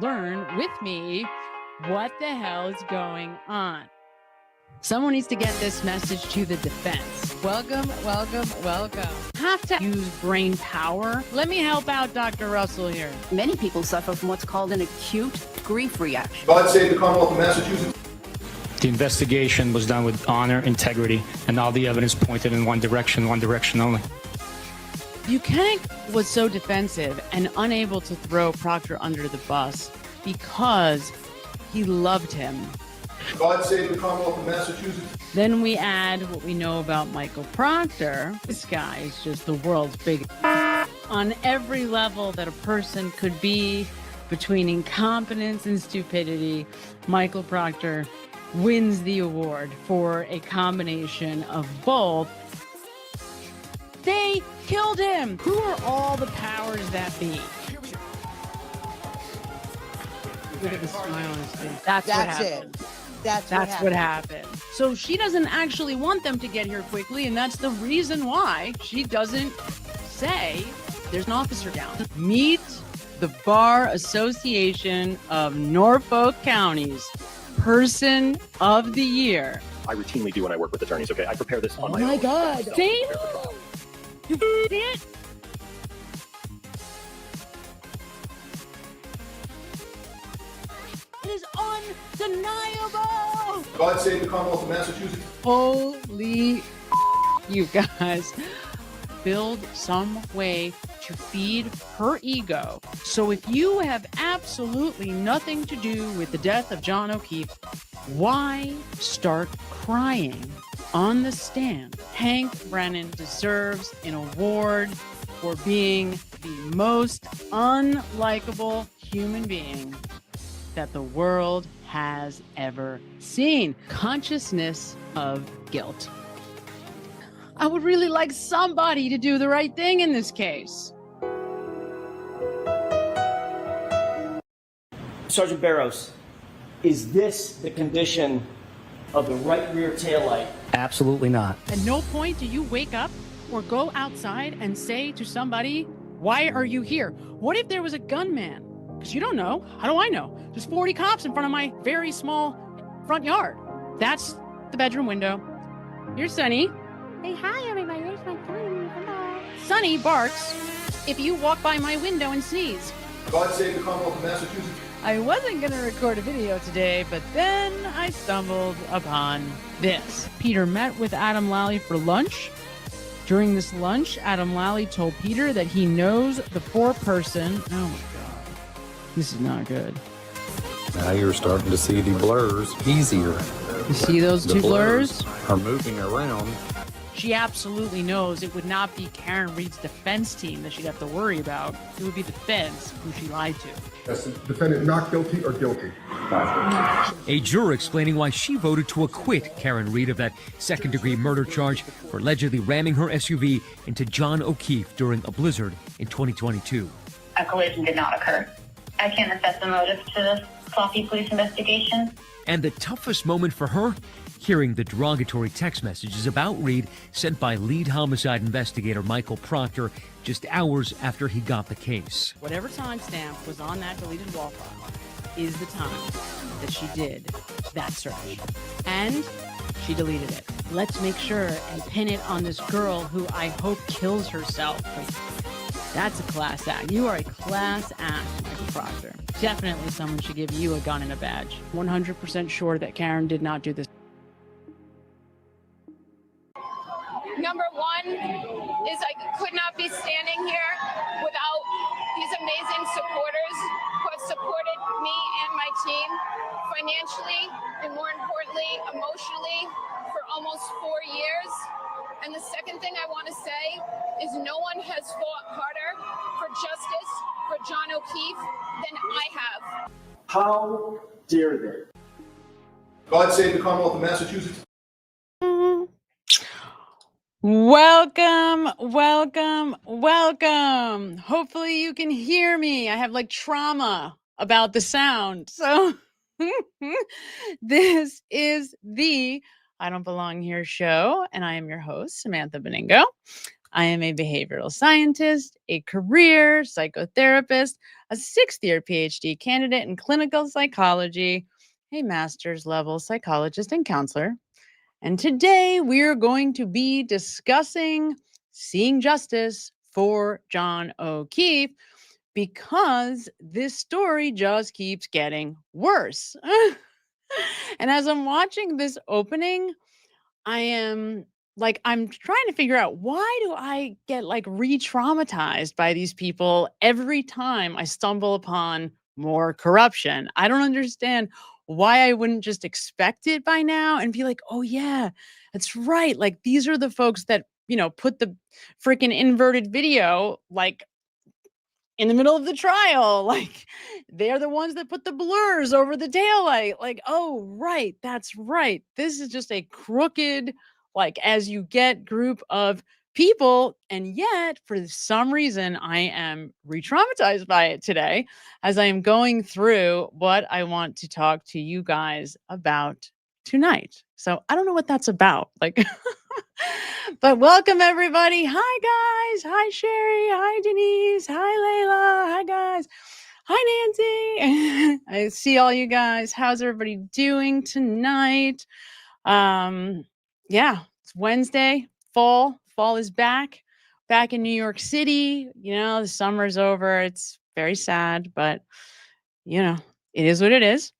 learn with me what the hell is going on. Someone needs to get this message to the defense. Welcome, welcome, welcome. Have to use brain power. Let me help out Dr. Russell here. Many people suffer from what's called an acute grief reaction. God save the Commonwealth of Massachusetts. The investigation was done with honor, integrity, and all the evidence pointed in one direction only. Buchanan was so defensive and unable to throw Proctor under the bus because he loved him. God save the Commonwealth of Massachusetts. Then we add what we know about Michael Proctor. This guy is just the world's biggest. On every level that a person could be, between incompetence and stupidity, Michael Proctor wins the award for a combination of both. They killed him. Who are all the powers that be? Look at the smile on his face. That's what happened. That's what happened. So she doesn't actually want them to get here quickly, and that's the reason why she doesn't say there's an officer down. Meet the Bar Association of Norfolk County's Person of the Year. I routinely do when I work with attorneys, okay? I prepare this on my own. Oh my God. See? You see it? It is undeniable. God save the Commonwealth of Massachusetts. Holy you guys. Build some way to feed her ego. So if you have absolutely nothing to do with the death of John O'Keefe, why start crying on the stand? Hank Brennan deserves an award for being the most unlikable human being that the world has ever seen. Consciousness of guilt. I would really like somebody to do the right thing in this case. Sergeant Barrows, is this the condition of the right rear taillight? Absolutely not. At no point do you wake up or go outside and say to somebody, why are you here? What if there was a gunman? Because you don't know. How do I know? There's 40 cops in front of my very small front yard. That's the bedroom window. Here's Sonny. Say hi, everybody. There's my son. Hello. Sonny barks if you walk by my window and sneeze. God save the Commonwealth of Massachusetts. I wasn't going to record a video today, but then I stumbled upon this. Peter met with Adam Lally for lunch. During this lunch, Adam Lally told Peter that he knows the four-person... Oh, my God. This is not good. Now you're starting to see the blurs easier. You see those two blurs? Are moving around. She absolutely knows it would not be Karen Reed's defense team that she'd have to worry about. It would be the defense who she lied to. That's the defendant not guilty or guilty. A juror explaining why she voted to acquit Karen Reed of that second-degree murder charge for allegedly ramming her SUV into John O'Keefe during a blizzard in 2022. A collision did not occur. I can't assess the motive to this sloppy police investigation. And the toughest moment for her? Hearing the derogatory text messages about Reed sent by lead homicide investigator Michael Proctor just hours after he got the case. Whatever timestamp was on that deleted wall file is the time that she did that search. And she deleted it. Let's make sure and pin it on this girl who I hope kills herself. That's a class act. You are a class act, Michael Proctor. Definitely someone should give you a gun and a badge. 100% sure that Karen did not do this. Number one is I could not be standing here without these amazing supporters who have supported me and my team financially and, more importantly, emotionally for almost 4 years. And the second thing I want to say is no one has fought harder for justice for John O'Keefe than I have. How dare they? God save the Commonwealth of Massachusetts. Welcome, welcome, welcome. Hopefully you can hear me. I have like trauma about the sound. So this is the I Don't Belong Here show, and I am your host, Samantha Beningo. I am a behavioral scientist, a career psychotherapist, a sixth-year PhD candidate in clinical psychology, a master's level psychologist and counselor. And today we're going to be discussing seeing justice for John O'Keefe because this story just keeps getting worse. And as I'm watching this opening, I'm trying to figure out, why do I get like re-traumatized by these people every time I stumble upon more corruption? I don't understand why I wouldn't just expect it by now and be like, oh yeah, that's right. Like, these are the folks that, put the freaking inverted video like in the middle of the trial. Like, they're the ones that put the blurs over the taillight. Like, oh, right. That's right. This is just a crooked, like, as you get group of people. And yet, for some reason, I am re-traumatized by it today as I am going through what I want to talk to you guys about tonight. So I don't know what that's about. Like, but welcome everybody. Hi guys. Hi Sherry. Hi Denise. Hi Layla. Hi guys. Hi Nancy. I see all you guys. How's everybody doing tonight? Yeah, it's Wednesday. Fall is back in New York City. The summer's over. It's very sad, but it is what it is.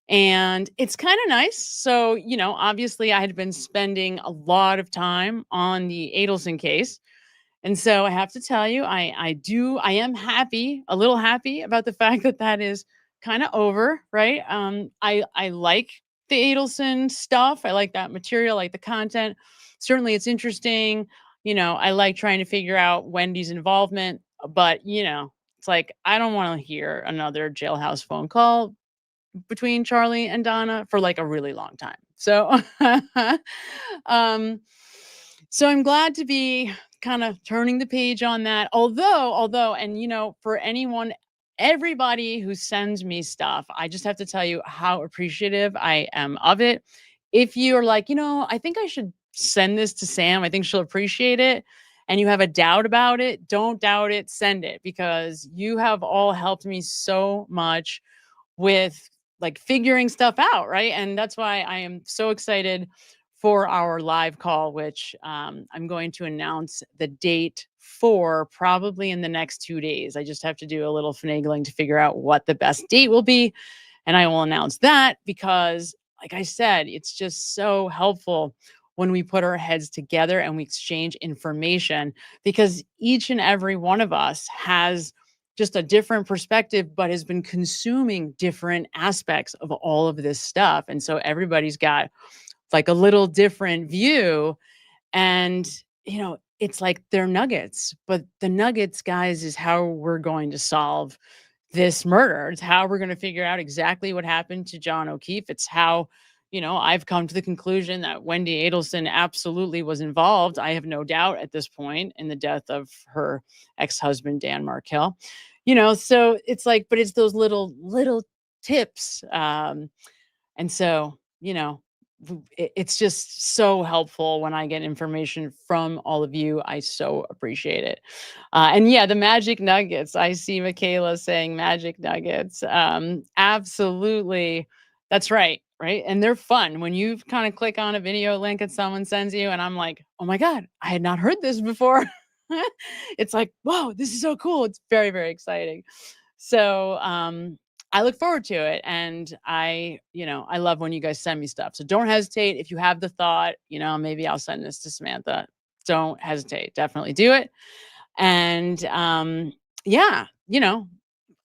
And it's kind of nice. So, obviously I had been spending a lot of time on the Adelson case. And so I have to tell you, I am happy, a little happy about the fact that is kind of over, right? I like the Adelson stuff. I like that material, I like the content. Certainly it's interesting. I like trying to figure out Wendy's involvement, but it's like, I don't want to hear another jailhouse phone call between Charlie and Donna for like a really long time. So, so I'm glad to be kind of turning the page on that. Although, and for everybody who sends me stuff, I just have to tell you how appreciative I am of it. If you're like, I think I should send this to Sam, I think she'll appreciate it, and you have a doubt about it, don't doubt it, send it, because you have all helped me so much with like figuring stuff out, right? And that's why I am so excited for our live call, which I'm going to announce the date for probably in the next 2 days. I just have to do a little finagling to figure out what the best date will be. And I will announce that because, like I said, it's just so helpful when we put our heads together and we exchange information, because each and every one of us has just a different perspective, but has been consuming different aspects of all of this stuff. And so everybody's got like a little different view. And, it's like they're nuggets, but the nuggets, guys, is how we're going to solve this murder. It's how we're going to figure out exactly what happened to John O'Keefe. It's how, I've come to the conclusion that Wendy Adelson absolutely was involved. I have no doubt at this point in the death of her ex-husband, Dan Markell. So it's like, but it's those little tips. And so, it's just so helpful when I get information from all of you. I so appreciate it. And yeah, the magic nuggets. I see Michaela saying magic nuggets. Absolutely. That's right. Right. And they're fun when you kind of click on a video link and someone sends you, and I'm like, oh my God, I had not heard this before. It's like, whoa, this is so cool. It's very, very exciting. So, I look forward to it. And I love when you guys send me stuff. So don't hesitate. If you have the thought, maybe I'll send this to Samantha. Don't hesitate. Definitely do it. And yeah,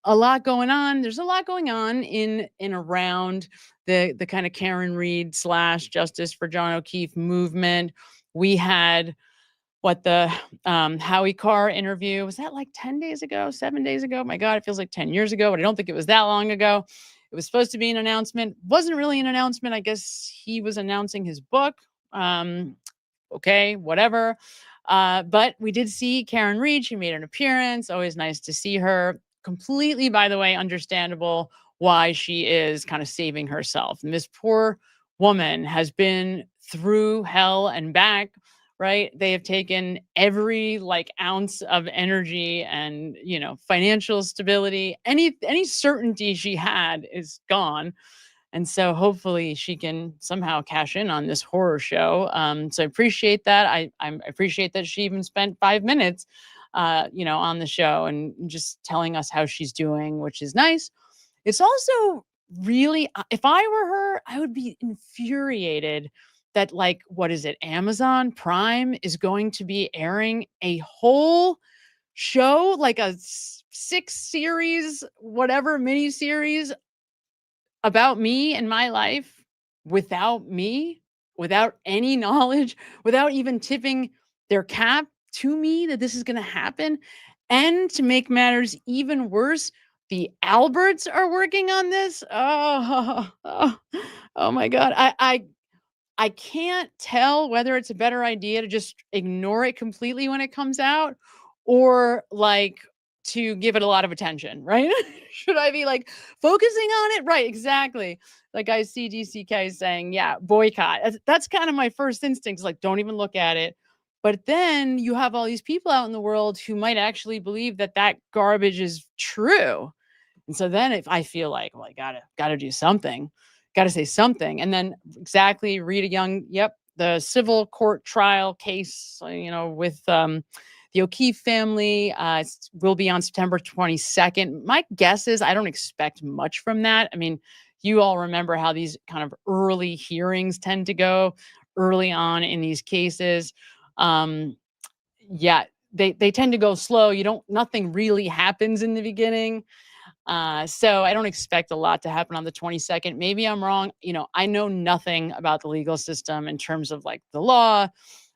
a lot going on. There's a lot going on in around the kind of Karen Reed / Justice for John O'Keefe movement. We had the Howie Carr interview. Was that like 10 days ago, 7 days ago? My God, it feels like 10 years ago, but I don't think it was that long ago. It was supposed to be an announcement. Wasn't really an announcement. I guess he was announcing his book. Okay, whatever. But we did see Karen Reed. She made an appearance. Always nice to see her. Completely, by the way, understandable why she is kind of saving herself. And this poor woman has been through hell and back, right? They have taken every like ounce of energy and, financial stability, any certainty she had is gone. And so hopefully she can somehow cash in on this horror show. So I appreciate that. I appreciate that she even spent 5 minutes, on the show and just telling us how she's doing, which is nice. It's also really, if I were her, I would be infuriated that, like, what is it? Amazon Prime is going to be airing a whole show, like a 6 series, whatever mini series about me and my life without me, without any knowledge, without even tipping their cap to me that this is going to happen. And to make matters even worse, the Alberts are working on this. Oh my God. I can't tell whether it's a better idea to just ignore it completely when it comes out or like to give it a lot of attention, right? Should I be like focusing on it? Right, exactly. Like I see DCK saying, yeah, boycott. That's kind of my first instinct is like, don't even look at it. But then you have all these people out in the world who might actually believe that that garbage is true. And so then if I feel like, well, I gotta do something, gotta say something. And then exactly Rita Young, yep, the civil court trial case, with the O'Keefe family will be on September 22nd. My guess is I don't expect much from that. I mean, you all remember how these kind of early hearings tend to go early on in these cases. Yeah, they tend to go slow. Nothing really happens in the beginning. So I don't expect a lot to happen on the 22nd. Maybe I'm wrong. I know nothing about the legal system in terms of like the law,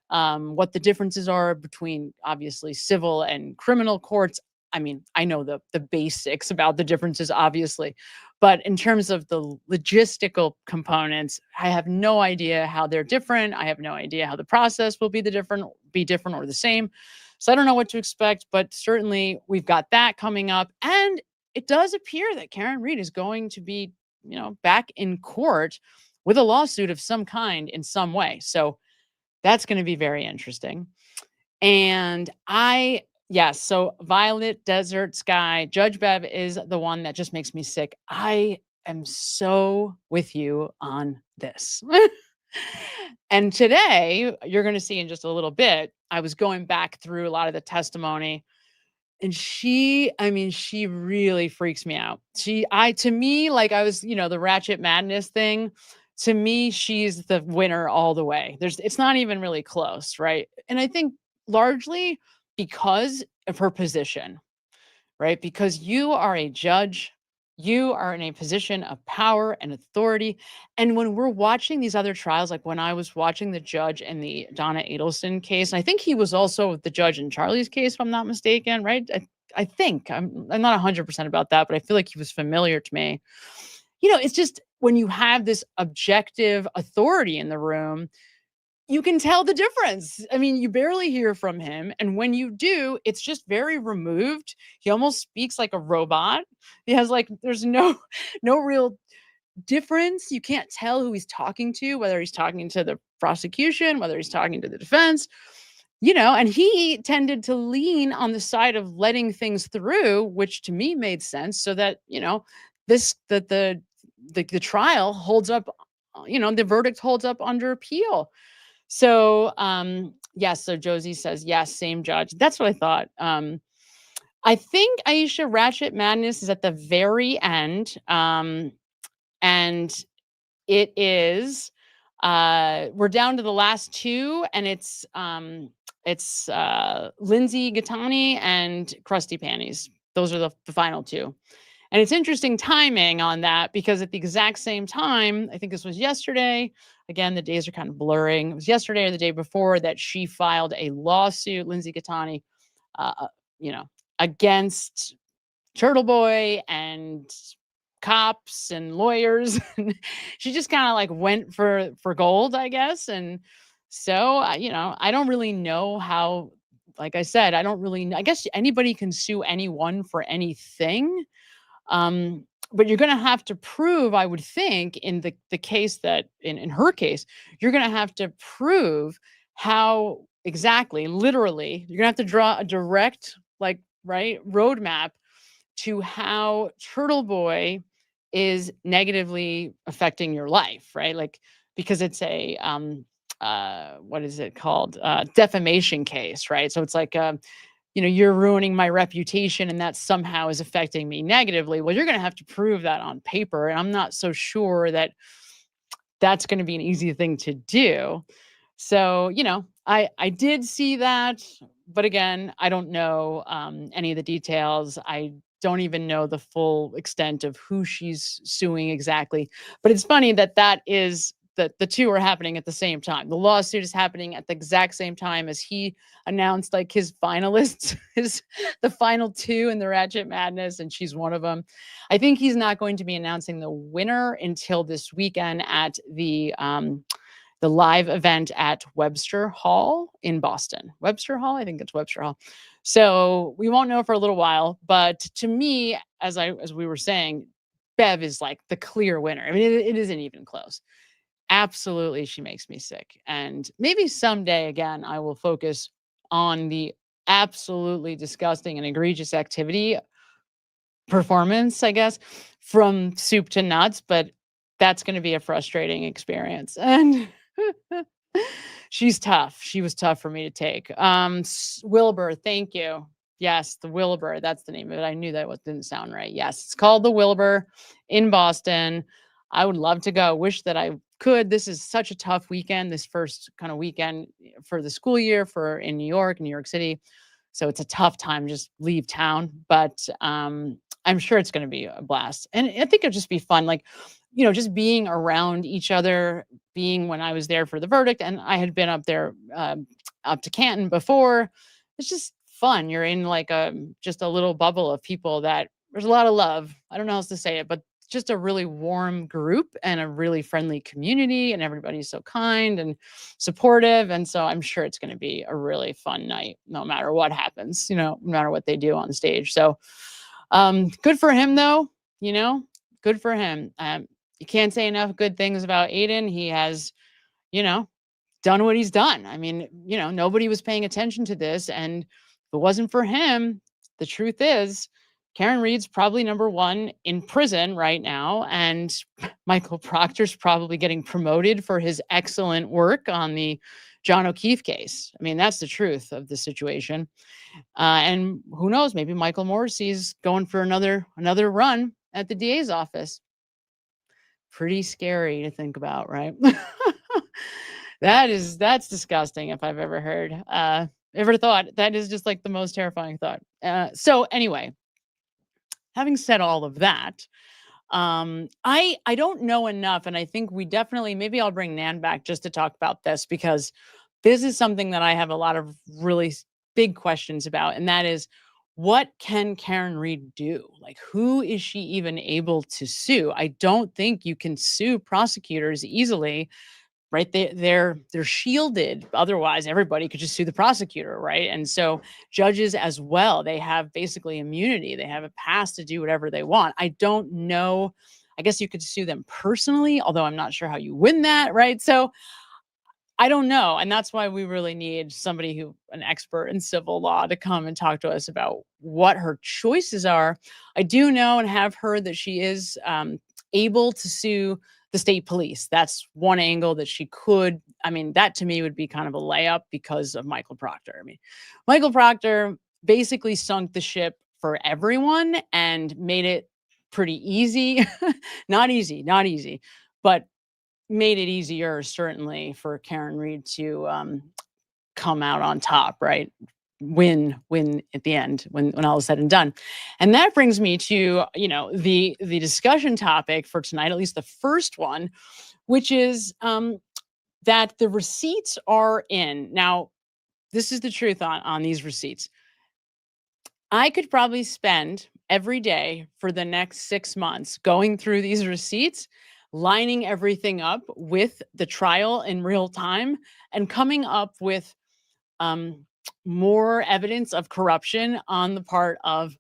what the differences are between obviously civil and criminal courts. I mean, I know the basics about the differences, obviously, but in terms of the logistical components, I have no idea how they're different. I have no idea how the process will be different or the same. So I don't know what to expect, but certainly we've got that coming up. And it does appear that Karen Read is going to be, back in court with a lawsuit of some kind in some way. So that's going to be very interesting. And so Violet Desert Sky, Judge Bev is the one that just makes me sick. I am so with you on this. And today, you're going to see in just a little bit, I was going back through a lot of the testimony. And she really freaks me out. To me, like I was, the Ratchet Madness thing, to me, she's the winner all the way. It's not even really close, right? And I think largely because of her position, right? Because you are a judge, you are in a position of power and authority. And when we're watching these other trials, like when I was watching the judge in the Donna Adelson case, and I think he was also the judge in Charlie's case, if I'm not mistaken, right? I think I'm not 100% about that, but I feel like he was familiar to me. It's just when you have this objective authority in the room, you can tell the difference. I mean, you barely hear from him. And when you do, it's just very removed. He almost speaks like a robot. He has there's no real difference. You can't tell who he's talking to, whether he's talking to the prosecution, whether he's talking to the defense, and he tended to lean on the side of letting things through, which to me made sense so that, the trial holds up, the verdict holds up under appeal. So, yes. So Josie says, yes, same judge. That's what I thought. I think Aisha Ratchet Madness is at the very end. And it is, we're down to the last two, and it's Lindsay Gattani and Krusty Panties. Those are the final two. And it's interesting timing on that because at the exact same time, I think this was yesterday. Again, the days are kind of blurring. It was yesterday or the day before that she filed a lawsuit, Lindsay Gattani, against Turtle Boy and cops and lawyers. She just kind of went for gold, I guess. And so, I don't really know how, like I said, I guess anybody can sue anyone for anything. But you're going to have to prove, I would think, in the case that in her case, you're going to have to prove how exactly, literally, you're gonna have to draw a direct, like, right, roadmap to how Turtle Boy is negatively affecting your life, right? Like, because it's a what is it called? Defamation case, right? So it's like you're ruining my reputation and that somehow is affecting me negatively. Well, you're going to have to prove that on paper. And I'm not so sure that that's going to be an easy thing to do. So, I did see that, but again, I don't know any of the details. I don't even know the full extent of who she's suing exactly. But it's funny that is that the two are happening at the same time. The lawsuit is happening at the exact same time as he announced like his finalists, the final two in the Ratchet Madness, and she's one of them. I think he's not going to be announcing the winner until this weekend at the live event at Webster Hall in Boston. Webster Hall? I think it's Webster Hall. So we won't know for a little while. But to me, as we were saying, Bev is like the clear winner. I mean, it isn't even close. Absolutely, she makes me sick. And maybe someday, again, I will focus on the absolutely disgusting and egregious activity performance, I guess, from soup to nuts. But that's going to be a frustrating experience. And she's tough. She was tough for me to take. Wilbur, thank you. Yes, the Wilbur. That's the name of it. I knew that didn't sound right. Yes, it's called the Wilbur in Boston. I would love to go. Wish that I could. This is such a tough weekend. This first kind of weekend for the school year in New York City. So it's a tough time to just leave town. But I'm sure it's going to be a blast. And I think it'll just be fun. Like, just being around each other, being when I was there for the verdict, and I had been up there, up to Canton before. It's just fun. You're in like just a little bubble of people that there's a lot of love. I don't know how else to say it, but just a really warm group and a really friendly community, and everybody's so kind and supportive. And so I'm sure it's going to be a really fun night, no matter what happens, no matter what they do on stage. So good for him though, good for him. You can't say enough good things about Aidan. He has, done what he's done. I mean, nobody was paying attention to this. And if it wasn't for him, the truth is Karen Reed's probably number one in prison right now. And Michael Proctor's probably getting promoted for his excellent work on the John O'Keefe case. I mean, that's the truth of the situation. And who knows, maybe Michael Morrissey's going for another run at the DA's office. Pretty scary to think about, right? That's disgusting if I've ever heard, ever thought. That is just like the most terrifying thought. So anyway, having said all of that, I don't know enough, and I think we definitely, maybe I'll bring Nan back just to talk about this, because this is something that I have a lot of really big questions about, and that is, what can Karen Reed do? Like, who is she even able to sue? I don't think you can sue prosecutors easily, right? They're shielded. Otherwise, everybody could just sue the prosecutor, right? And so judges as well, they have basically immunity. They have a pass to do whatever they want. I don't know. I guess you could sue them personally, although I'm not sure how you win that, right? So I don't know. And that's why we really need somebody an expert in civil law, to come and talk to us about what her choices are. I do know and have heard that she is able to sue the state police. That's one angle that she could. I mean, that to me would be kind of a layup because of Michael Proctor. I mean, Michael Proctor basically sunk the ship for everyone and made it pretty easy. Not easy, but made it easier, certainly, for Karen Reed to come out on top, right? Win at the end when all is said and done. And that brings me to, the discussion topic for tonight, at least the first one, which is that the receipts are in. Now, this is the truth on these receipts. I could probably spend every day for the next 6 months going through these receipts, lining everything up with the trial in real time, and coming up with more evidence of corruption on the part of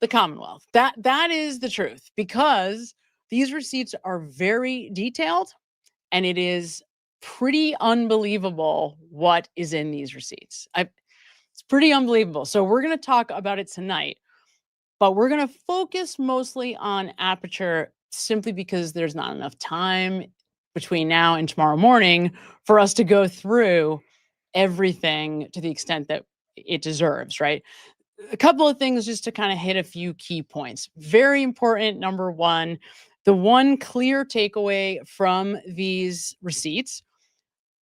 the Commonwealth. That is the truth, because these receipts are very detailed, and it is pretty unbelievable what is in these receipts. It's pretty unbelievable. So we're going to talk about it tonight, but we're going to focus mostly on Aperture simply because there's not enough time between now and tomorrow morning for us to go through everything to the extent that it deserves, right? A couple of things just to kind of hit a few key points. Very important. Number one, the one clear takeaway from these receipts,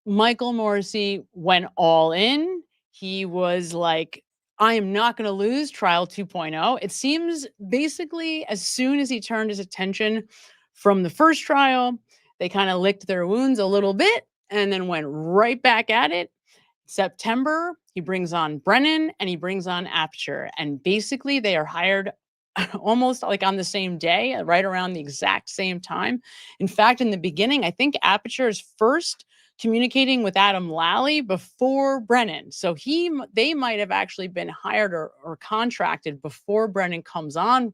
Michael Morrissey went all in. He was like, I am not going to lose trial 2.0. It seems basically as soon as he turned his attention from the first trial, they kind of licked their wounds a little bit and then went right back at it. September, he brings on Brennan and he brings on Aperture. And basically they are hired almost like on the same day, right around the exact same time. In fact, in the beginning, I think Aperture is first communicating with Adam Lally before Brennan. So they might have actually been hired or contracted before Brennan comes on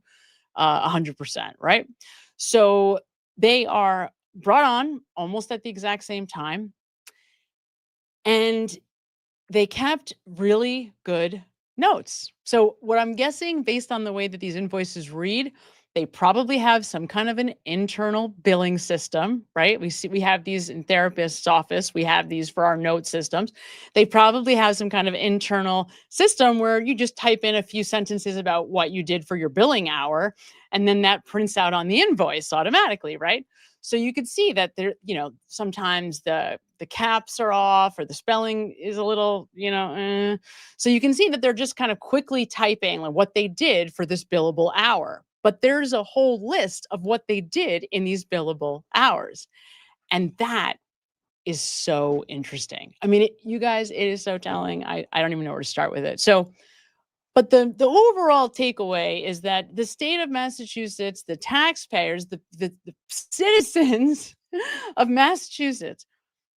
100%, right? So they are brought on almost at the exact same time. And they kept really good notes. So what I'm guessing, based on the way that these invoices read, they probably have some kind of an internal billing system, right? We have these in therapist's office. We have these for our note systems. They probably have some kind of internal system where you just type in a few sentences about what you did for your billing hour, and then that prints out on the invoice automatically, right? So you could see that there, sometimes the caps are off or the spelling is a little, So you can see that they're just kind of quickly typing like what they did for this billable hour. But there's a whole list of what they did in these billable hours. And that is so interesting. I mean, you guys, it is so telling. I don't even know where to start with it. So, but the overall takeaway is that the state of Massachusetts, the taxpayers, the citizens of Massachusetts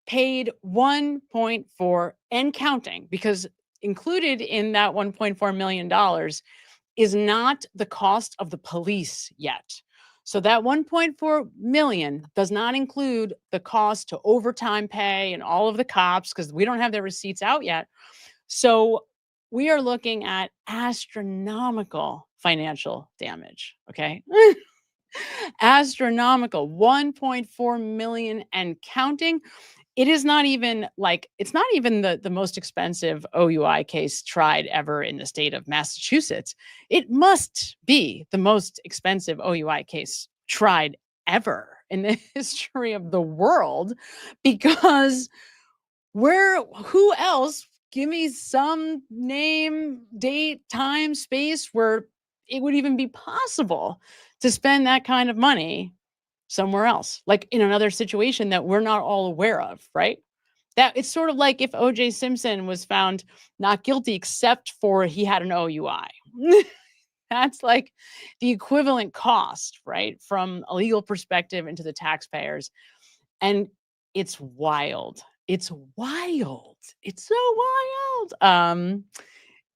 paid 1.4 and counting, because included in that $1.4 million is not the cost of the police yet. So that 1.4 million does not include the cost to overtime pay and all of the cops, because we don't have their receipts out yet. So we are looking at astronomical financial damage, okay? Astronomical, 1.4 million and counting. It is not even it's not even the most expensive OUI case tried ever in the state of Massachusetts. It must be the most expensive OUI case tried ever in the history of the world, because who else, give me some name, date, time, space where it would even be possible to spend that kind of money somewhere else, like in another situation that we're not all aware of, right? That it's sort of like if O.J. Simpson was found not guilty except for he had an OUI. That's like the equivalent cost, right? From a legal perspective into the taxpayers. And it's wild. It's wild. It's so wild.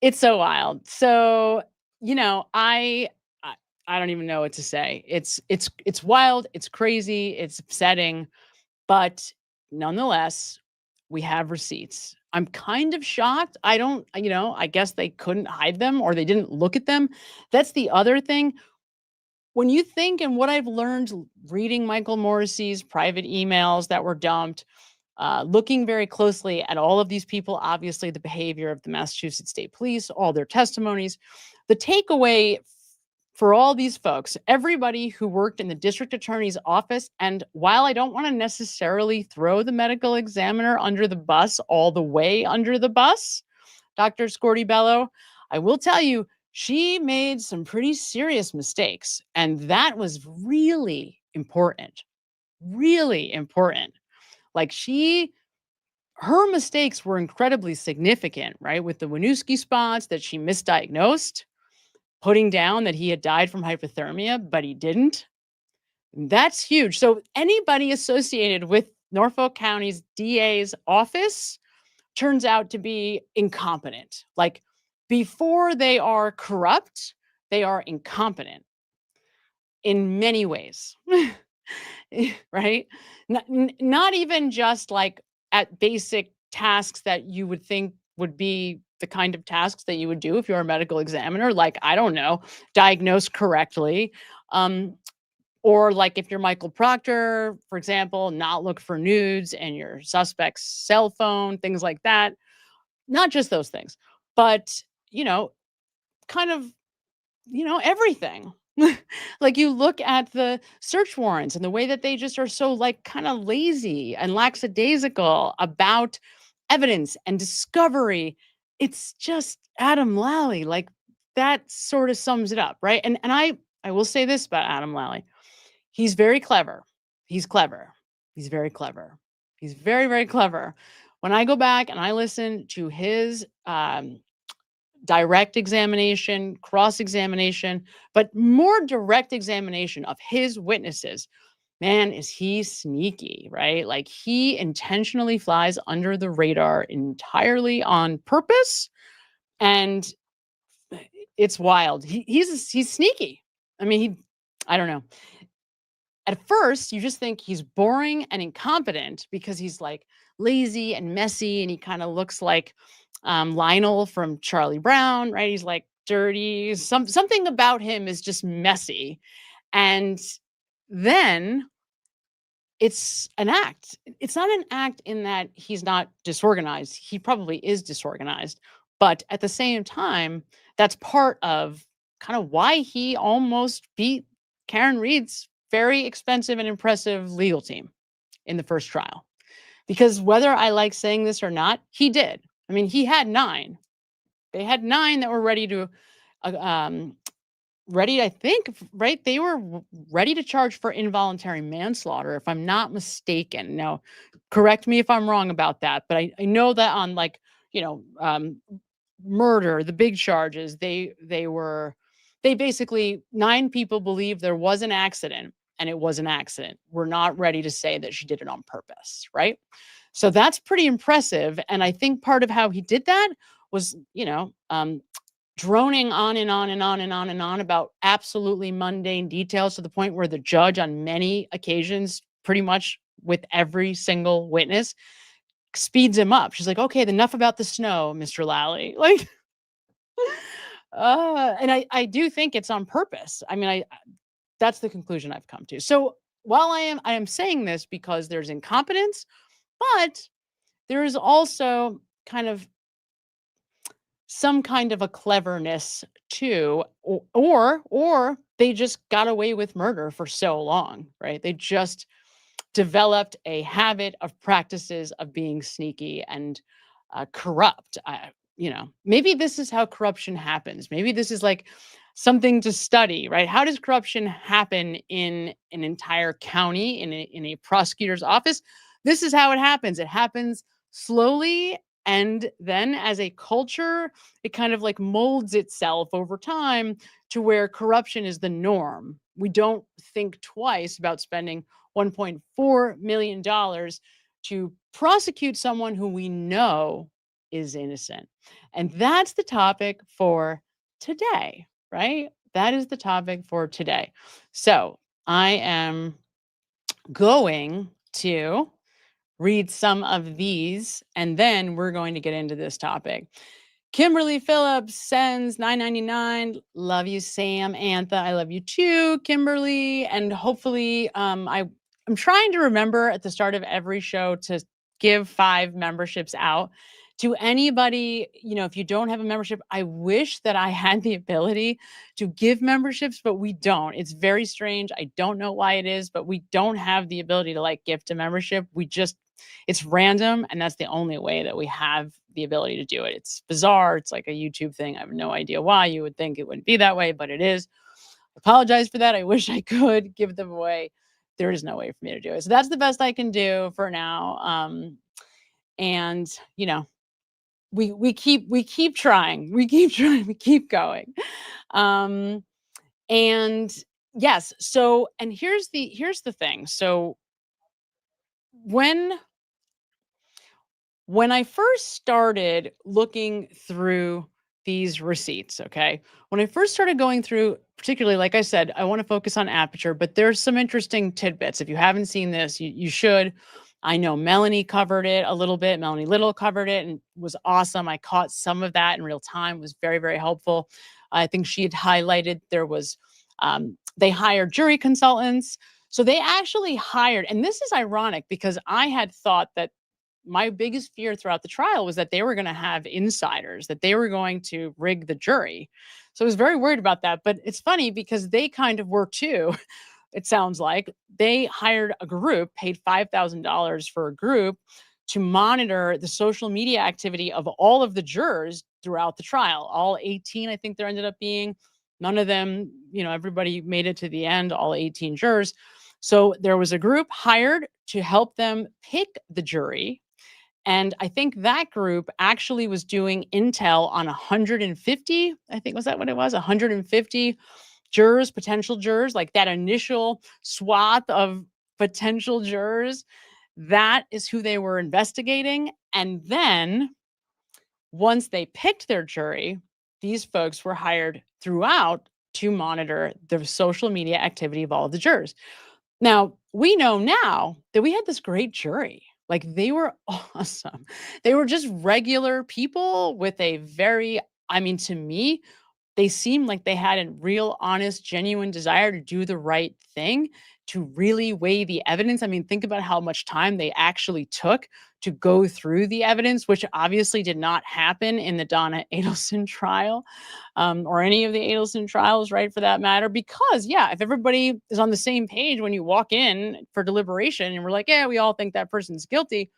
It's so wild. So, I don't even know what to say. It's wild, it's crazy, it's upsetting, but nonetheless, we have receipts. I'm kind of shocked. I guess they couldn't hide them or they didn't look at them. That's the other thing. When you think, and what I've learned reading Michael Morrissey's private emails that were dumped, looking very closely at all of these people, obviously the behavior of the Massachusetts State Police, all their testimonies, the takeaway for all these folks, everybody who worked in the district attorney's office, and while I don't want to necessarily throw the medical examiner under the bus, all the way under the bus, Dr. Scorti-Bello, I will tell you, she made some pretty serious mistakes. And that was really important, really important. Like her mistakes were incredibly significant, right? With the Winooski spots that she misdiagnosed, putting down that he had died from hypothermia, but he didn't. That's huge. So anybody associated with Norfolk County's DA's office turns out to be incompetent. Like, before they are corrupt, they are incompetent in many ways, right? Not even just like at basic tasks that you would think would be the kind of tasks that you would do if you're a medical examiner, like, I don't know, diagnose correctly. Or like if you're Michael Proctor, for example, not look for nudes in your suspect's cell phone, things like that. Not just those things, but, kind of, everything. Like you look at the search warrants and the way that they just are so like kind of lazy and lackadaisical about evidence and discovery. It's just Adam Lally. Like that sort of sums it up, right? And I will say this about Adam Lally. He's very clever. He's clever. He's very clever. He's very, very clever. When I go back and I listen to his direct examination, cross-examination, but more direct examination of his witnesses, man, is he sneaky, right? Like he intentionally flies under the radar entirely on purpose. And it's wild. He's sneaky. I mean, I don't know. At first, you just think he's boring and incompetent because he's like lazy and messy and he kind of looks like Lionel from Charlie Brown, right? He's like dirty. Something about him is just messy. And then it's an act. It's not an act in that he's not disorganized. He probably is disorganized. But at the same time, that's part of kind of why he almost beat Karen Reed's very expensive and impressive legal team in the first trial. Because whether I like saying this or not, he did. I mean, he had 9. They had 9 that were ready to, I think, right? They were ready to charge for involuntary manslaughter, if I'm not mistaken. Now, correct me if I'm wrong about that, but I know that on like, murder, the big charges, they basically 9 people believe there was an accident and it was an accident. We're not ready to say that she did it on purpose, right? So that's pretty impressive. And I think part of how he did that was, droning on and on and on and on and on about absolutely mundane details to the point where the judge on many occasions, pretty much with every single witness, speeds him up. She's like, okay, enough about the snow, Mr. Lally. Like, and I do think it's on purpose. I mean, that's the conclusion I've come to. So while I am saying this because there's incompetence, but there is also kind of some kind of a cleverness too, or they just got away with murder for so long, right? They just developed a habit of practices of being sneaky and corrupt. Maybe this is how corruption happens. Maybe this is like something to study, right? How does corruption happen in an entire county, in a prosecutor's office? This is how it happens. It happens slowly. And then as a culture, it kind of like molds itself over time to where corruption is the norm. We don't think twice about spending $1.4 million to prosecute someone who we know is innocent. And that's the topic for today, right? That is the topic for today. So I am going to read some of these, and then we're going to get into this topic. Kimberly Phillips sends $9.99. Love you, Samantha. I love you too, Kimberly. And hopefully, I'm trying to remember at the start of every show to give 5 memberships out to anybody. If you don't have a membership, I wish that I had the ability to give memberships, but we don't. It's very strange. I don't know why it is, but we don't have the ability to like gift a membership. It's random, and that's the only way that we have the ability to do it. It's bizarre. It's like a YouTube thing. I have no idea why. You would think it wouldn't be that way, but it is. I apologize for that. I wish I could give them away. There is no way for me to do it. So that's the best I can do for now. And we keep trying. We keep trying. We keep going. And yes. So, and here's the thing. So when I first started looking through these receipts, okay, when I first started going through, particularly, like I said, I want to focus on Aperture, but there's some interesting tidbits. If you haven't seen this, you should. I know Melanie covered it a little bit. Melanie Little covered it and was awesome. I caught some of that in real time. It was very, very helpful. I think she had highlighted there was, they hired jury consultants. So they actually hired, and this is ironic because I had thought that my biggest fear throughout the trial was that they were going to have insiders, that they were going to rig the jury. So I was very worried about that. But it's funny because they kind of were too. It sounds like they hired a group, paid $5,000 for a group to monitor the social media activity of all of the jurors throughout the trial. All 18, I think there ended up being. None of them, everybody made it to the end, all 18 jurors. So there was a group hired to help them pick the jury. And I think that group actually was doing intel on 150, I think, was that what it was? 150 jurors, potential jurors, like that initial swath of potential jurors. That is who they were investigating. And then once they picked their jury, these folks were hired throughout to monitor the social media activity of all of the jurors. Now, we know now that we had this great jury. Like, they were awesome. They were just regular people with a very, to me, they seemed like they had a real, honest, genuine desire to do the right thing, to really weigh the evidence. Think about how much time they actually took to go through the evidence, which obviously did not happen in the Donna Adelson trial, or any of the Adelson trials, right, for that matter. Because, if everybody is on the same page when you walk in for deliberation and we're like, yeah, we all think that person's guilty,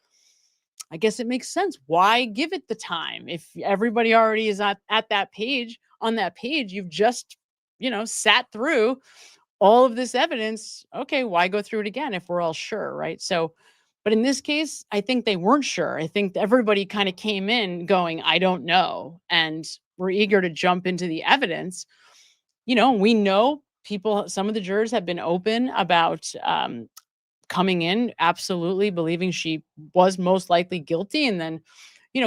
I guess it makes sense. Why give it the time? If everybody already is at that page, on that page, you've just, sat through all of this evidence. Okay, why go through it again if we're all sure, right? So, but in this case, I think they weren't sure. I think everybody kind of came in going, I don't know. And we're eager to jump into the evidence. We know some of the jurors have been open about coming in absolutely believing she was most likely guilty, and then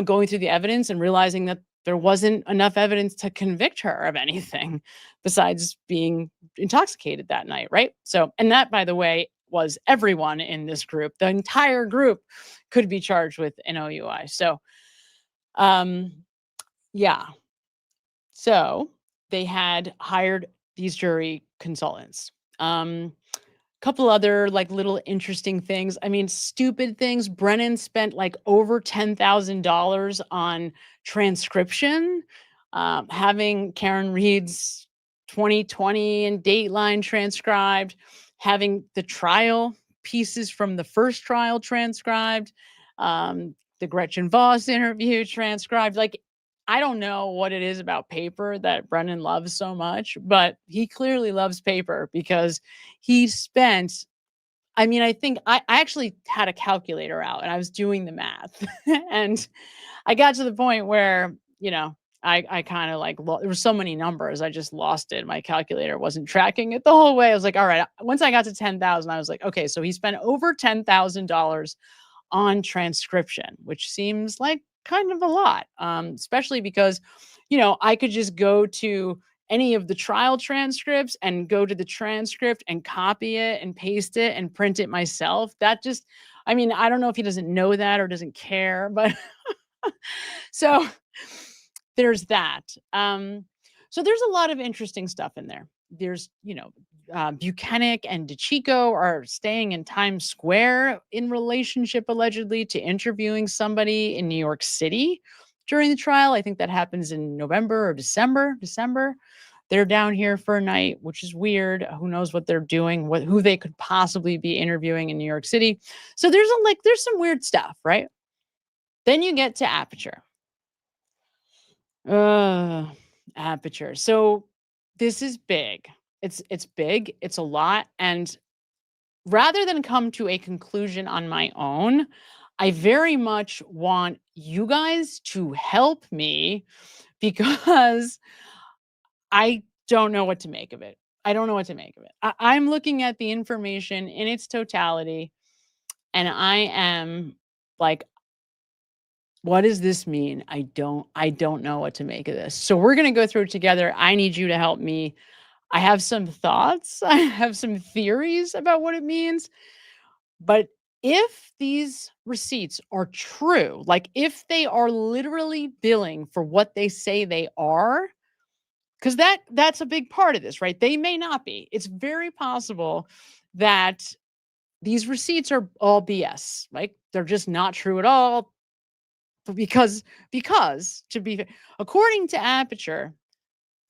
going through the evidence and realizing that there wasn't enough evidence to convict her of anything besides being intoxicated that night, right? So, and that, by the way, was everyone in this group. The entire group could be charged with an OUI. So so they had hired these jury consultants. Couple other little interesting things. Stupid things. Brennan spent over $10,000 on transcription, having Karen Reed's 2020 and Dateline transcribed, having the trial pieces from the first trial transcribed, the Gretchen Voss interview transcribed. I don't know what it is about paper that Brennan loves so much, but he clearly loves paper because he spent, I think I actually had a calculator out and I was doing the math and I got to the point where, I kind of there were so many numbers. I just lost it. My calculator wasn't tracking it the whole way. I was like, all right, once I got to 10,000, I was like, okay, so he spent over $10,000 on transcription, which seems like kind of a lot, especially because, I could just go to any of the trial transcripts and go to the transcript and copy it and paste it and print it myself. That just, I don't know if he doesn't know that or doesn't care, but so there's that. So there's a lot of interesting stuff in there. There's, Buchanan and DeChico are staying in Times Square in relationship, allegedly, to interviewing somebody in New York City during the trial. I think that happens in November or December. They're down here for a night, which is weird. Who knows what they're doing, who they could possibly be interviewing in New York City. So there's some weird stuff, right? Then you get to Aperture. Aperture. So this is big. It's big. It's a lot. And rather than come to a conclusion on my own, I very much want you guys to help me because I don't know what to make of it. I'm looking at the information in its totality and I am like, what does this mean? I don't know what to make of this. So we're going to go through it together. I need you to help me. I have some thoughts. I have some theories about what it means, but if these receipts are true, like if they are literally billing for what they say they are, because that's a big part of this, right? They may not be. It's very possible that these receipts are all BS, right? They're just not true at all. Because to be according to Aperture,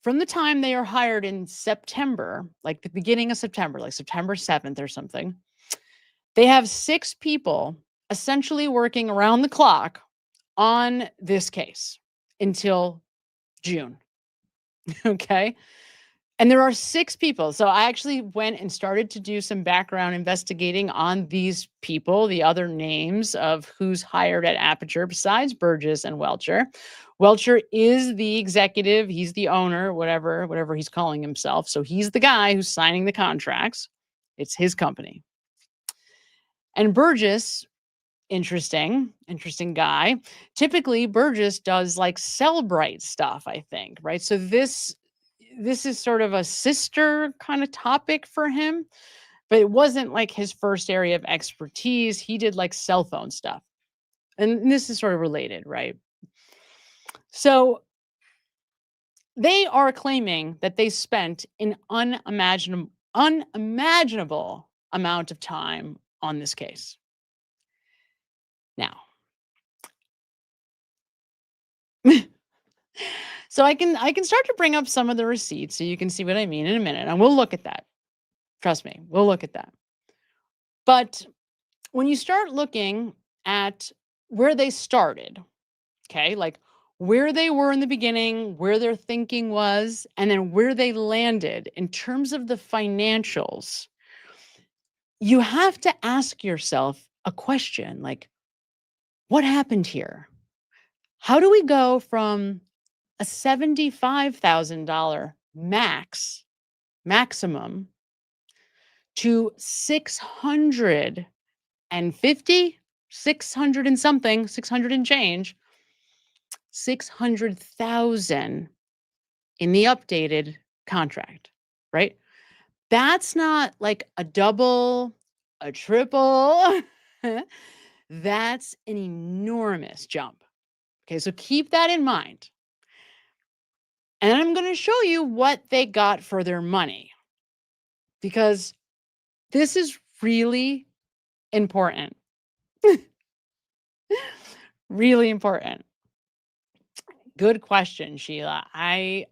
from the time they are hired in September, like the beginning of September, like September 7th or something, they have 6 people essentially working around the clock on this case until June. Okay. And there are 6 people. So I actually went and started to do some background investigating on these people, the other names of who's hired at Aperture besides Burgess and Welcher. Welcher is the executive. He's the owner, whatever he's calling himself. So he's the guy who's signing the contracts. It's his company. And Burgess, interesting guy. Typically, Burgess does like Cellbrite stuff, I think, right? So this is sort of a sister kind of topic for him, but it wasn't like his first area of expertise. He did like cell phone stuff. And this is sort of related, right? So they are claiming that they spent an unimaginable amount of time on this case. Now, so I can start to bring up some of the receipts so you can see what I mean in a minute, and we'll look at that. Trust me, we'll look at that. But when you start looking at where they started, okay, like where they were in the beginning, where their thinking was, and then where they landed in terms of the financials, you have to ask yourself a question like, what happened here? How do we go from a $75,000 maximum to 600 and something, 600 and change, 600,000 in the updated contract, right? That's not like a double, a triple. That's an enormous jump. Okay, so keep that in mind. And I'm going to show you what they got for their money, because this is really important. Really important. Good question, Sheila. I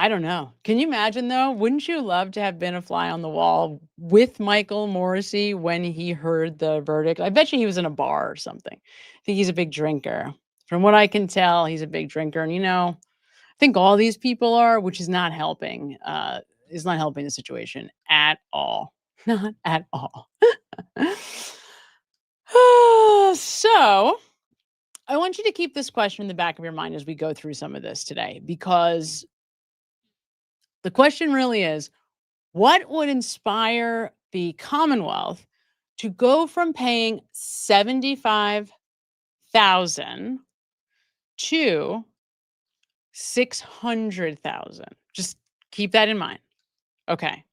don't know. Can you imagine though? Wouldn't you love to have been a fly on the wall with Michael Morrissey when he heard the verdict? I bet you he was in a bar or something. I think he's a big drinker. From what I can tell, he's a big drinker. And I think all these people are, which is not helping. Is not helping the situation at all. Not at all. So I want you to keep this question in the back of your mind as we go through some of this today, because the question really is, what would inspire the Commonwealth to go from paying $75,000 to $600,000? Just keep that in mind. Okay.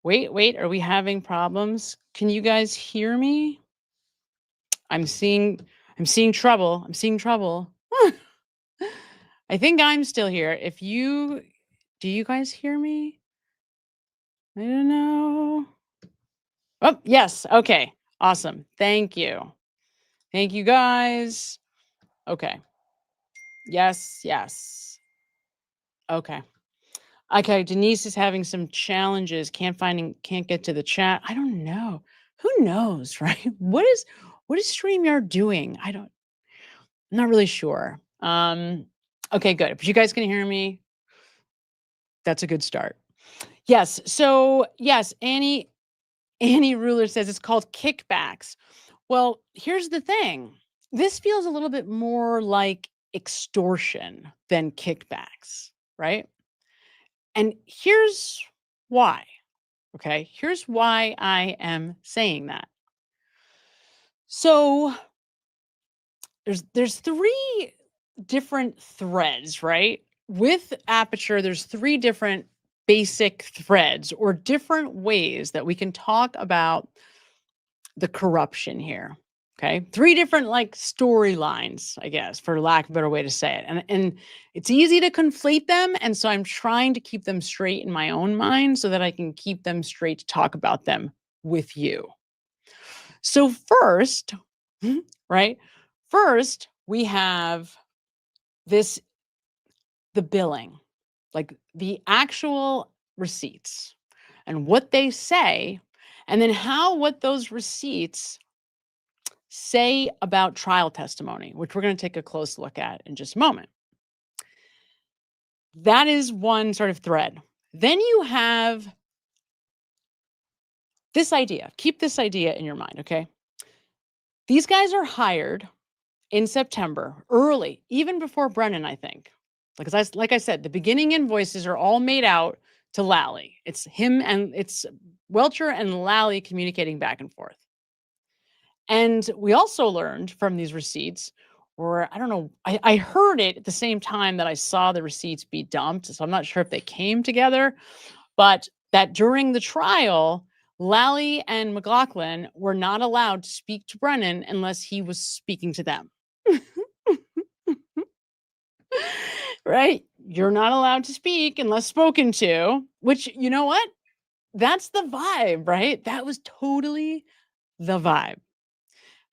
Wait, are we having problems? Can you guys hear me? I'm seeing trouble. I'm seeing trouble. I think I'm still here. Do you guys hear me? I don't know. Oh, yes. Okay. Awesome. Thank you. Thank you guys. Okay. Yes. Okay. Okay. Denise is having some challenges. Can't get to the chat. I don't know. Who knows, right? What is StreamYard doing? I'm not really sure. Okay, good. But you guys can hear me. That's a good start. Yes. So yes, Annie Ruler says it's called kickbacks. Well, here's the thing. This feels a little bit more like extortion than kickbacks, right? And here's why. Okay, here's why I am saying that. So there's 3 different threads, right? With Aperture, there's 3 different basic threads or different ways that we can talk about the corruption here. Okay. 3 different like storylines, I guess, for lack of a better way to say it. And it's easy to conflate them. And so I'm trying to keep them straight in my own mind so that I can keep them straight to talk about them with you. So first, right? First, we have the billing, like the actual receipts and what they say, and then what those receipts say about trial testimony, which we're going to take a close look at in just a moment. That is one sort of thread. Then you have this idea. Keep this idea in your mind, okay? These guys are hired in September, early, even before Brennan, I think. Like I said, the beginning invoices are all made out to Lally. It's him and it's Welcher and Lally communicating back and forth. And we also learned from these receipts, or I don't know, I heard it at the same time that I saw the receipts be dumped. So I'm not sure if they came together, but that during the trial, Lally and McLaughlin were not allowed to speak to Brennan unless he was speaking to them. Right? You're not allowed to speak unless spoken to, which, you know what? That's the vibe, right? That was totally the vibe.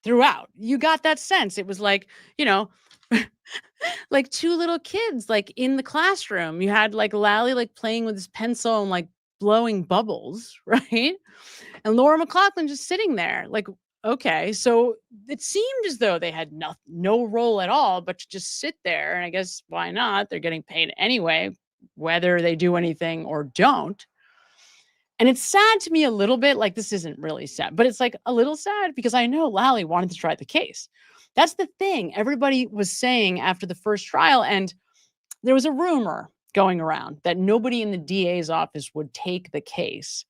Throughout, you got that sense. It was like, like 2 little kids, like in the classroom. You had like Lally, like playing with his pencil and like blowing bubbles, right? And Laura McLaughlin just sitting there, like, okay. So it seemed as though they had no role at all, but to just sit there. And I guess why not? They're getting paid anyway, whether they do anything or don't. And it's sad to me a little bit, like this isn't really sad, but it's like a little sad because I know Lally wanted to try the case. That's the thing everybody was saying after the first trial. And there was a rumor going around that nobody in the DA's office would take the case.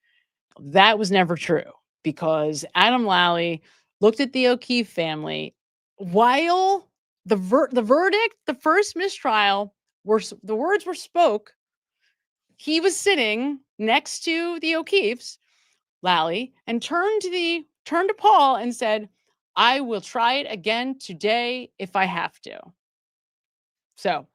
That was never true because Adam Lally looked at the O'Keefe family while the verdict, the first mistrial, the words were spoke. He was sitting next to the O'Keefes, Lally, and turned to Paul and said, "I will try it again today if I have to." So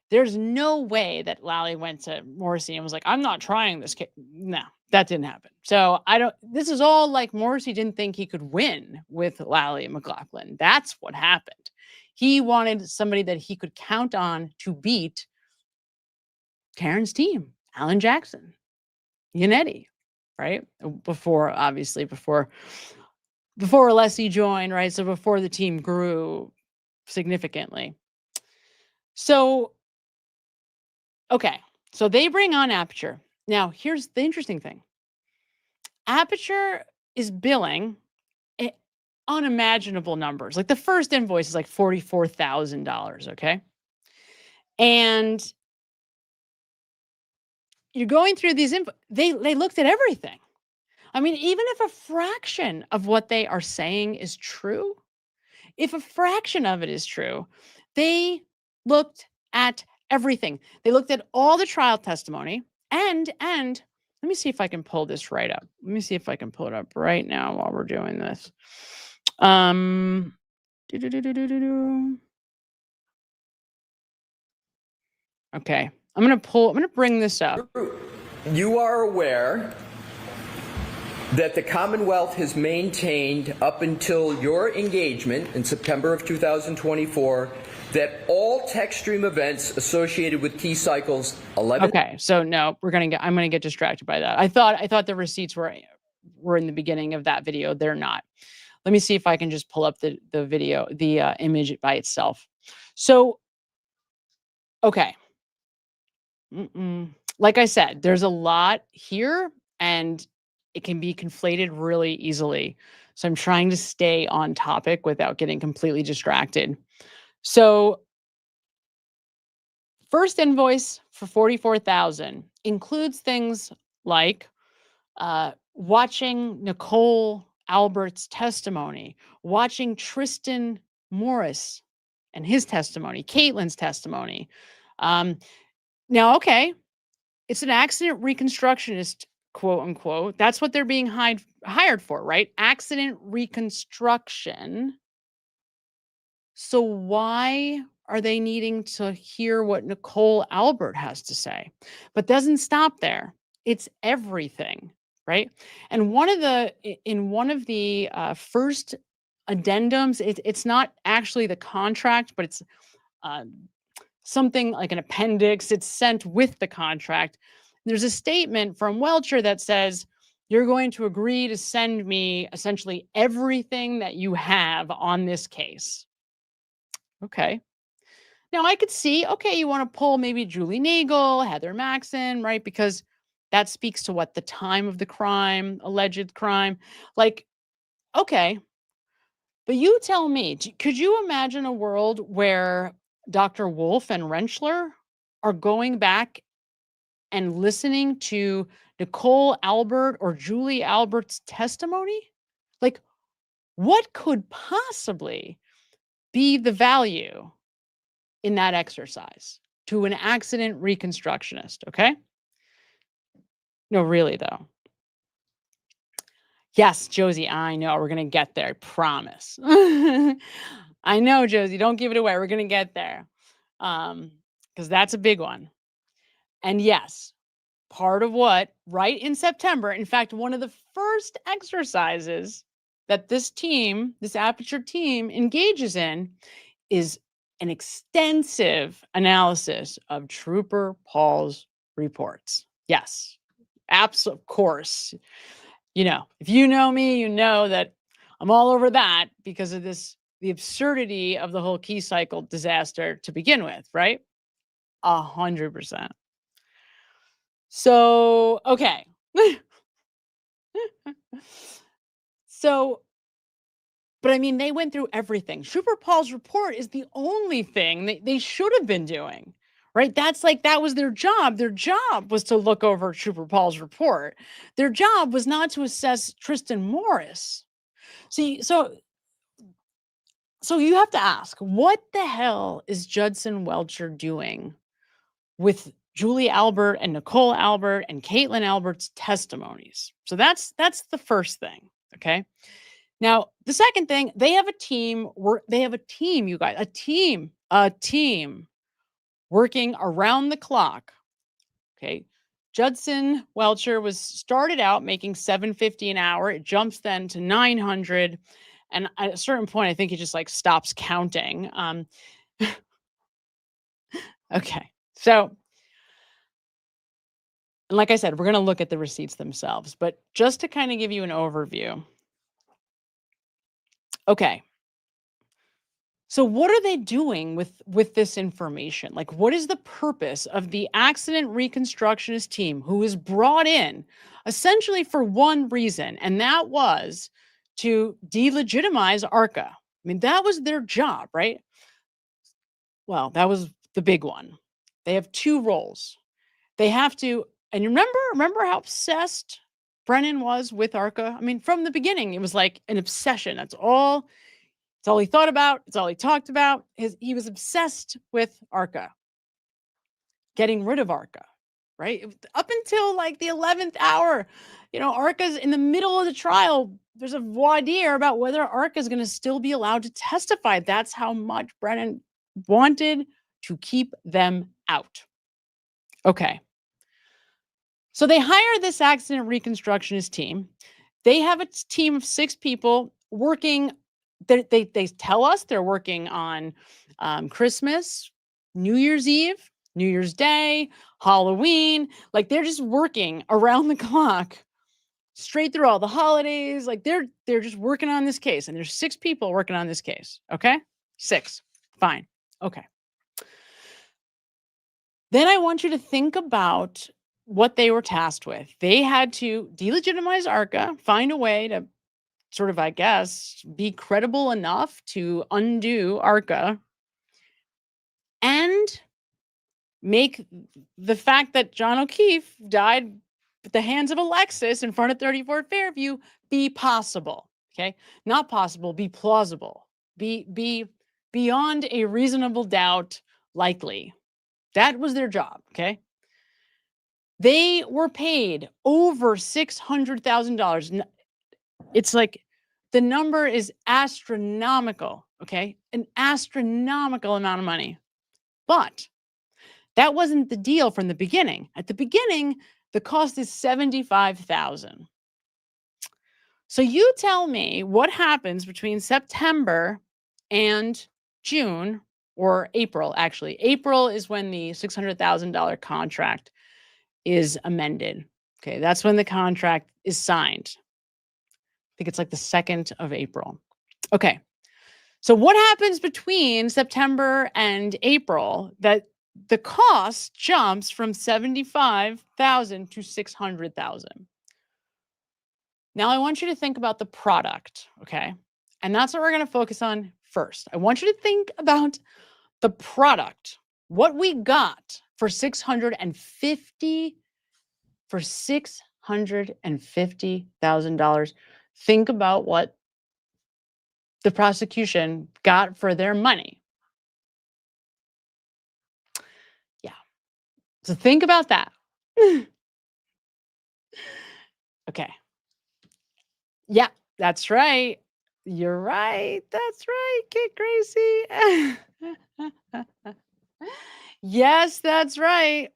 there's no way that Lally went to Morrissey and was like, "I'm not trying this case." No, that didn't happen. So this is all like Morrissey didn't think he could win with Lally and McLaughlin. That's what happened. He wanted somebody that he could count on to beat Karen's team. Alan Jackson, Yannetti, right? Before Alessi joined, right? So before the team grew significantly. So, okay. So they bring on Aperture. Now, here's the interesting thing. Aperture is billing unimaginable numbers. Like the first invoice is like $44,000, okay? And you're going through these they looked at everything. I mean, even if a fraction of what they are saying is true, if a fraction of it is true, they looked at everything. They looked at all the trial testimony and let me see if I can pull this right up. Let me see if I can pull it up right now while we're doing this. Okay. I'm going to bring this up. You are aware that the Commonwealth has maintained up until your engagement in September of 2024 that all Techstream events associated with Key Cycles 11. Okay, so no, I'm going to get distracted by that. I thought the receipts were in the beginning of that video. They're not. Let me see if I can just pull up the video, the image by itself. So, okay. Like I said, there's a lot here and it can be conflated really easily. So I'm trying to stay on topic without getting completely distracted. So first invoice for $44,000 includes things like watching Nicole Albert's testimony, watching Tristan Morris and his testimony, Caitlin's testimony. Now, okay, It's an accident reconstructionist, quote unquote. That's what they're being hired for, right? Accident reconstruction. So why are they needing to hear what Nicole Albert has to say? But doesn't stop there. It's everything, right? And in one of the first addendums, it's not actually the contract, but it's something like an appendix. It's sent with the contract. There's a statement from Welcher that says, you're going to agree to send me essentially everything that you have on this case. Okay. Now I could see, okay, you want to pull maybe Julie Nagel, Heather Maxson, right? Because that speaks to what the time of the crime, alleged crime. Like, okay. But you tell me, could you imagine a world where Dr. Wolf and Rentschler are going back and listening to Nicole Albert or Julie Albert's testimony? Like, what could possibly be the value in that exercise to an accident reconstructionist? Okay. No, really, though. Yes, Josie, I know. We're going to get there. I promise. I know, Josie. Don't give it away. We're going to get there. Because that's a big one. And yes, part of what, right in September, in fact, one of the first exercises that this team, this Aperture team engages in is an extensive analysis of Trooper Paul's reports. Yes, absolutely, of course. You know, if you know me, you know that I'm all over that because of the absurdity of the whole key cycle disaster to begin with, right? 100%. So, okay. But I mean, they went through everything. Trooper Paul's report is the only thing they should have been doing, right? That was their job. Their job was to look over Trooper Paul's report. Their job was not to assess Tristan Morris. See, so you have to ask, what the hell is Judson Welcher doing with Julie Albert and Nicole Albert and Caitlin Albert's testimonies? So that's the first thing, okay? Now, the second thing, they have a team, you guys, a team working around the clock. Okay. Judson Welcher started out making $750 an hour. It jumps then to $900. And at a certain point, I think he just stops counting. Okay. So, and like I said, we're going to look at the receipts themselves, but just to kind of give you an overview. Okay. So what are they doing with this information? Like, what is the purpose of the accident reconstructionist team who is brought in essentially for one reason, and that was to delegitimize ARCA? I mean, that was their job, right? Well, that was the big one. They have two roles. They have to, and you remember how obsessed Brennan was with ARCA? I mean, from the beginning, it was like an obsession. That's all he thought about. It's all he talked about. He was obsessed with ARCA, getting rid of ARCA, right? Up until the 11th hour, ARCA's in the middle of the trial. There's a voir dire about whether ARCA is going to still be allowed to testify. That's how much Brennan wanted to keep them out. Okay. So they hire this accident reconstructionist team. They have a team of 6 people working. They tell us they're working on Christmas, New Year's Eve, New Year's Day, Halloween. They're just working around the clock, straight through all the holidays. They're just working on this case, and there's 6 people working on this case. Okay, 6, fine, okay. Then I want you to think about what they were tasked with. They had to delegitimize ARCA, find a way to sort of, I guess, be credible enough to undo ARCA, and make the fact that John O'Keefe died at the hands of a Lexus in front of 34 Fairview be possible. Okay, not possible, be plausible, be beyond a reasonable doubt likely. That was their job. Okay. They were paid over $600,000. It's like the number is astronomical, okay? An astronomical amount of money. But that wasn't the deal from the beginning. At the beginning, the cost is $75,000. So you tell me what happens between September and June, or April, actually. April is when the $600,000 contract is amended. Okay, that's when the contract is signed. I think it's like the 2nd of April. Okay, so what happens between September and April that the cost jumps from $75,000 to $600,000? Now I want you to think about the product, okay? And that's what we're going to focus on first. I want you to think about the product, what we got for $650,000. Think about what the prosecution got for their money. Yeah. So think about that. Okay. Yeah, that's right. You're right. That's right, Kid Gracie. Yes, that's right.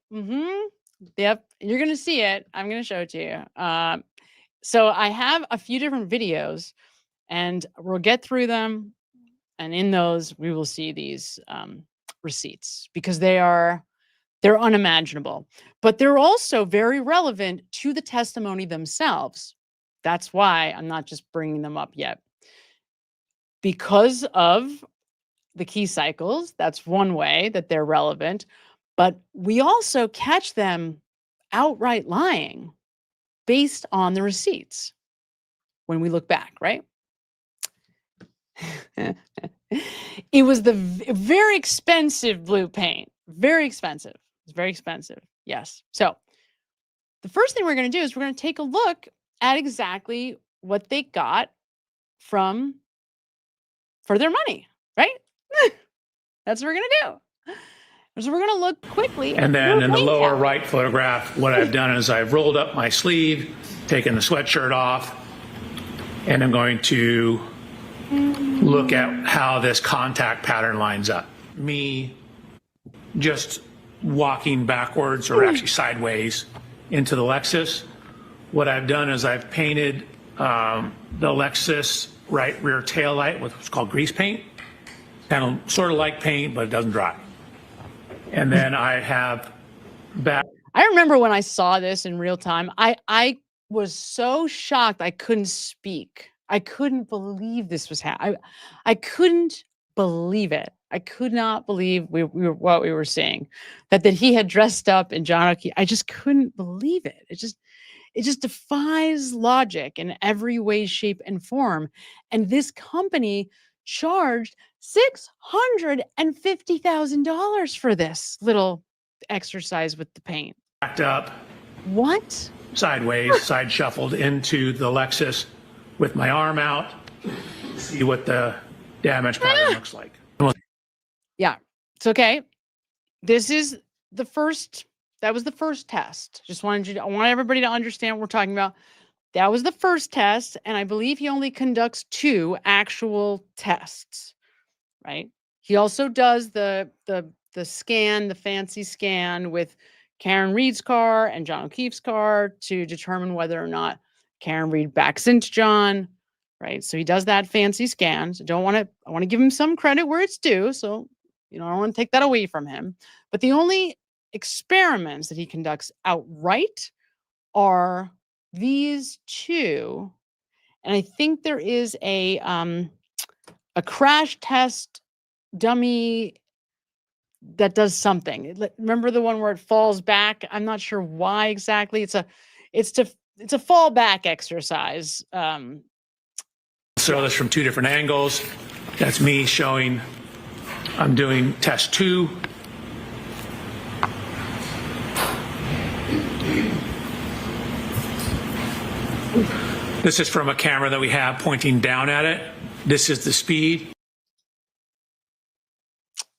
Yep, you're going to see it. I'm going to show it to you. So I have a few different videos, and we'll get through them. And in those, we will see these receipts, because they're unimaginable. But they're also very relevant to the testimony themselves. That's why I'm not just bringing them up yet. Because of the key cycles, that's one way that they're relevant. But we also catch them outright lying based on the receipts when we look back, right? It was the very expensive blue paint. Very expensive. It's very expensive. Yes. So the first thing we're going to do is we're going to take a look at exactly what they got for their money, right? That's what we're going to do. So we're going to look quickly. And then in the lower right photograph, what I've done is I've rolled up my sleeve, taken the sweatshirt off, and I'm going to look at how this contact pattern lines up. Me just walking backwards, or actually sideways, into the Lexus. What I've done is I've painted the Lexus right rear tail light with what's called grease paint. Kind of sort of like paint, but it doesn't dry. And then I have back. I remember when I saw this in real time, I was so shocked I couldn't speak. I couldn't believe this was happening. I couldn't believe it. I could not believe what we were seeing. That he had dressed up in John O'Keefe. I just couldn't believe it. It just defies logic in every way, shape, and form. And this company charged $650,000 for this little exercise with the paint. Backed up. What? Sideways, side shuffled into the Lexus with my arm out. See what the damage pattern looks like. Yeah, it's okay. This is the first. That was the first test. I want everybody to understand what we're talking about. That was the first test, and I believe he only conducts 2 actual tests, right? He also does the scan, the fancy scan with Karen Reed's car and John O'Keefe's car to determine whether or not Karen Reed backs into John, right? So he does that fancy scan. So I want to give him some credit where it's due. So, I don't want to take that away from him. But the only experiments that he conducts outright are these 2, and I think there is a crash test dummy that does something. Remember the one where it falls back? I'm not sure why exactly. It's a fall back exercise. Show this from 2 different angles. That's me showing I'm doing test 2. This is from a camera that we have pointing down at it. This is the speed.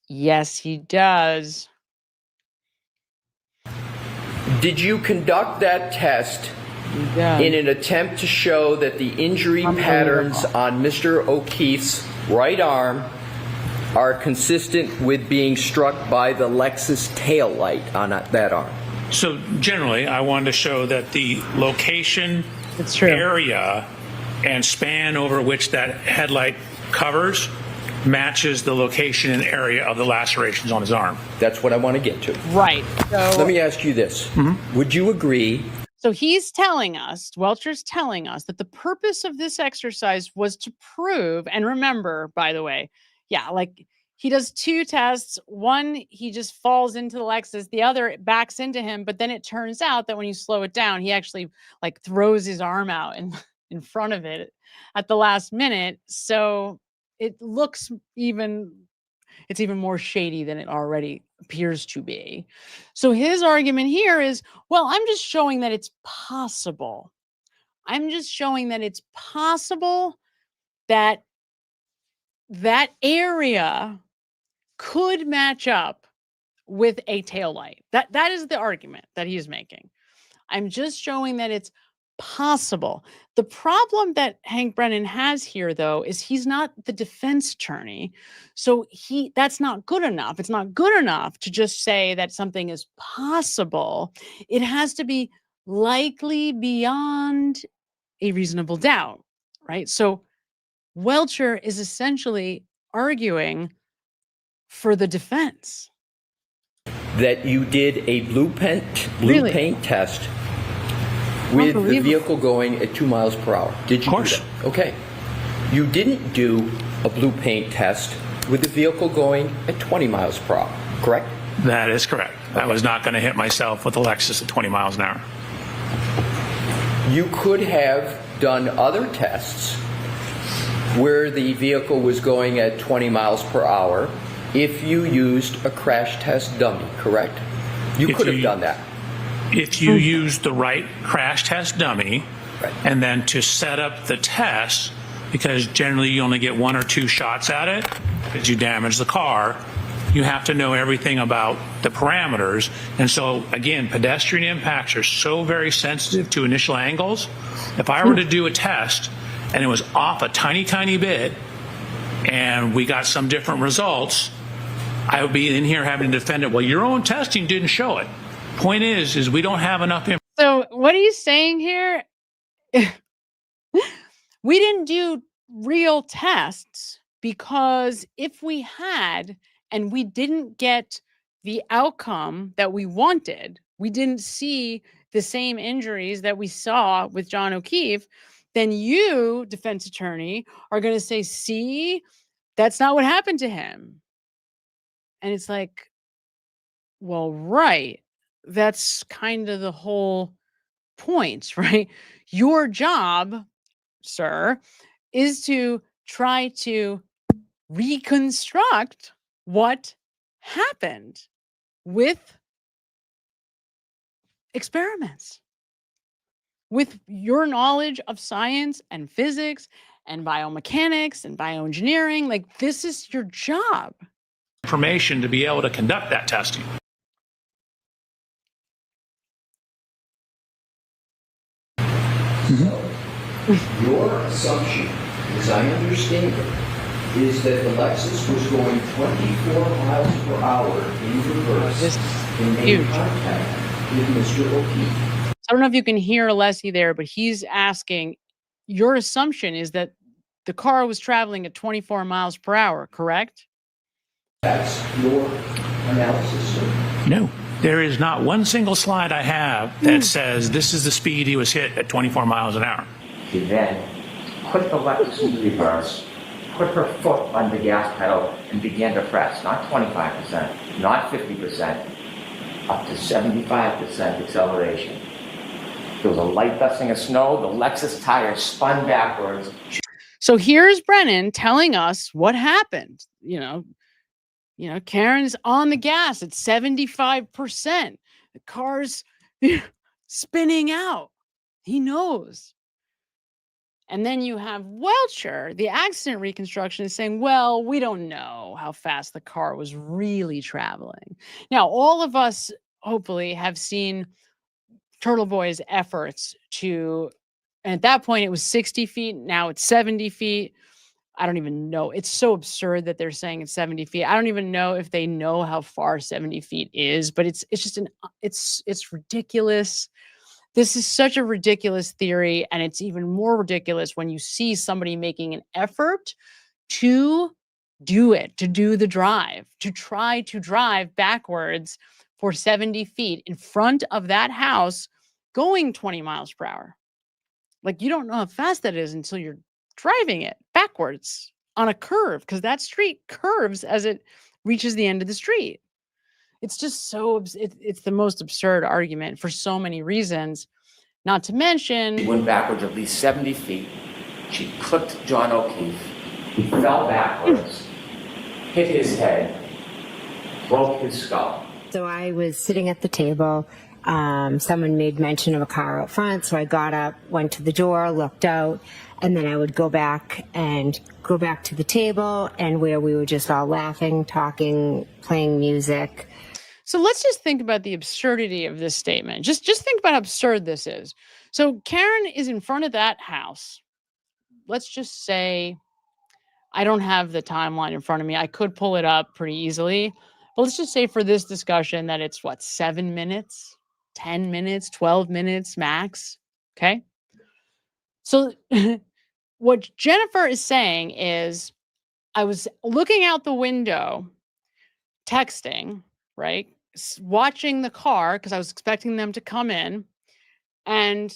Yes, he does. Did you conduct that test in an attempt to show that the injury patterns on Mr. O'Keefe's right arm are consistent with being struck by the Lexus taillight on that arm? So generally, I wanted to show that the location, area, and span over which that headlight covers matches the location and area of the lacerations on his arm. That's what I want to get to. Right. So let me ask you this. Would you agree? So he's telling us, Welcher's telling us that the purpose of this exercise was to prove, and remember, by the way, yeah, like he does two tests. One, he just falls into the Lexus. The other backs into him. But then it turns out that when you slow it down, he actually like throws his arm out in front of it at the last minute. So it looks it's even more shady than it already appears to be. So his argument here is, well, I'm just showing that it's possible. I'm just showing that it's possible that that area could match up with a taillight. That is the argument that he's making. I'm just showing that it's possible. The problem that Hank Brennan has here, though, is he's not the defense attorney. So that's not good enough. It's not good enough to just say that something is possible. It has to be likely beyond a reasonable doubt, right? So Welcher is essentially arguing for the defense. That you did a blue paint test with the vehicle going at 2 miles per hour. Did you? Of course. Do that? Okay. You didn't do a blue paint test with the vehicle going at 20 miles per hour, correct? That is correct. Okay. I was not going to hit myself with a Lexus at 20 miles an hour. You could have done other tests where the vehicle was going at 20 miles per hour if you used a crash test dummy, correct? You could have done that. If you use the right crash test dummy, and then to set up the test, because generally you only get 1 or 2 shots at it because you damage the car, you have to know everything about the parameters. And so, again, pedestrian impacts are so very sensitive to initial angles. If I were to do a test and it was off a tiny, tiny bit and we got some different results, I would be in here having to defend it. Well, your own testing didn't show it. Point is we don't have enough information. So what he's saying here, we didn't do real tests because if we had and we didn't get the outcome that we wanted, we didn't see the same injuries that we saw with John O'Keefe, then you, defense attorney, are going to say, see, that's not what happened to him. And it's like, well, right. That's kind of the whole point, right? Your job, sir, is to try to reconstruct what happened with experiments, with your knowledge of science and physics and biomechanics and bioengineering. Like, this is your job. Information to be able to conduct that testing. Your assumption, as I understand it, is that the Lexus was going 24 miles per hour in reverse and made contact with Mr. O'Keefe. I don't know if you can hear Alessi there, but he's asking, your assumption is that the car was traveling at 24 miles per hour, correct? That's your analysis, sir? No. There is not one single slide I have that says this is the speed he was hit at 24 miles an hour. She then put the Lexus in reverse, put her foot on the gas pedal, and began to press, not 25%, not 50%, up to 75% acceleration. There was a light dusting of snow, the Lexus tire spun backwards. So here's Brennan telling us what happened. You know, Karen's on the gas at 75%. The car's spinning out. He knows. And then you have Welcher, the accident reconstruction, is saying, well, we don't know how fast the car was really traveling. Now, all of us, hopefully, have seen Turtle Boy's efforts to, and at that point it was 60 feet. Now it's 70 feet. I don't even know. It's so absurd that they're saying it's 70 feet. I don't even know if they know how far 70 feet is, but it's just it's ridiculous. This is such a ridiculous theory. And it's even more ridiculous when you see somebody making an effort to do it, to do the drive, to try to drive backwards for 70 feet in front of that house going 20 miles per hour. Like, you don't know how fast that is until you're driving it backwards on a curve, because that street curves as it reaches the end of the street. It's just so, it's the most absurd argument for so many reasons, not to mention. She went backwards at least 70 feet. She clipped John O'Keefe. He fell backwards, hit his head, broke his skull. So I was sitting at the table. Someone made mention of a car out front, so I got up, went to the door, looked out, and then I would go back to the table, and where we were just all laughing, talking, playing music. So let's just think about the absurdity of this statement. Just think about how absurd this is. So Karen is in front of that house. Let's just say, I don't have the timeline in front of me. I could pull it up pretty easily. But let's just say for this discussion that it's 7 minutes, 10 minutes, 12 minutes max. Okay. So what Jennifer is saying is, I was looking out the window, texting, right? Watching the car because I was expecting them to come in. And,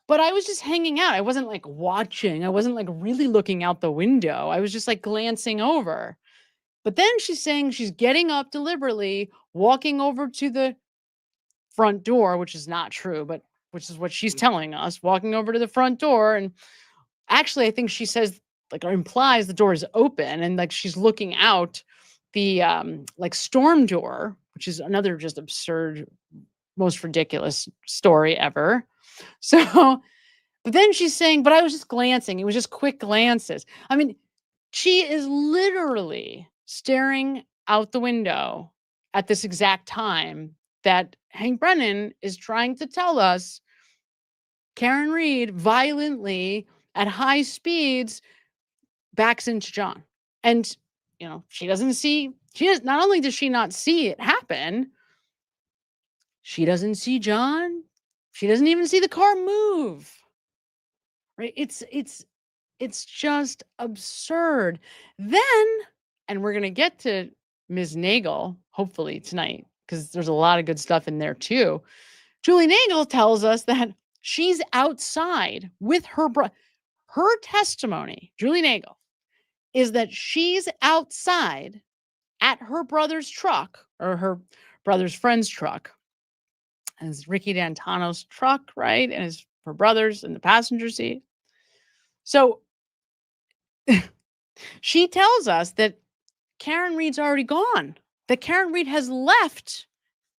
but I was just hanging out. I wasn't like watching. I wasn't like really looking out the window. I was just like glancing over. But then she's saying she's getting up deliberately, walking over to the front door, which is not true, but which is what she's telling us, walking over to the front door. And actually, I think she says, like, or implies the door is open, and like she's looking out the like storm door, which is another just absurd, most ridiculous story ever. So, but then she's saying, but I was just glancing. It was just quick glances. I mean, she is literally staring out the window at this exact time that Hank Brennan is trying to tell us Karen Reed violently at high speeds backs into John. And, you know, not only does she not see it happen, she doesn't see John. She doesn't even see the car move. Right? It's just absurd. Then, and we're going to get to Ms. Nagel, hopefully tonight, because there's a lot of good stuff in there too. Julie Nagel tells us that she's outside with her her testimony, Julie Nagel, is that she's outside at her brother's truck, or her brother's friend's truck. And it's Ricky D'Antano's truck, right? And her brother's in the passenger seat. So she tells us that Karen Reed's already gone, that Karen Reed has left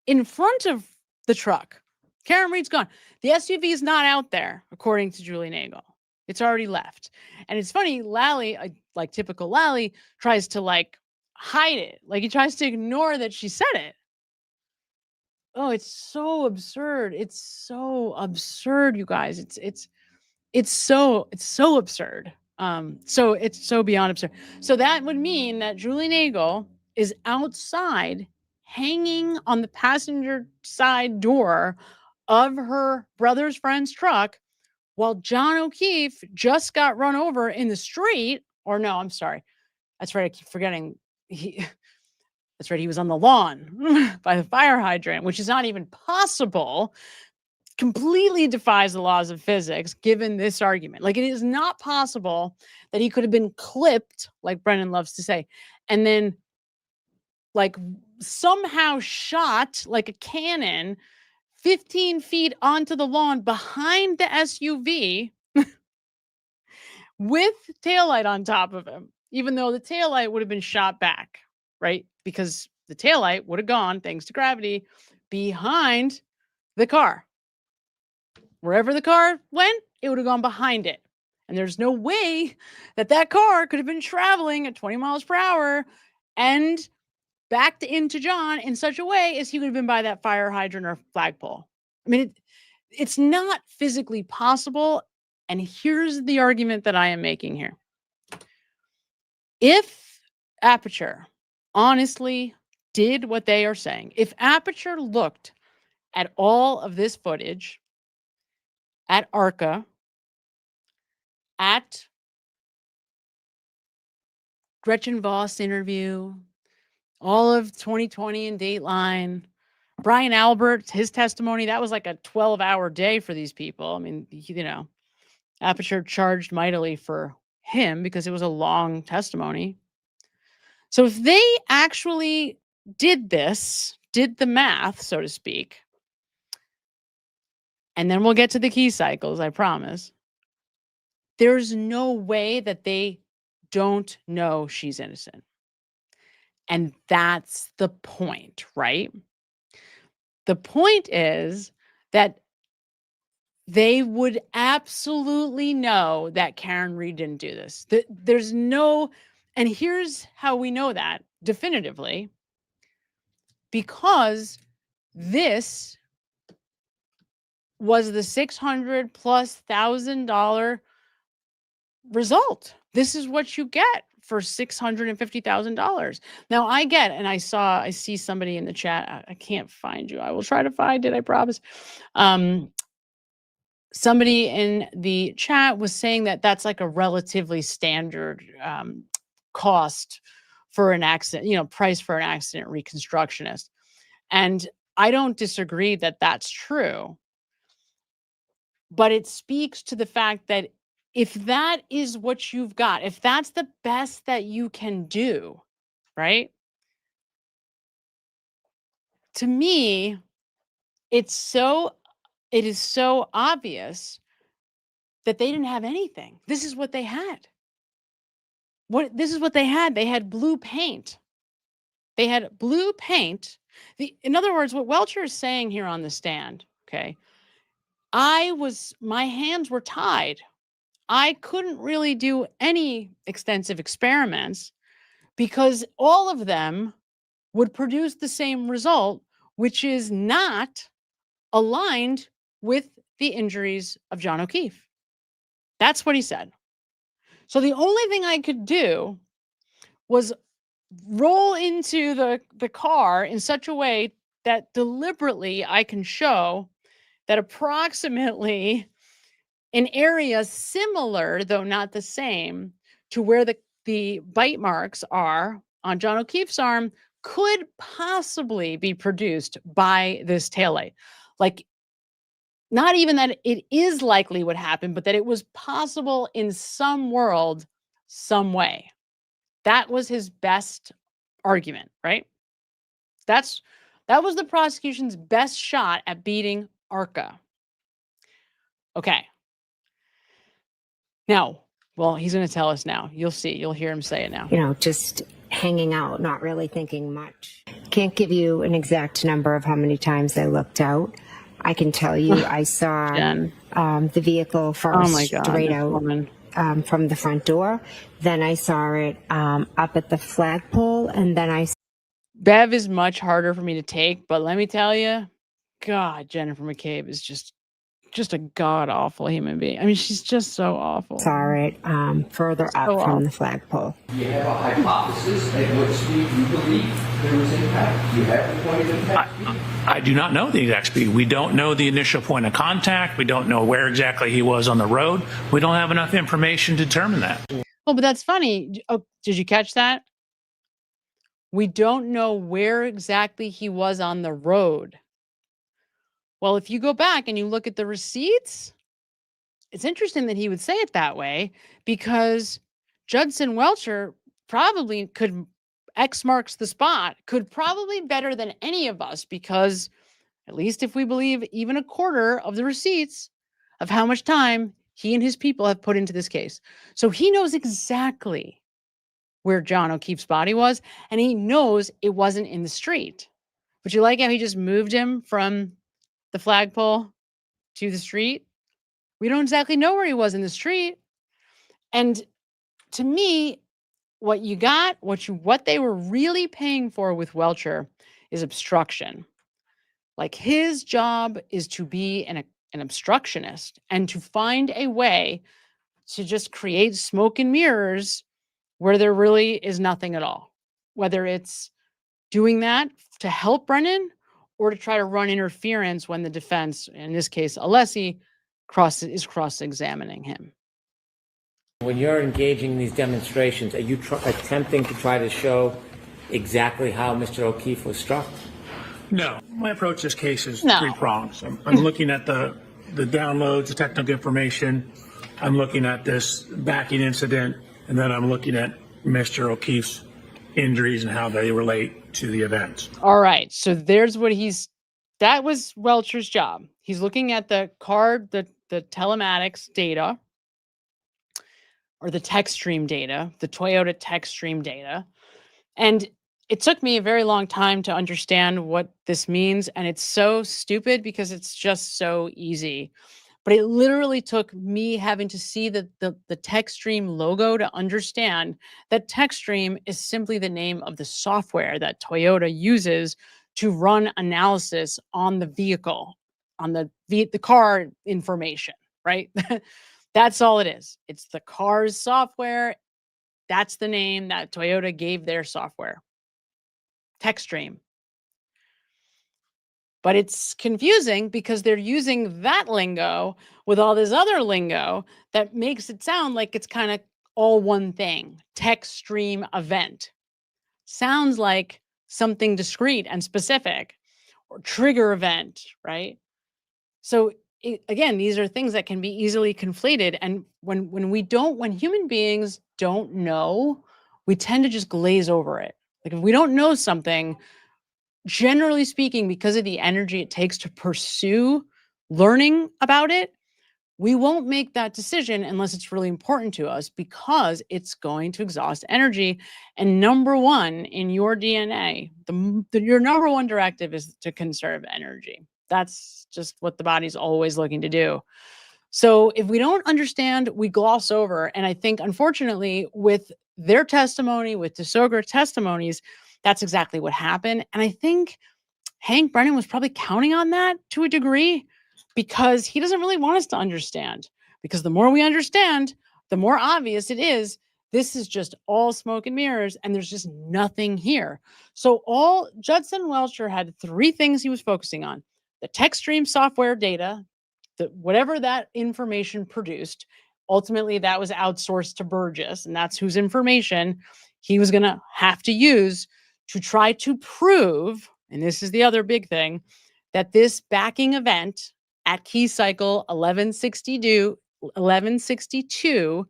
in front of the truck. Karen Reed's gone. The SUV is not out there, according to Julie Nagel. It's already left. And it's funny, Lally, like typical Lally, tries to like hide it. Like he tries to ignore that she said it. Oh, it's so absurd. It's so absurd, you guys. It's so absurd. So it's so beyond absurd. So that would mean that Julie Nagel is outside hanging on the passenger side door of her brother's friend's truck while John O'Keefe just got run over in the street. Or no, I'm sorry. That's right. I keep forgetting. That's right. He was on the lawn by the fire hydrant, which is not even possible. Completely defies the laws of physics, given this argument. Like, it is not possible that he could have been clipped, like Brennan loves to say, and then like somehow shot like a cannon 15 feet onto the lawn behind the SUV with taillight on top of him, even though the taillight would have been shot back, right? Because the taillight would have gone, thanks to gravity, behind the car. Wherever the car went, it would have gone behind it. And there's no way that car could have been traveling at 20 miles per hour and backed into John in such a way as he would have been by that fire hydrant or flagpole. I mean, it's not physically possible. And here's the argument that I am making here. If Aperture honestly did what they are saying, if Aperture looked at all of this footage, at ARCA, at Gretchen Voss interview, all of 2020 and Dateline, Brian Albert, his testimony, that was like a 12-hour day for these people. I mean, Aperture charged mightily for him because it was a long testimony. So if they actually did the math, so to speak, and then we'll get to the key cycles, I promise, there's no way that they don't know she's innocent. And that's the point, right? The point is that they would absolutely know that Karen Reed didn't do this. There's no, and here's how we know that definitively, because this was the $600,000+ result. This is what you get for $650,000. Now I get, and I see somebody in the chat. I can't find you. I will try to find it. I promise. Somebody in the chat was saying that that's like a relatively standard cost for an accident, price for an accident reconstructionist. And I don't disagree that that's true. But it speaks to the fact that if that is what you've got, if that's the best that you can do, right? To me, it is so obvious that they didn't have anything. This is what they had. This is what they had. They had blue paint. They had blue paint. In other words, what Welcher is saying here on the stand, okay, my hands were tied. I couldn't really do any extensive experiments because all of them would produce the same result, which is not aligned with the injuries of John O'Keefe. That's what he said. So the only thing I could do was roll into the car in such a way that deliberately I can show that approximately an area similar, though not the same, to where the bite marks are on John O'Keefe's arm could possibly be produced by this taillight. Like, not even that it is likely what happened, but that it was possible in some world, some way. That was his best argument, right? That was the prosecution's best shot at beating ARCA. Okay. Now, well, he's going to tell us now. You'll see. You'll hear him say it now. Just hanging out, not really thinking much. Can't give you an exact number of how many times I looked out. I can tell you I saw the vehicle first straight out from the front door. Then I saw it up at the flagpole, and then Bev is much harder for me to take, but let me tell you, God, Jennifer McCabe is just a god-awful human being. I mean, she's just so awful. Saw it further up from the flagpole. Do you have a hypothesis at what speed you believe there was impact? Do you have the point of impact? I do not know the exact speed. We don't know the initial point of contact. We don't know where exactly he was on the road. We don't have enough information to determine that. Oh, but that's funny. Oh, did you catch that? We don't know where exactly he was on the road. Well, if you go back and you look at the receipts, it's interesting that he would say it that way, because Judson Welcher probably could X marks the spot, could probably better than any of us, because at least if we believe even a quarter of the receipts of how much time he and his people have put into this case. So he knows exactly where John O'Keefe's body was, and he knows it wasn't in the street. But you like how he just moved him from the flagpole to the street? We don't exactly know where he was in the street. And to me, what they were really paying for with Welcher is obstruction. Like, his job is to be an obstructionist and to find a way to just create smoke and mirrors where there really is nothing at all. Whether it's doing that to help Brennan or to try to run interference when the defense, in this case, Alessi, is cross-examining him. When you're engaging in these demonstrations, are you attempting to try to show exactly how Mr. O'Keefe was struck? No, my approach to this case is three prongs. I'm looking at the downloads, the technical information. I'm looking at this backing incident, and then I'm looking at Mr. O'Keefe's injuries and how they relate to the events. All right, so there's what that was Welcher's job. He's looking at the card, the telematics data, or the Techstream data, the Toyota Techstream data. And it took me a very long time to understand what this means. And it's so stupid because it's just so easy. But it literally took me having to see the Techstream logo to understand that Techstream is simply the name of the software that Toyota uses to run analysis on the vehicle, on the car information, right? That's all it is. It's the car's software. That's the name that Toyota gave their software, Techstream. But it's confusing because they're using that lingo with all this other lingo that makes it sound like it's kind of all one thing. Techstream event. Sounds like something discrete and specific, or trigger event, right? So again, these are things that can be easily conflated. And when human beings don't know, we tend to just glaze over it. Like, if we don't know something, generally speaking, because of the energy it takes to pursue learning about it, we won't make that decision unless it's really important to us, because it's going to exhaust energy. And number one in your DNA, your number one directive is to conserve energy. That's just what the body's always looking to do. So if we don't understand, we gloss over. And I think, unfortunately, with their testimony, with the Soger testimonies, that's exactly what happened. And I think Hank Brennan was probably counting on that to a degree, because he doesn't really want us to understand. Because the more we understand, the more obvious it is, this is just all smoke and mirrors, and there's just nothing here. So Judson Welcher had three things he was focusing on: the Techstream software data, whatever that information produced. Ultimately, that was outsourced to Burgess, and that's whose information he was going to have to use to try to prove, and this is the other big thing, that this backing event at key cycle 1162,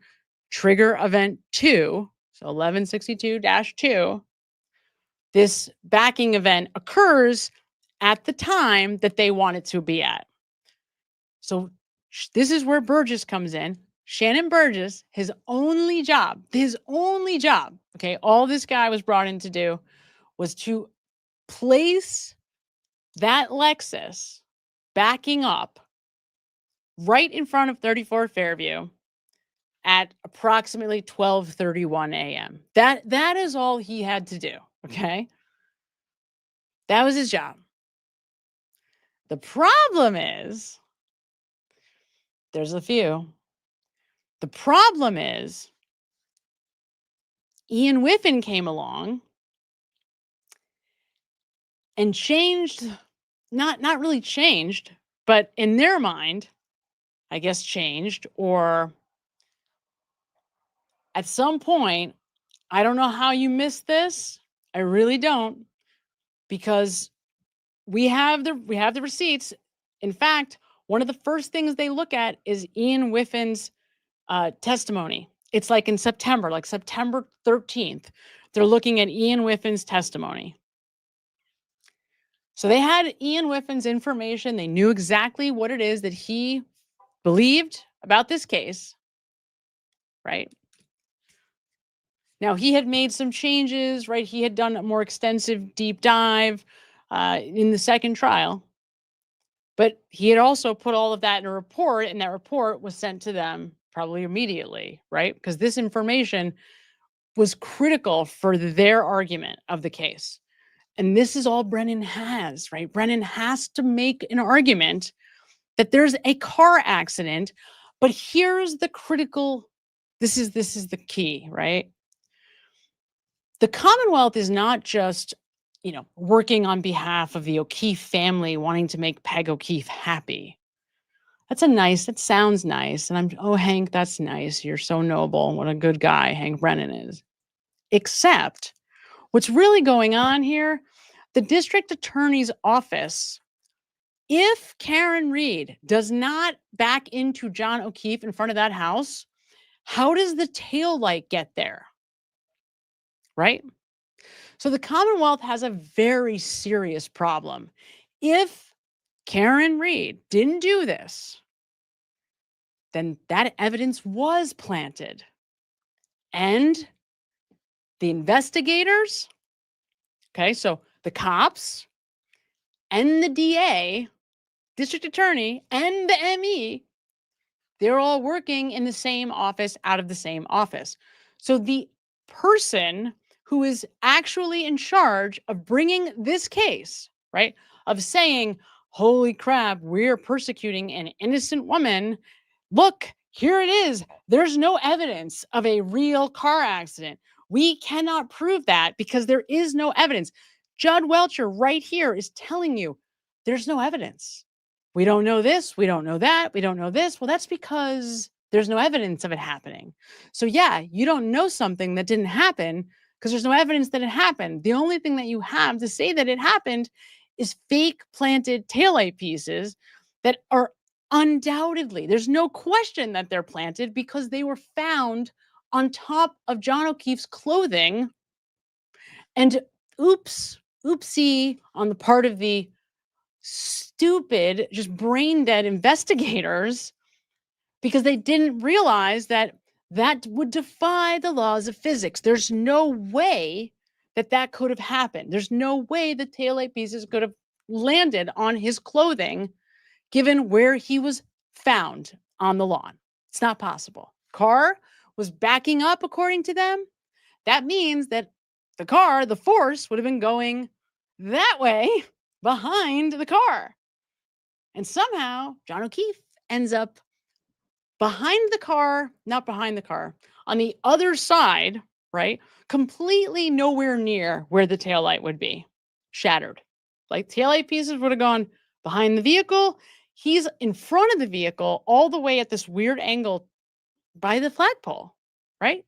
trigger event 2, so 1162-2, this backing event occurs at the time that they want it to be at. So this is where Burgess comes in. Shannon Burgess, his only job, okay, all this guy was brought in to do was to place that Lexus backing up right in front of 34 Fairview at approximately 12:31 a.m. That is all he had to do, okay? That was his job. The problem is, there's a few. The problem is, Ian Whiffen came along and changed, not really changed, but in their mind, I guess changed, or at some point, I don't know how you missed this. I really don't, because we have the receipts. In fact, one of the first things they look at is Ian Whiffen's testimony. It's like in September, like September 13th, they're looking at Ian Whiffen's testimony. So they had Ian Whiffen's information. They knew exactly what it is that he believed about this case, right? Now, he had made some changes, right? He had done a more extensive deep dive in the second trial. But he had also put all of that in a report, and that report was sent to them probably immediately, right? Because this information was critical for their argument of the case. And this is all Brennan has, right? Brennan has to make an argument that there's a car accident, but here's the critical, this is the key, right? The Commonwealth is not just, working on behalf of the O'Keefe family, wanting to make Peg O'Keefe happy. That sounds nice. And Hank, that's nice. You're so noble. What a good guy Hank Brennan is. Except what's really going on here, the district attorney's office, if Karen Reed does not back into John O'Keefe in front of that house, how does the taillight get there? Right? So the Commonwealth has a very serious problem. If Karen Reed didn't do this, then that evidence was planted. And the investigators, okay, so the cops and the DA, district attorney, and the ME, they're all working in the same office, out of the same office. So the person who is actually in charge of bringing this case, right, of saying, holy crap, we're persecuting an innocent woman. Look, here it is. There's no evidence of a real car accident. We cannot prove that because there is no evidence. Judd Welcher right here is telling you there's no evidence. We don't know this. We don't know that. We don't know this. Well, that's because there's no evidence of it happening. So yeah, you don't know something that didn't happen because there's no evidence that it happened. The only thing that you have to say that it happened is fake planted taillight pieces that are undoubtedly, there's no question that they're planted because they were found on top of John O'Keefe's clothing. And oopsie on the part of the stupid, just brain dead investigators, because they didn't realize that that would defy the laws of physics. There's no way that that could have happened. There's no way the taillight pieces could have landed on his clothing given where he was found on the lawn. It's not possible. Car was backing up according to them. That means that the force would have been going that way behind the car. And somehow John O'Keefe ends up behind the car, not behind the car, on the other side, right? Completely nowhere near where the taillight would be. Shattered. Like taillight pieces would have gone behind the vehicle. He's in front of the vehicle all the way at this weird angle by the flagpole, right?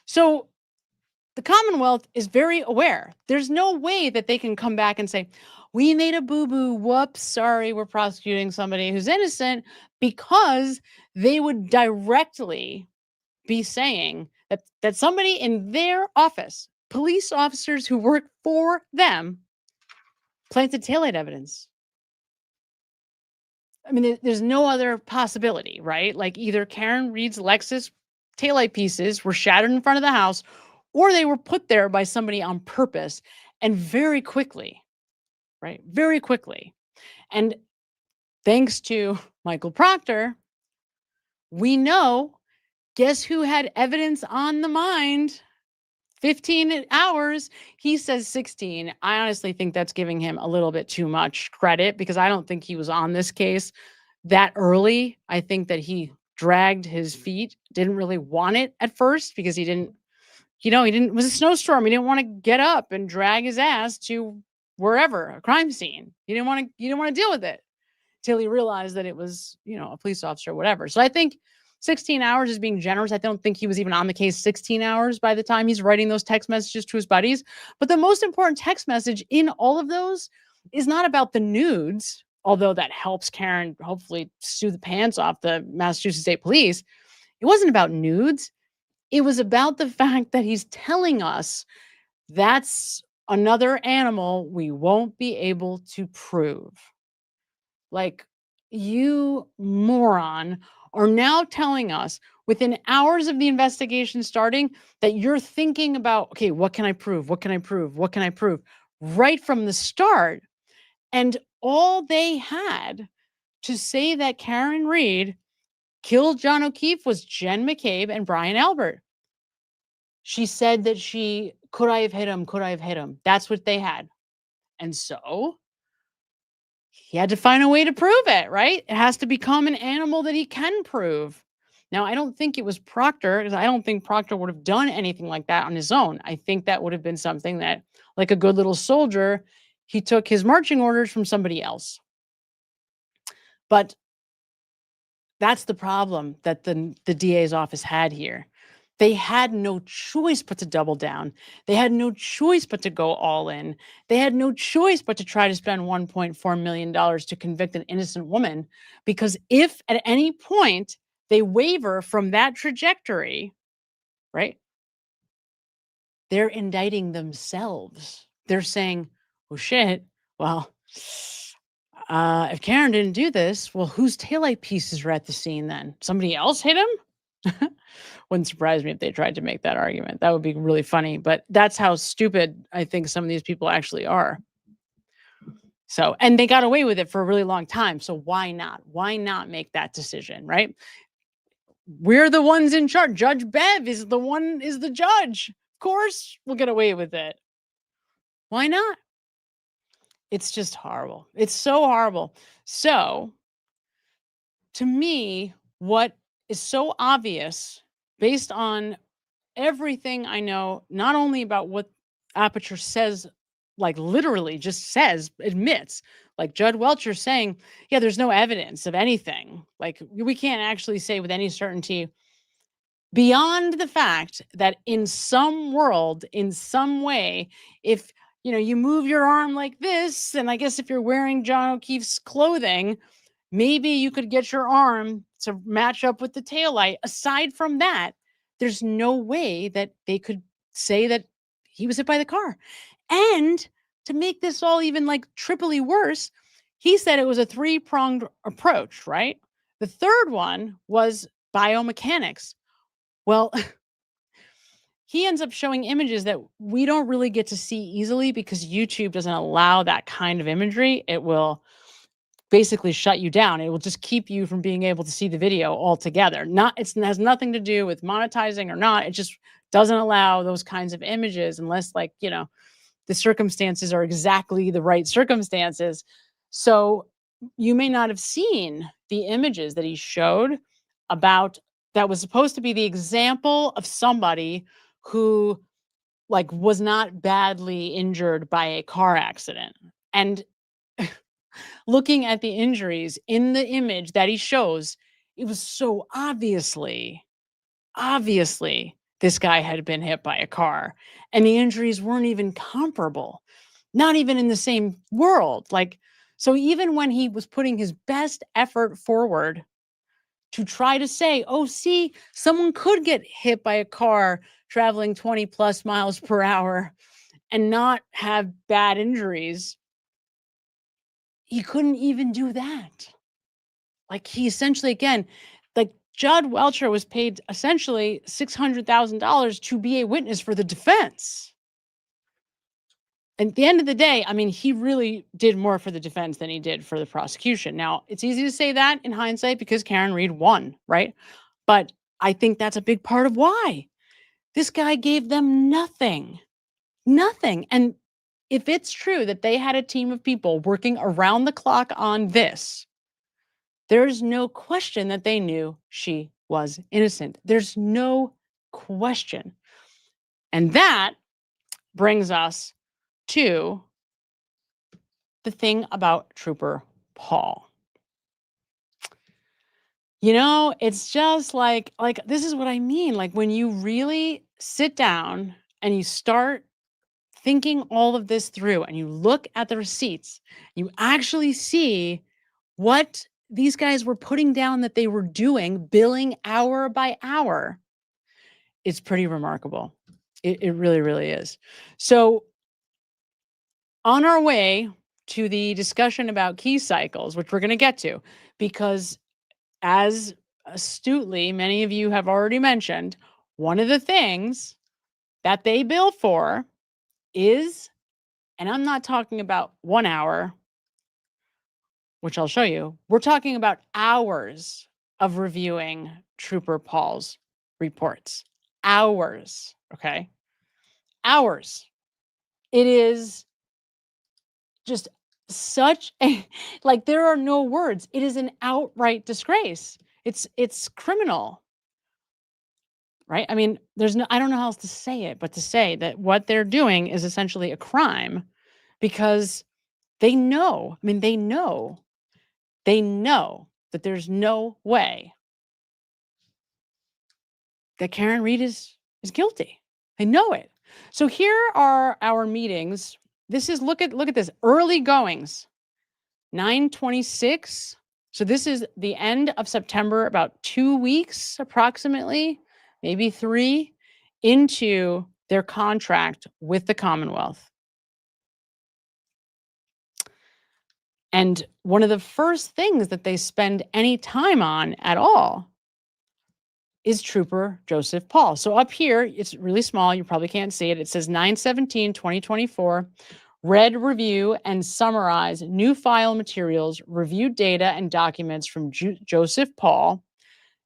So the Commonwealth is very aware. There's no way that they can come back and say, we made a boo-boo, whoops, sorry, we're prosecuting somebody who's innocent, because they would directly be saying that somebody in their office, police officers who work for them, planted taillight evidence. I mean, there's no other possibility, right? Like either Karen Reed's Lexus taillight pieces were shattered in front of the house, or they were put there by somebody on purpose and very quickly, right? Very quickly. And thanks to Michael Proctor, we know, guess who had evidence on the mind? 15 hours. He says 16. I honestly think that's giving him a little bit too much credit because I don't think he was on this case that early. I think that he dragged his feet, didn't really want it at first because he didn't, it was a snowstorm. He didn't want to get up and drag his ass to wherever, a crime scene. He didn't want to deal with it till he realized that it was, a police officer or whatever. So I think 16 hours is being generous. I don't think he was even on the case 16 hours by the time he's writing those text messages to his buddies. But the most important text message in all of those is not about the nudes, although that helps Karen hopefully sue the pants off the Massachusetts State Police. It wasn't about nudes. It was about the fact that he's telling us that's another animal we won't be able to prove. Like, you moron are now telling us within hours of the investigation starting that you're thinking about, okay, what can I prove? What can I prove? What can I prove? Right from the start. And all they had to say that Karen Reed killed John O'Keefe was Jen McCabe and Brian Albert. She said that could I have hit him? Could I have hit him? That's what they had. And so he had to find a way to prove it, right? It has to become an animal that he can prove. Now, I don't think it was Proctor, because I don't think Proctor would have done anything like that on his own. I think that would have been something that, like a good little soldier, he took his marching orders from somebody else. But that's the problem that the DA's office had here. They had no choice but to double down. They had no choice but to go all in. They had no choice but to try to spend $1.4 million to convict an innocent woman, because if at any point they waver from that trajectory, right, they're indicting themselves. They're saying, oh shit, well, if Karen didn't do this, well, whose taillight pieces are at the scene then? Somebody else hit him? Wouldn't surprise me if they tried to make that argument. That would be really funny, but that's how stupid I think some of these people actually are. So, and they got away with it for a really long time. So why not? Why not make that decision, right? We're the ones in charge. Judge Bev is the judge. Of course, we'll get away with it. Why not? It's just horrible. It's so horrible. So, to me, what is so obvious based on everything I know, not only about what Aperture says, like literally just says, admits, like Judd Welcher saying, yeah, there's no evidence of anything. Like we can't actually say with any certainty beyond the fact that in some world, in some way, if you move your arm like this, and I guess if you're wearing John O'Keefe's clothing, maybe you could get your arm to match up with the taillight. Aside from that, there's no way that they could say that he was hit by the car. And to make this all even like triply worse, he said it was a 3-pronged approach, right? The third one was biomechanics. Well, he ends up showing images that we don't really get to see easily because YouTube doesn't allow that kind of imagery. It will basically shut you down. It will just keep you from being able to see the video altogether. It has nothing to do with monetizing or not. It just doesn't allow those kinds of images unless the circumstances are exactly the right circumstances. So you may not have seen the images that he showed about that was supposed to be the example of somebody who was not badly injured by a car accident. And looking at the injuries in the image that he shows, it was so obviously this guy had been hit by a car, and the injuries weren't even comparable, not even in the same world. So even when he was putting his best effort forward to try to say, oh, see, someone could get hit by a car traveling 20 plus miles per hour and not have bad injuries, he couldn't even do that. He essentially, again, Judd Welcher was paid essentially $600,000 to be a witness for the defense. And at the end of the day, I mean, he really did more for the defense than he did for the prosecution. Now, it's easy to say that in hindsight because Karen Reed won, right? But I think that's a big part of why. This guy gave them nothing. And if it's true that they had a team of people working around the clock on this, there's no question that they knew she was innocent. There's no question. And that brings us to the thing about Trooper Paul. It's just like this is what I mean. When you really sit down and you start thinking all of this through and you look at the receipts, you actually see what these guys were putting down that they were doing, billing hour by hour. It's pretty remarkable. It really, really is. So on our way to the discussion about key cycles, which we're going to get to, because as astutely many of you have already mentioned, one of the things that they bill for is, and I'm not talking about 1 hour, which I'll show you. We're talking about hours of reviewing Trooper Paul's reports. Hours, Okay. Hours. It is just such a, like, there are no words. It is an outright disgrace. It's criminal. Right? I mean, I don't know how else to say it, but to say that what they're doing is essentially a crime because they know, I mean, they know that there's no way that Karen Reed is guilty. They know it. So here are our meetings. This is, look at this, early goings, 9/26. So this is the end of September, about 2 weeks approximately, maybe 3, into their contract with the Commonwealth. And one of the first things that they spend any time on at all is Trooper Joseph Paul. So up here, it's really small. You probably can't see it. It says 9/17/2024, read, review, and summarize new file materials, review data and documents from Joseph Paul,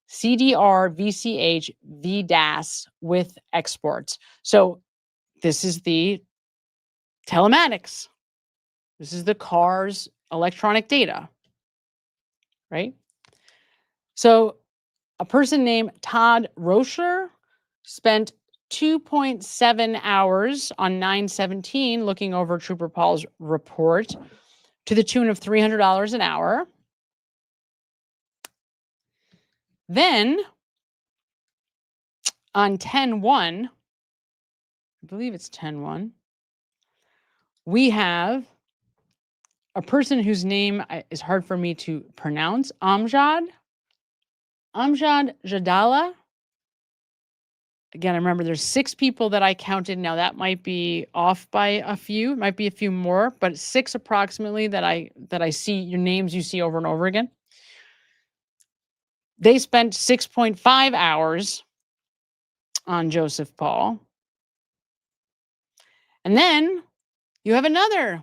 CDR VCH VDAS with exports. So this is the telematics. This is the car's electronic data, right? So a person named Todd Rocher spent 2.7 hours on 9/17 looking over Trooper Paul's report to the tune of $300 an hour. Then on 10/1, I believe it's 10/1, we have a person whose name is hard for me to pronounce, Amjad Jadala. Again, I remember there's 6 people that I counted. Now that might be off by a few, might be a few more, but 6 approximately that I see, your names you see over and over again. They spent 6.5 hours on Joseph Paul. And then you have another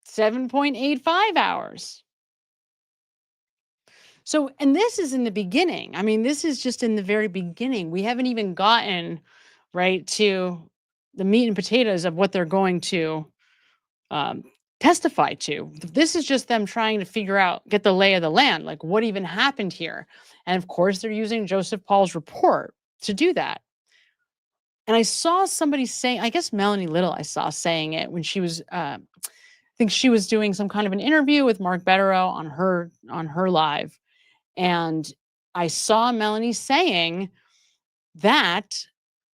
7.85 hours. So, and this is in the beginning. I mean, this is just in the very beginning. We haven't even gotten right to the meat and potatoes of what they're going to testify to. This is just them trying to figure out, get the lay of the land, like what even happened here. And of course, they're using Joseph Paul's report to do that. And I saw somebody saying, I guess Melanie Little, I saw saying it when she was, I think she was doing some kind of an interview with Mark Betterow on her live. And I saw Melanie saying that,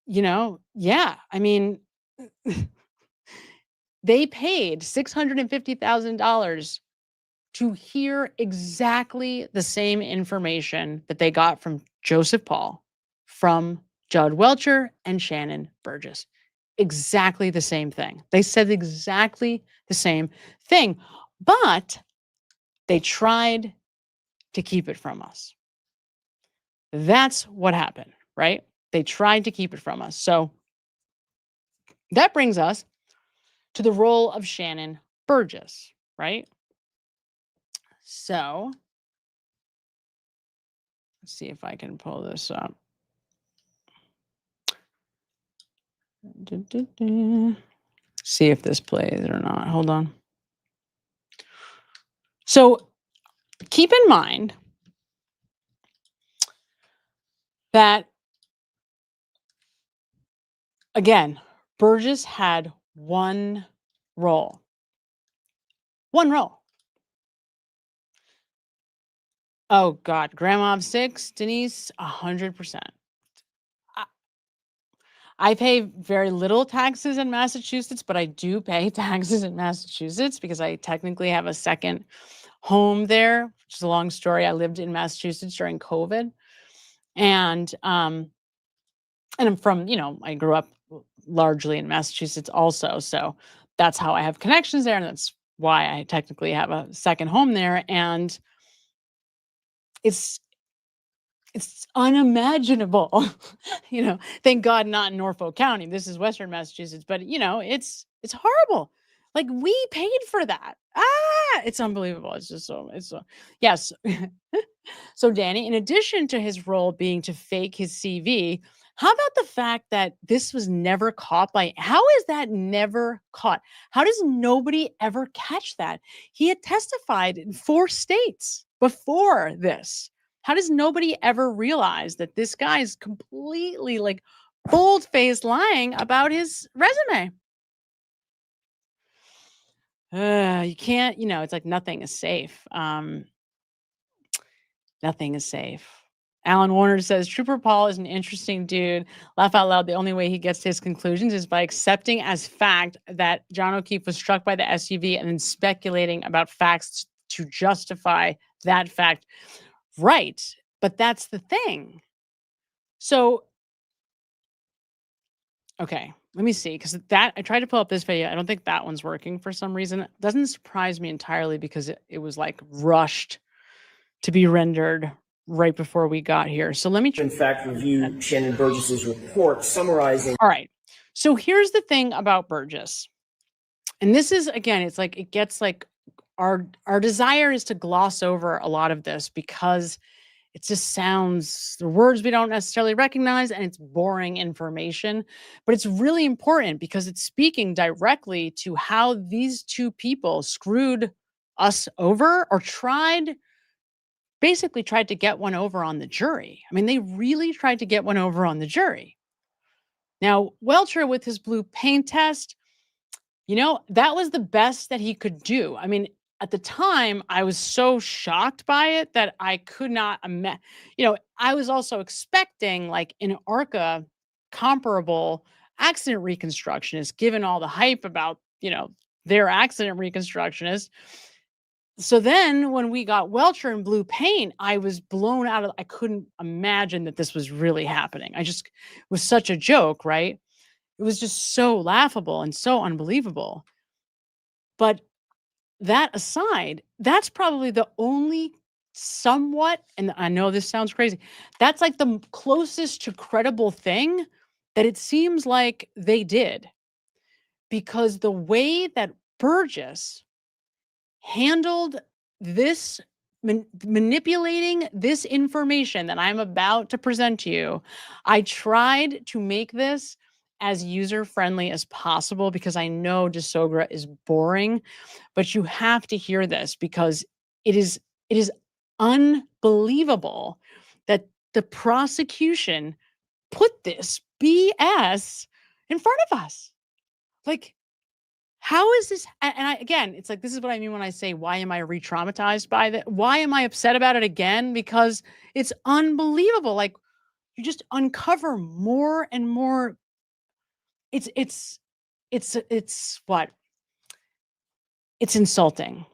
yeah, I mean, they paid $650,000 to hear exactly the same information that they got from Joseph Paul, from Judd Welcher and Shannon Burgess. Exactly the same thing. They said exactly the same thing, but they tried to keep it from us. That's what happened, right? They tried to keep it from us. So that brings us to the role of Shannon Burgess, right? So let's see if I can pull this up. See if this plays or not. Hold on. So keep in mind that, again, Burgess had one role. One role. Oh, God. Grandma of 6, Denise, 100%. I pay very little taxes in Massachusetts, but I do pay taxes in Massachusetts because I technically have a second home there, which is a long story. I lived in Massachusetts during COVID. And I'm from, I grew up largely in Massachusetts also. So that's how I have connections there. And that's why I technically have a second home there. And it's unimaginable, thank God not in Norfolk County. This is Western Massachusetts, but it's horrible. Like, we paid for that. It's unbelievable. It's just yes. So Danny, in addition to his role being to fake his CV, How about the fact that this was never caught how is that never caught? How does nobody ever catch that? He had testified in 4 states before this. How does nobody ever realize that this guy is completely like bold-faced lying about his resume? You can't, it's like nothing is safe. Nothing is safe. Alan Warner says, Trooper Paul is an interesting dude. Laugh out loud. The only way he gets to his conclusions is by accepting as fact that John O'Keefe was struck by the SUV and then speculating about facts to justify that fact. Right. But that's the thing. So, okay, let me see. Because I tried to pull up this video. I don't think that one's working for some reason. It doesn't surprise me entirely because it was like rushed to be rendered right before we got here. So let me in fact review Shannon Burgess's report summarizing. All right. So here's the thing about Burgess. And this is, again, it's like it gets like our desire is to gloss over a lot of this because it just sounds the words we don't necessarily recognize and it's boring information, but it's really important because it's speaking directly to how these two people screwed us over or basically tried to get one over on the jury. I mean, they really tried to get one over on the jury. Now, Welcher with his blue paint test, that was the best that he could do. I mean, at the time, I was so shocked by it that I could not imagine. I was also expecting like an ARCA comparable accident reconstructionist, given all the hype about, their accident reconstructionist. So then when we got Welcher in blue paint, I was blown out of, I couldn't imagine that this was really happening. It was such a joke, right? It was just so laughable and so unbelievable. But that aside, that's probably the only somewhat, and I know this sounds crazy, that's like the closest to credible thing that it seems like they did. Because the way that Burgess handled this, manipulating this information that I'm about to present to you, I tried to make this as user-friendly as possible because I know Desogra is boring, but you have to hear this because it is unbelievable that the prosecution put this BS in front of us. Like, how is this? And again, it's like, this is what I mean when I say, why am I re-traumatized by that? Why am I upset about it again? Because it's unbelievable. Like, you just uncover more and more. It's what? It's insulting.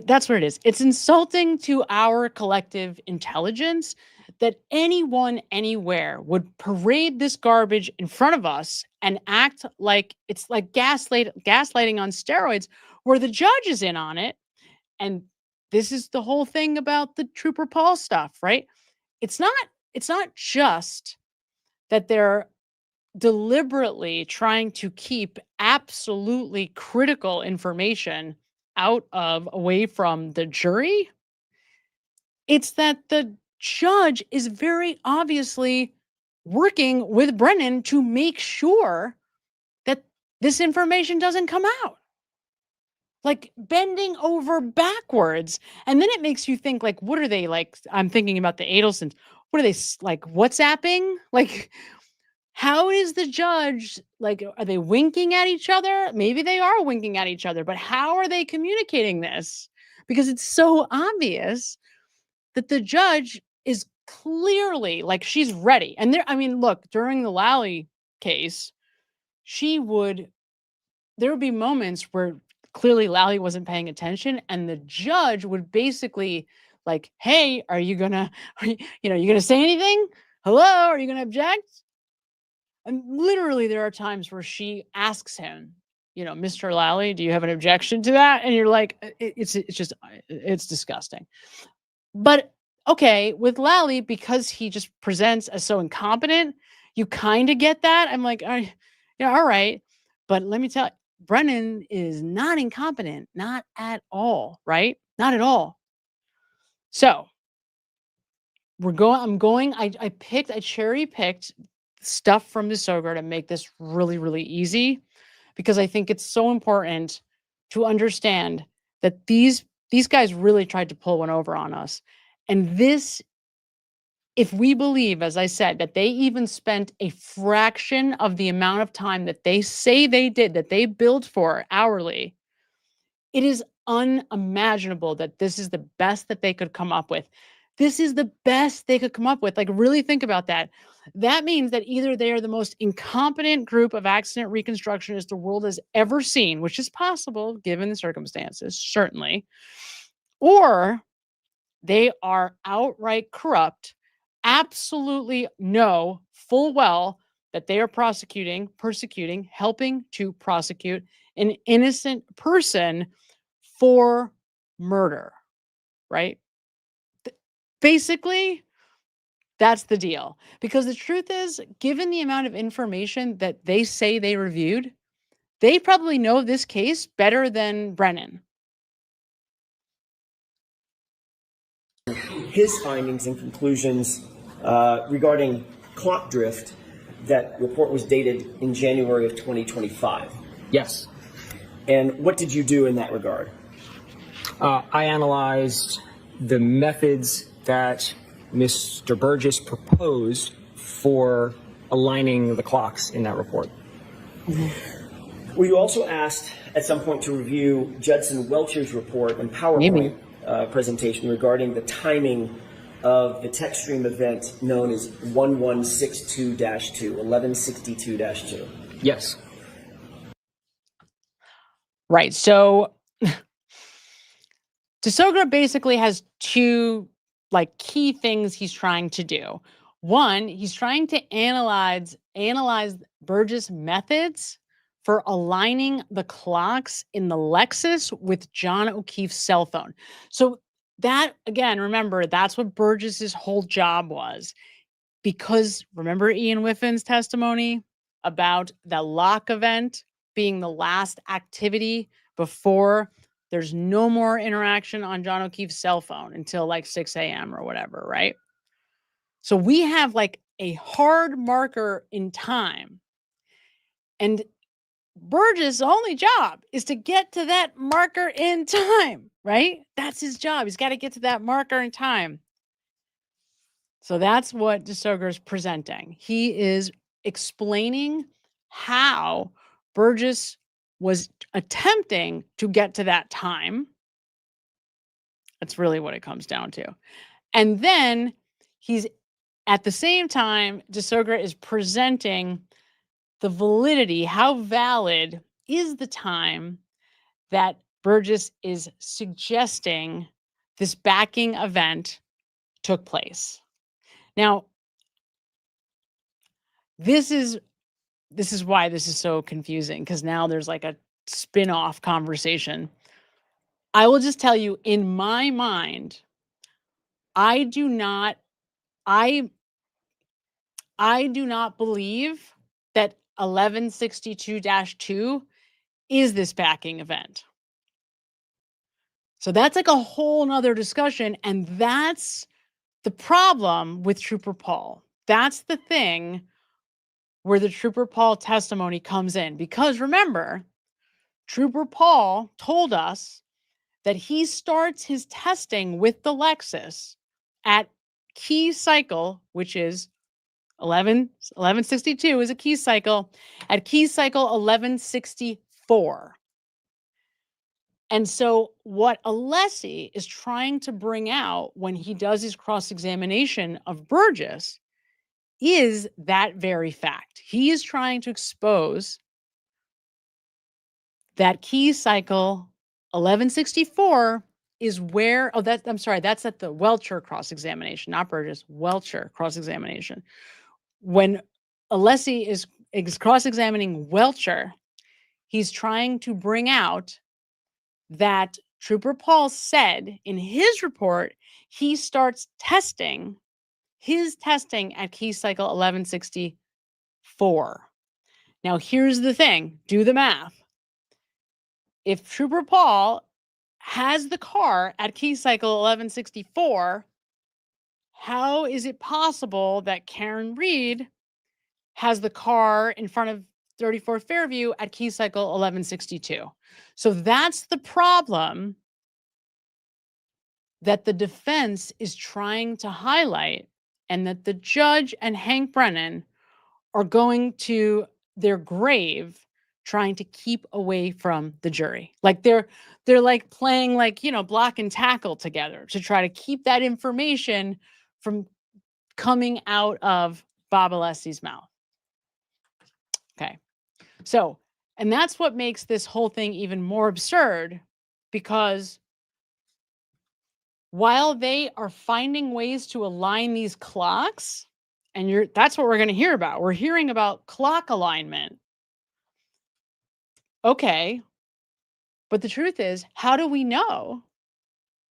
That's what it is. It's insulting to our collective intelligence that anyone anywhere would parade this garbage in front of us and act like it's like gaslighting on steroids, where the judge is in on it. And this is the whole thing about the Trooper Paul stuff, right? It's not just that they're deliberately trying to keep absolutely critical information away from the jury. It's that the judge is very obviously working with Brennan to make sure that this information doesn't come out. Like bending over backwards. And then it makes you think, like, what are they like? I'm thinking about the Adelsons. What are they like WhatsApping? Like, how is the judge, like, are they winking at each other? Maybe they are winking at each other, but how are they communicating this? Because it's so obvious that the judge is clearly, like, she's ready. And look, during the Lally case, there would be moments where clearly Lally wasn't paying attention and the judge would basically like, hey, are you gonna say anything? Hello, are you gonna object? And literally there are times where she asks him, Mr. Lally, do you have an objection to that? And you're like, it's disgusting. But okay, with Lally, because he just presents as so incompetent, you kind of get that. I'm like, yeah, all right. But let me tell you, Brennan is not incompetent, not at all, right? Not at all. So I cherry picked stuff from DeSoger to make this really, really easy, because I think it's so important to understand that these guys really tried to pull one over on us. And this, if we believe, as I said, that they even spent a fraction of the amount of time that they say they did, that they billed for hourly, it is unimaginable that this is the best that they could come up with. This is the best they could come up with. Like, really think about that. That means that either they are the most incompetent group of accident reconstructionists the world has ever seen, which is possible given the circumstances, certainly, or they are outright corrupt, absolutely know full well that they are persecuting, helping to prosecute an innocent person for murder, right? Basically, that's the deal. Because the truth is, given the amount of information that they say they reviewed, they probably know this case better than Brennan. His findings and conclusions regarding clock drift, that report was dated in January of 2025. Yes. And what did you do in that regard? I analyzed the methods that Mr. Burgess proposed for aligning the clocks in that report. Were you also asked at some point to review Judson Welcher's report and PowerPoint presentation regarding the timing of the Techstream event known as 1162-2, 1162-2? Yes. Right. So DeSoger basically has two key things he's trying to do. One, he's trying to analyze Burgess' methods for aligning the clocks in the Lexus with John O'Keefe's cell phone. So that, again, remember, that's what Burgess's whole job was. Because remember Ian Whiffin's testimony about the lock event being the last activity before there's no more interaction on John O'Keefe's cell phone until 6 a.m. or whatever, right? So we have a hard marker in time. And Burgess' only job is to get to that marker in time, right? That's his job. He's got to get to that marker in time. So that's what DeSoger is presenting. He is explaining how Burgess was attempting to get to that time. That's really what it comes down to. And then he's, at the same time, DeSoger is presenting the validity, how valid is the time that Burgess is suggesting this backing event took place. Now, this is why this is so confusing, because now there's a spin-off conversation. I will just tell you, in my mind, I do not believe that 1162-2 is this backing event. So that's a whole nother discussion, and that's the problem with Trooper Paul. That's the thing where the Trooper Paul testimony comes in. Because remember, Trooper Paul told us that he starts his testing with the Lexus at key cycle, which is 1162 is a key cycle, at key cycle 1164. And so what Alessi is trying to bring out when he does his cross-examination of Burgess is that very fact. He is trying to expose that key cycle 1164 is where, that's at the Welcher cross-examination, not Burgess, Welcher cross-examination. When Alessi is cross-examining Welcher, he's trying to bring out that Trooper Paul said in his report, he starts his testing at key cycle 1164. Now, here's the thing. Do the math. If Trooper Paul has the car at key cycle 1164, how is it possible that Karen Reed has the car in front of 34 Fairview at key cycle 1162. So that's the problem that the defense is trying to highlight, and that the judge and Hank Brennan are going to their grave trying to keep away from the jury. Like they're like playing like, block and tackle together to try to keep that information from coming out of Bob Alessi's mouth. Okay. So, and that's what makes this whole thing even more absurd, because while they are finding ways to align these clocks, and that's what we're going to hear about. We're hearing about clock alignment. Okay. But the truth is, how do we know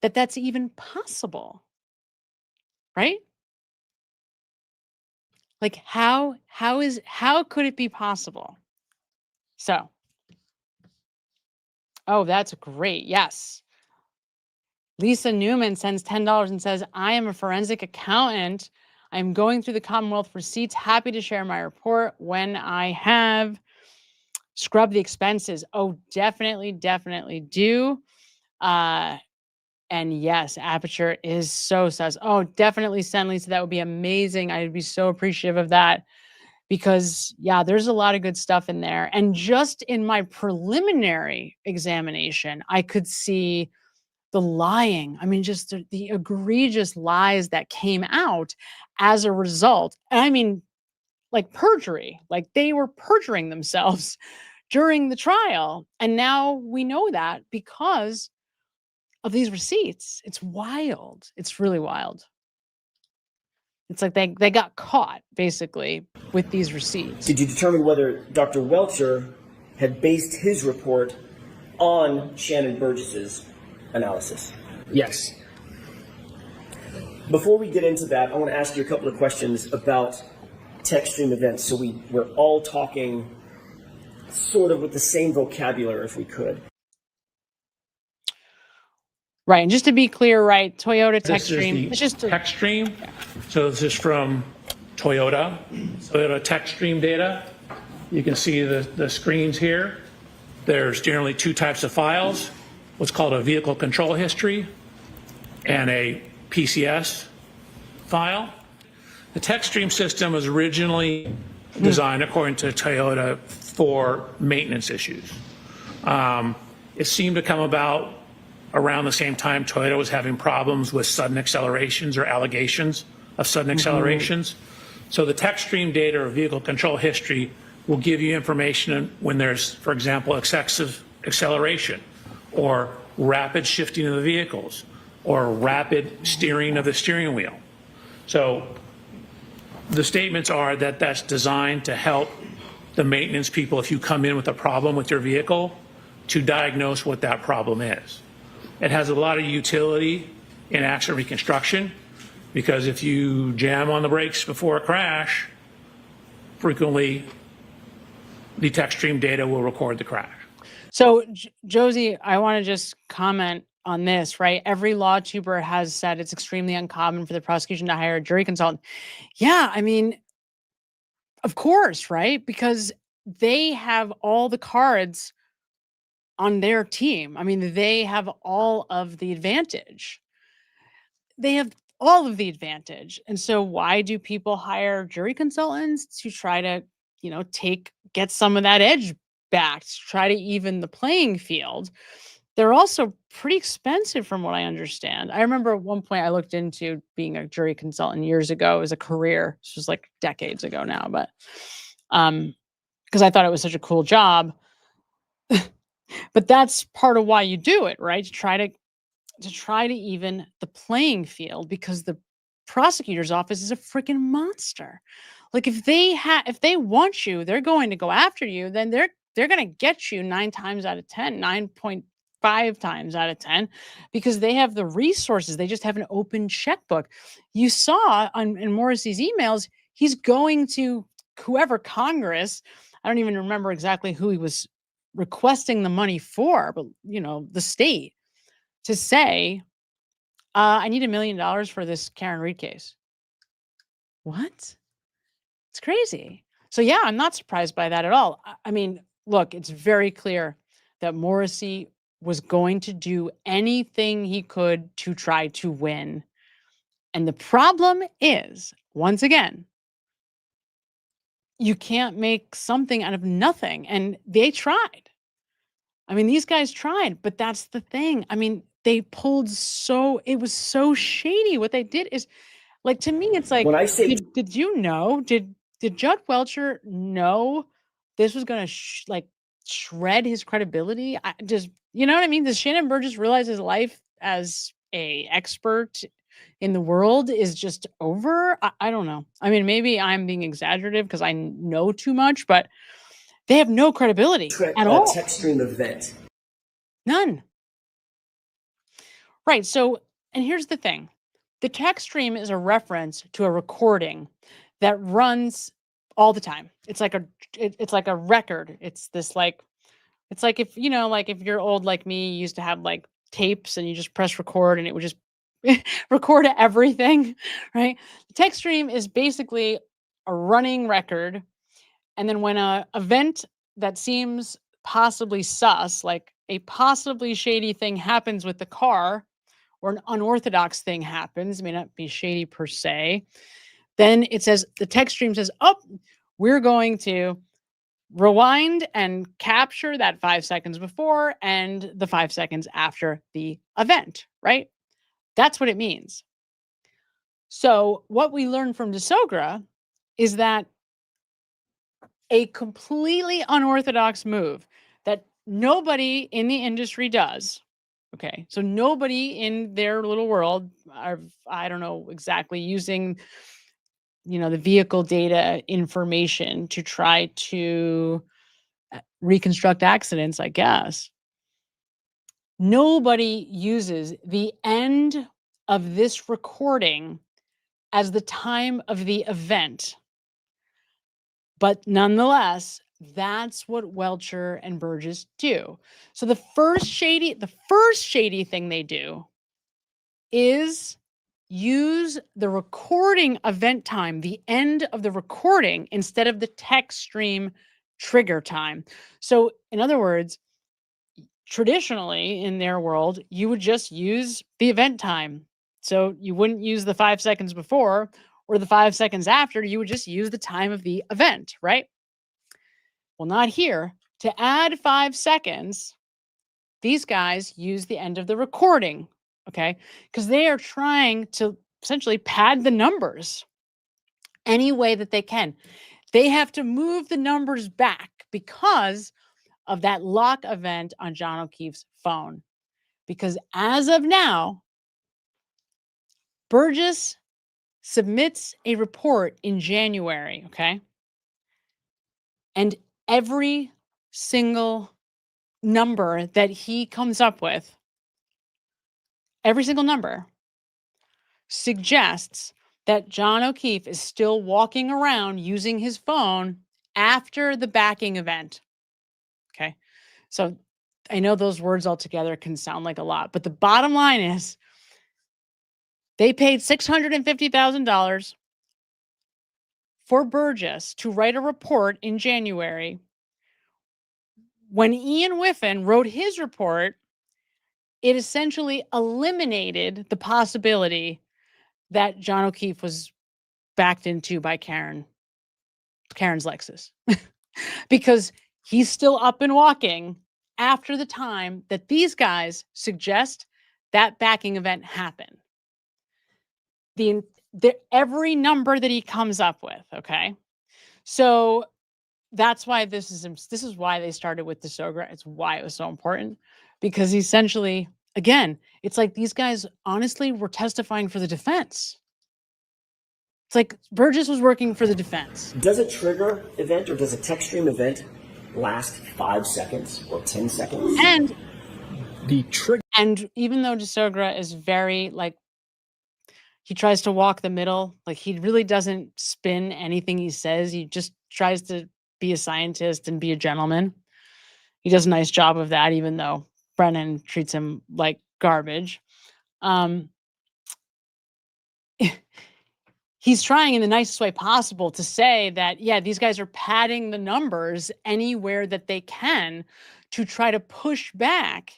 that that's even possible? Right? Like how could it be possible? So, oh, that's great. Yes. Lisa Newman sends $10 and says, I am a forensic accountant. I'm going through the Commonwealth receipts. Happy to share my report when I have. Scrub the expenses. Oh, definitely do. And yes, Aperture is so sus. Oh, definitely send Lisa. That would be amazing. I'd be so appreciative of that, because yeah, there's a lot of good stuff in there. And just in my preliminary examination, I could see the lying. I mean, just the egregious lies that came out as a result. I mean, like perjury, like they were perjuring themselves during the trial. And now we know that because of these receipts. It's wild. It's really wild. It's like they got caught basically with these receipts. Did you determine whether Dr. Welcher had based his report on Shannon Burgess's analysis? Yes. Before we get into that, I want to ask you a couple of questions about Techstream events, so we're all talking sort of with the same vocabulary if we could. Right, and just to be clear, right, Toyota Techstream. It's just Techstream. So this is from Toyota Techstream data. You can see the screens here. There's generally two types of files, what's called a vehicle control history and a PCS file. The Techstream system was originally designed, according to Toyota, for maintenance issues. It seemed to come about around the same time Toyota was having problems with sudden accelerations or allegations of sudden accelerations. So the Techstream data or vehicle control history will give you information when there's, for example, excessive acceleration or rapid shifting of the vehicles or rapid steering of the steering wheel. So the statements are that that's designed to help the maintenance people, if you come in with a problem with your vehicle, to diagnose what that problem is. It has a lot of utility in accident reconstruction, because if you jam on the brakes before a crash, frequently the Techstream data will record the crash. So, Josie, I want to just comment on this, right? Every law tuber has said it's extremely uncommon for the prosecution to hire a jury consultant. Yeah, I mean, of course, right? Because they have all the cards on their team. I mean, they have all of the advantage. They have all of the advantage. And so why do people hire jury consultants? To try to, get some of that edge back, to try to even the playing field. They're also pretty expensive from what I understand. I remember at one point I looked into being a jury consultant years ago as a career. This was like decades ago now, but because I thought it was such a cool job. But that's part of why you do it, right? To try to even the playing field, because the prosecutor's office is a freaking monster. Like if they want you, they're going to go after you, then they're going to get you 9 times out of 10, 9.5 times out of 10, because they have the resources. They just have an open checkbook. You saw in Morrissey's emails, he's going to whoever Congress, I don't even remember exactly who he was requesting the money for, but the state, to say, I need $1 million for this Karen Reed case. What? It's crazy. So yeah, I'm not surprised by that at all. I mean, look, it's very clear that Morrissey was going to do anything he could to try to win. And the problem is, once again, you can't make something out of nothing. And they tried. I mean, these guys tried, but that's the thing. I mean, they pulled it was so shady. What they did is, like, to me, it's like, When I say did you know? Did Judd Welcher know this was going to shred his credibility? You know what I mean? Does Shannon Burgess realize his life as a expert in the world is just over? I don't know. I mean, maybe I'm being exaggerative because I know too much, but they have no credibility at all. Techstream event. None. Right. So, and here's the thing. The Techstream is a reference to a recording that runs all the time. It's like a record. It's this it's like if, like if you're old like me, you used to have like tapes and you just press record and it would just record everything, right? The Techstream is basically a running record. And then when an event that seems possibly sus, like a possibly shady thing happens with the car, or an unorthodox thing happens, it may not be shady per se, then it says, the Techstream says, oh, we're going to rewind and capture that 5 seconds before and the 5 seconds after the event, right? That's what it means. So what we learned from DeSogra is that a completely unorthodox move that nobody in the industry does. Okay, so nobody in their little world are, I don't know exactly, using, the vehicle data information to try to reconstruct accidents, I guess. Nobody uses the end of this recording as the time of the event. But nonetheless, that's what Welcher and Burgess do. So the first shady thing they do is use the recording event time, the end of the recording, instead of the Techstream trigger time. So in other words, traditionally in their world, you would just use the event time. So you wouldn't use the 5 seconds before or the 5 seconds after. You would just use the time of the event, right? Well, not here. To add 5 seconds, these guys use the end of the recording, okay? Because they are trying to essentially pad the numbers any way that they can. They have to move the numbers back because of that lock event on John O'Keefe's phone. Because as of now, Burgess submits a report in January, okay? And every single number that he comes up with, every single number, suggests that John O'Keefe is still walking around using his phone after the backing event. Okay. So I know those words altogether can sound like a lot, but the bottom line is they paid $650,000 for Burgess to write a report in January. When Ian Whiffen wrote his report, it essentially eliminated the possibility that John O'Keefe was backed into by Karen's Lexus because he's still up and walking after the time that these guys suggest that backing event happened. Every number that he comes up with, okay? So that's why this is why they started with DeSogra. It's why it was so important, because essentially, again, it's like these guys honestly were testifying for the defense. It's like Burgess was working for the defense. Does a trigger event or does a Techstream event last 5 seconds or 10 seconds? And even though DeSogra is very he tries to walk the middle, he really doesn't spin anything he says. He just tries to be a scientist and be a gentleman. He does a nice job of that, even though Brennan treats him like garbage. he's trying in the nicest way possible to say that, yeah, these guys are padding the numbers anywhere that they can to try to push back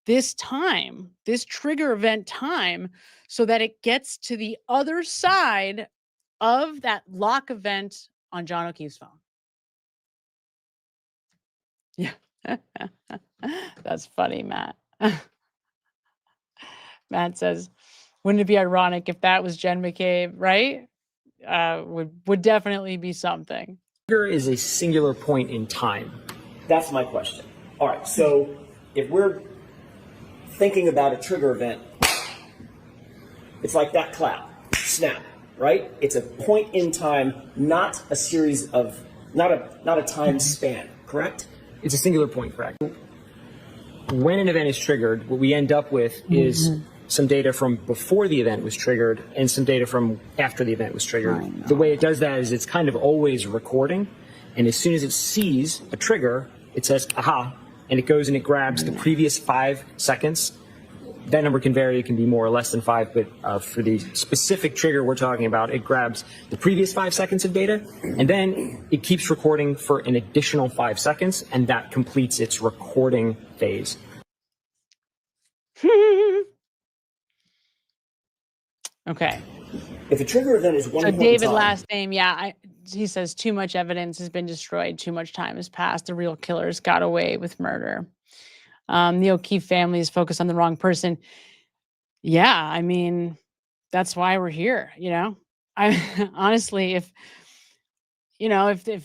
this time, this trigger event time, so that it gets to the other side of that lock event on John O'Keefe's phone. Yeah. That's funny, Matt. Matt says, wouldn't it be ironic if that was Jen McCabe, right? Would definitely be something. Trigger is a singular point in time. That's my question. All right, so if we're thinking about a trigger event, it's like that clap, snap, right? It's a point in time, not a series of, not a time span, correct? It's a singular point, correct? When an event is triggered, what we end up with is some data from before the event was triggered and some data from after the event was triggered. The way it does that is it's kind of always recording, and as soon as it sees a trigger, it says, aha, and it goes and it grabs the previous 5 seconds. That number can vary, it can be more or less than 5, but for the specific trigger we're talking about, it grabs the previous 5 seconds of data, and then it keeps recording for an additional 5 seconds, and that completes its recording phase. Okay. If a trigger event is one So point David, in time, last name, yeah, he says too much evidence has been destroyed, too much time has passed, the real killers got away with murder. The O'Keefe family is focused on the wrong person. Yeah, I mean, that's why we're here, you know? I honestly, if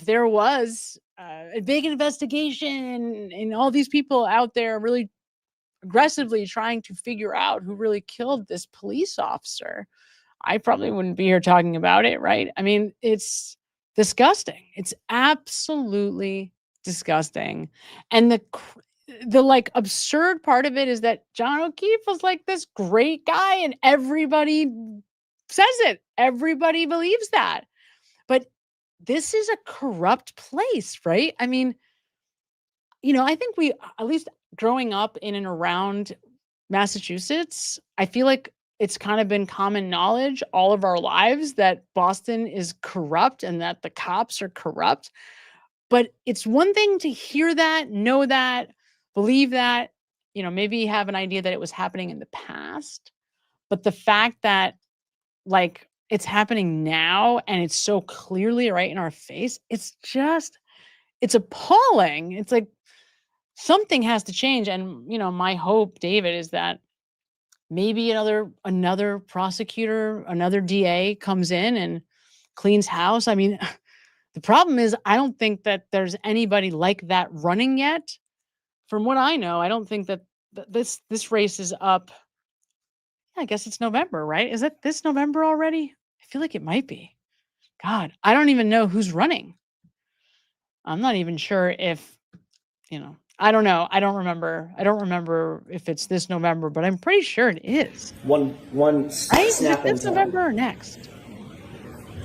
there was a big investigation and all these people out there really aggressively trying to figure out who really killed this police officer, I probably wouldn't be here talking about it, right? I mean, it's disgusting. It's absolutely disgusting. And the like absurd part of it is that John O'Keefe was like this great guy and everybody says it. Everybody believes that. But this is a corrupt place, right? I mean, I think we, at least growing up in and around Massachusetts, I feel like it's kind of been common knowledge all of our lives that Boston is corrupt and that the cops are corrupt. But it's one thing to hear that, know that, believe that, maybe have an idea that it was happening in the past. But the fact that, like, it's happening now and it's so clearly right in our face, it's appalling. It's like something has to change. And, my hope, David, is that maybe another prosecutor, another DA comes in and cleans house. I mean, the problem is I don't think that there's anybody like that running yet. From what I know, I don't think that this race is up. I guess it's November, right? Is it this November already? I feel like it might be. God, I don't even know who's running. I'm not even sure if, I don't know. I don't remember if it's this November, but I'm pretty sure it is. One Right? Is snap it in this time. November or next?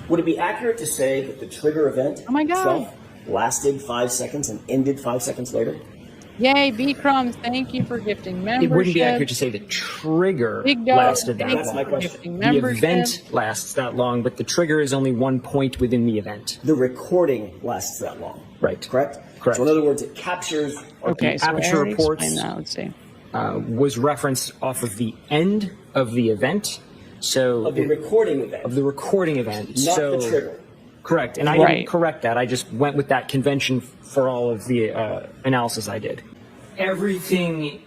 Would it be accurate to say that the trigger event Oh my God. itself lasted 5 seconds and ended 5 seconds later? Yay, B Crumbs, thank you for gifting membership. It wouldn't be accurate to say the trigger Big dog, lasted thank that That's you my for long. question. gifting The membership. event lasts that long, but the trigger is only one point within the event. The recording lasts that long, Right. correct? Correct. So in other words, it captures. Okay, so Aperture I already reports explained that. Let's see. Was referenced off of the end of the event. So Of the recording event. Of the recording event. Not so, the trigger. Correct. And I Right. didn't correct that. I just went with that convention for all of the analysis I did. Everything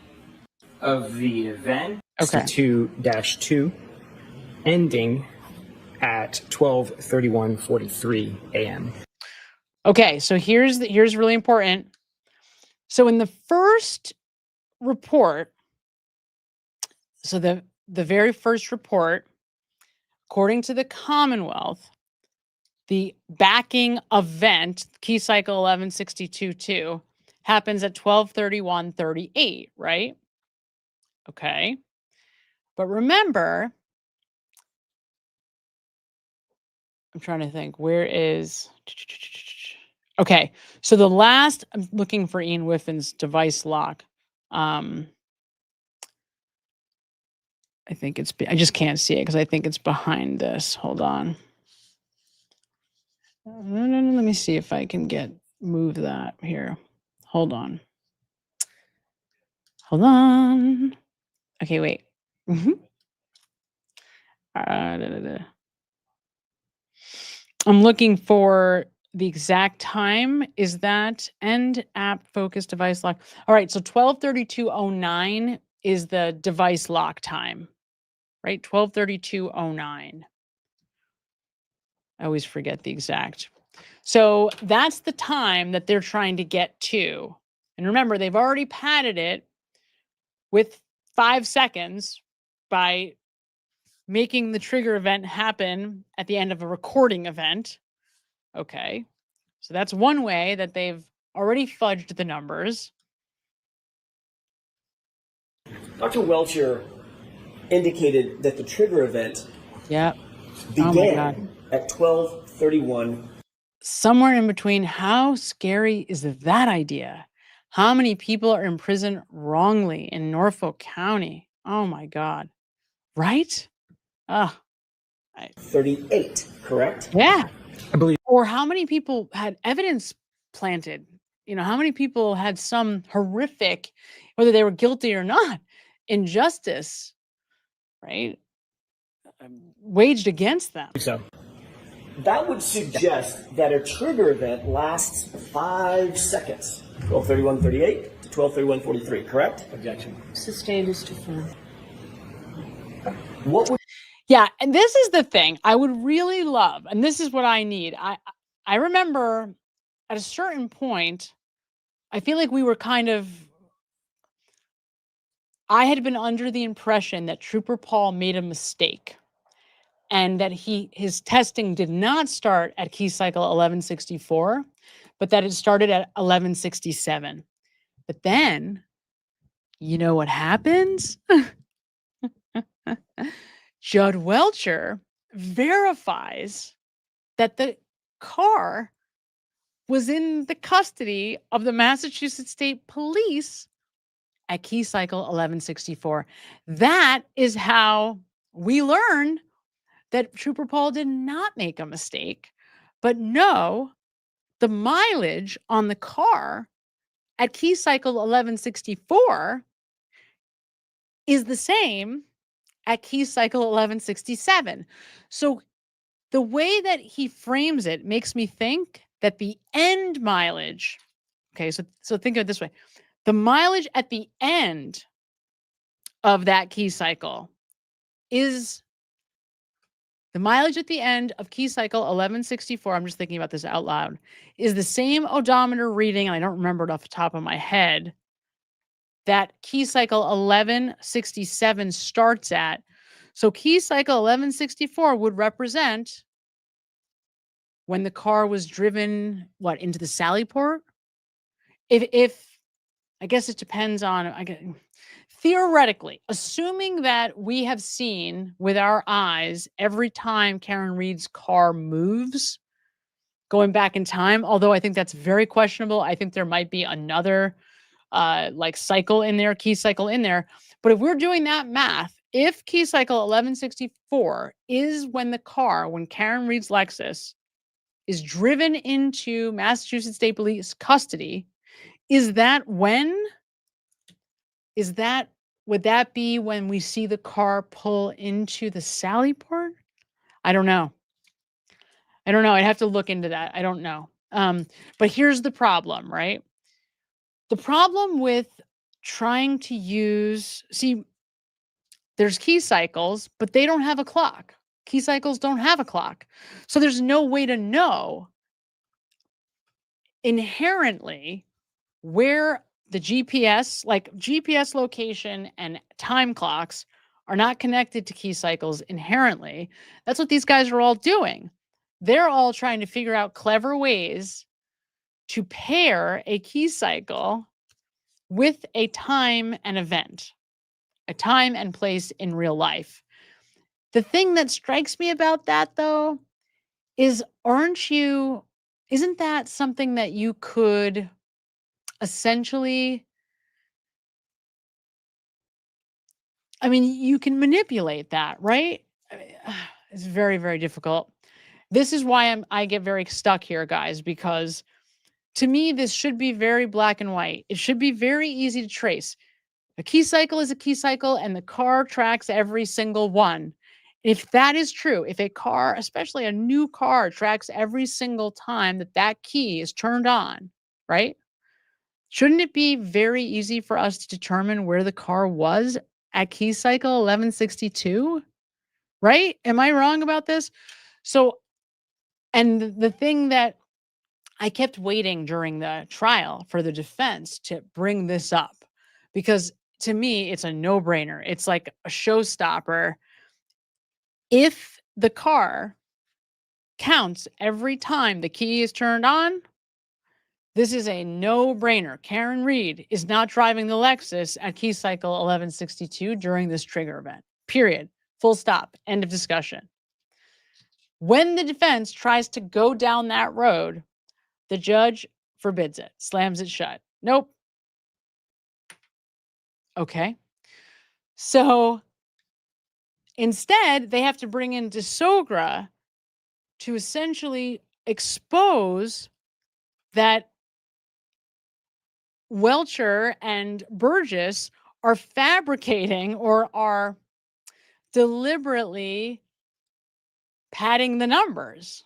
of the event, Okay. 2-2, ending at 12:31:43 a.m. Okay, so here's really important. So in the first report, so the very first report, according to the Commonwealth, the backing event, key cycle 1162-2, happens at 12:31:38, right? Okay. But remember, I'm trying to think, where is... Okay, so the last, I'm looking for Ian Whiffin's device lock. I think I just can't see it because I think it's behind this. Hold on. Let me see if I can move that here. Hold on. Hold on. Okay, wait. I'm looking for the exact time. Is that end app focus device lock? All right, so 12:32:09 is the device lock time, right? 12:32:09. I always forget the exact. So that's the time that they're trying to get to. And remember, they've already padded it with 5 seconds by making the trigger event happen at the end of a recording event. Okay. So that's one way that they've already fudged the numbers. Dr. Welcher indicated that the trigger event began at 12:31. Somewhere in between. How scary is that idea? How many people are in prison wrongly in Norfolk County? Oh my God. Right? 38, correct? Yeah. I believe. Or how many people had evidence planted? You know, how many people had some horrific, whether they were guilty or not, injustice, right, waged against them? So that would suggest that a trigger event lasts 5 seconds. 12:31:38 to 12:31:43, correct? Objection. Sustained is to firm. What would Yeah, and this is the thing I would really love, and this is what I need. I remember at a certain point, I feel like we were I had been under the impression that Trooper Paul made a mistake and that his testing did not start at key cycle 1164, but that it started at 1167. But then, you know what happens? Judd Welcher verifies that the car was in the custody of the Massachusetts State Police at key cycle 1164. That is how we learn that Trooper Paul did not make a mistake, but no, the mileage on the car at key cycle 1164 is the same at key cycle 1167. So the way that he frames it makes me think that the end mileage, okay, so think of it this way. The mileage at the end of that key cycle is the mileage at the end of key cycle 1164. I'm just thinking about this out loud, is the same odometer reading, and I don't remember it off the top of my head, that key cycle 1167 starts at. So key cycle 1164 would represent when the car was driven, into the Sallyport? If I guess it depends on, theoretically, assuming that we have seen with our eyes every time Karen Reed's car moves, going back in time, although I think that's very questionable. I think there might be another cycle in there, key cycle in there. But if we're doing that math, if key cycle 1164 is when Karen Reed's Lexus is driven into Massachusetts State Police custody, would that be when we see the car pull into the Sallyport? I don't know. I'd have to look into that. I don't know. But here's the problem, right? The problem with trying to there's key cycles, but they don't have a clock. Key cycles don't have a clock. So there's no way to know inherently where the GPS location and time clocks are not connected to key cycles inherently. That's what these guys are all doing. They're all trying to figure out clever ways to pair a key cycle with a time and event, a time and place in real life. The thing that strikes me about that, though, is isn't that something that you could essentially, you can manipulate that, right? It's very, very difficult. this is why I get very stuck here, guys, because to me, this should be very black and white. It should be very easy to trace. A key cycle is a key cycle, and the car tracks every single one. If that is true, if a car, especially a new car, tracks every single time that key is turned on, right? Shouldn't it be very easy for us to determine where the car was at key cycle 1162? Right? Am I wrong about this? So, and the thing that I kept waiting during the trial for the defense to bring this up, because to me, it's a no-brainer. It's like a showstopper. If the car counts every time the key is turned on, this is a no-brainer. Karen Reed is not driving the Lexus at key cycle 1162 during this trigger event. Period. Full stop. End of discussion. When the defense tries to go down that road, the judge forbids it, slams it shut. Nope. Okay. So instead, they have to bring in DeSogra to essentially expose that Welcher and Burgess are fabricating or are deliberately padding the numbers,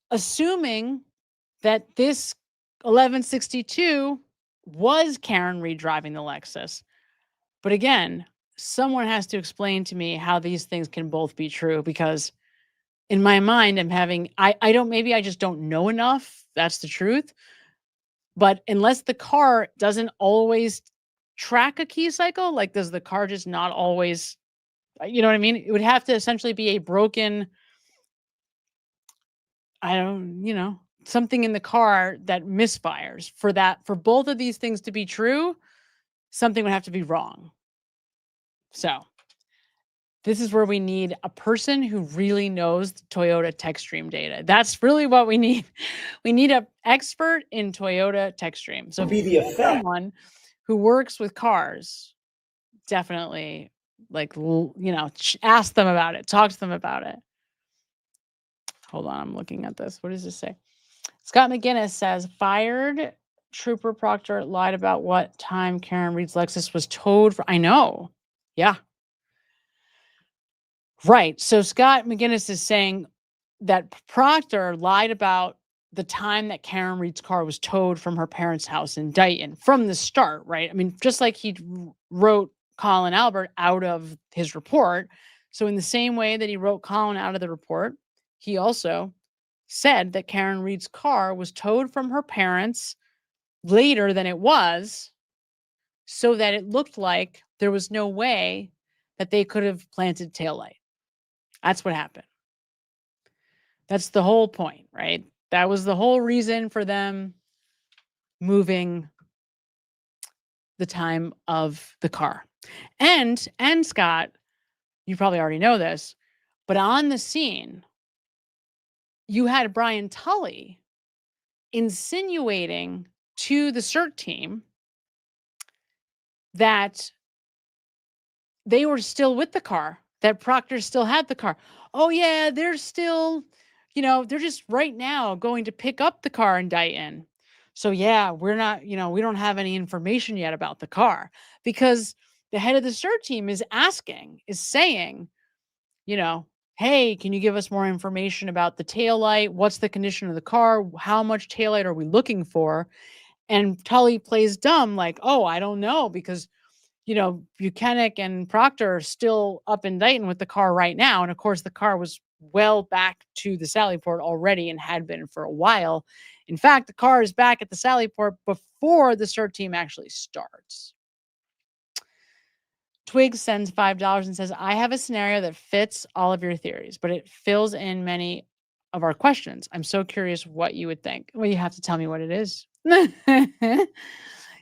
assuming that this 1162 was Karen Reed driving the Lexus. But again, someone has to explain to me how these things can both be true, because in my mind, maybe I just don't know enough. That's the truth. But unless the car doesn't always track a key cycle, like does the car just not always, you know what I mean? It would have to essentially be a broken, something in the car that misfires. For both of these things to be true, something would have to be wrong. So this is where we need a person who really knows the Toyota Techstream data. That's really what we need. We need an expert in Toyota Techstream. So be the effect. Someone who works with cars, definitely, ask them about it. Talk to them about it. Hold on, I'm looking at this. What does this say? Scott McGinnis says, fired Trooper Proctor lied about what time Karen Reed's Lexus was towed for. I know. Yeah. Right. So Scott McGinnis is saying that Proctor lied about the time that Karen Reed's car was towed from her parents' house in Dighton from the start, right? I mean, just like he wrote Colin Albert out of his report. So in the same way that he wrote Colin out of the report, he also said that Karen Reed's car was towed from her parents later than it was, so that it looked like there was no way that they could have planted taillight. That's what happened. That's the whole point, right? That was the whole reason for them moving the time of the car. And Scott, you probably already know this, but on the scene, you had Brian Tully insinuating to the CERT team that they were still with the car, that Proctor still had the car. Oh yeah, they're still, they're just right now going to pick up the car in Dighton. So yeah, we're not, we don't have any information yet about the car, because the head of the CERT team is saying, hey, can you give us more information about the taillight? What's the condition of the car? How much taillight are we looking for? And Tully plays dumb, like, oh, I don't know, because, Buchanan and Proctor are still up in Dighton with the car right now. And of course, the car was well back to the Sally Port already and had been for a while. In fact, the car is back at the Sally Port before the CERT team actually starts. Twiggs sends $5 and says, I have a scenario that fits all of your theories, but it fills in many of our questions. I'm so curious what you would think. Well, you have to tell me what it is.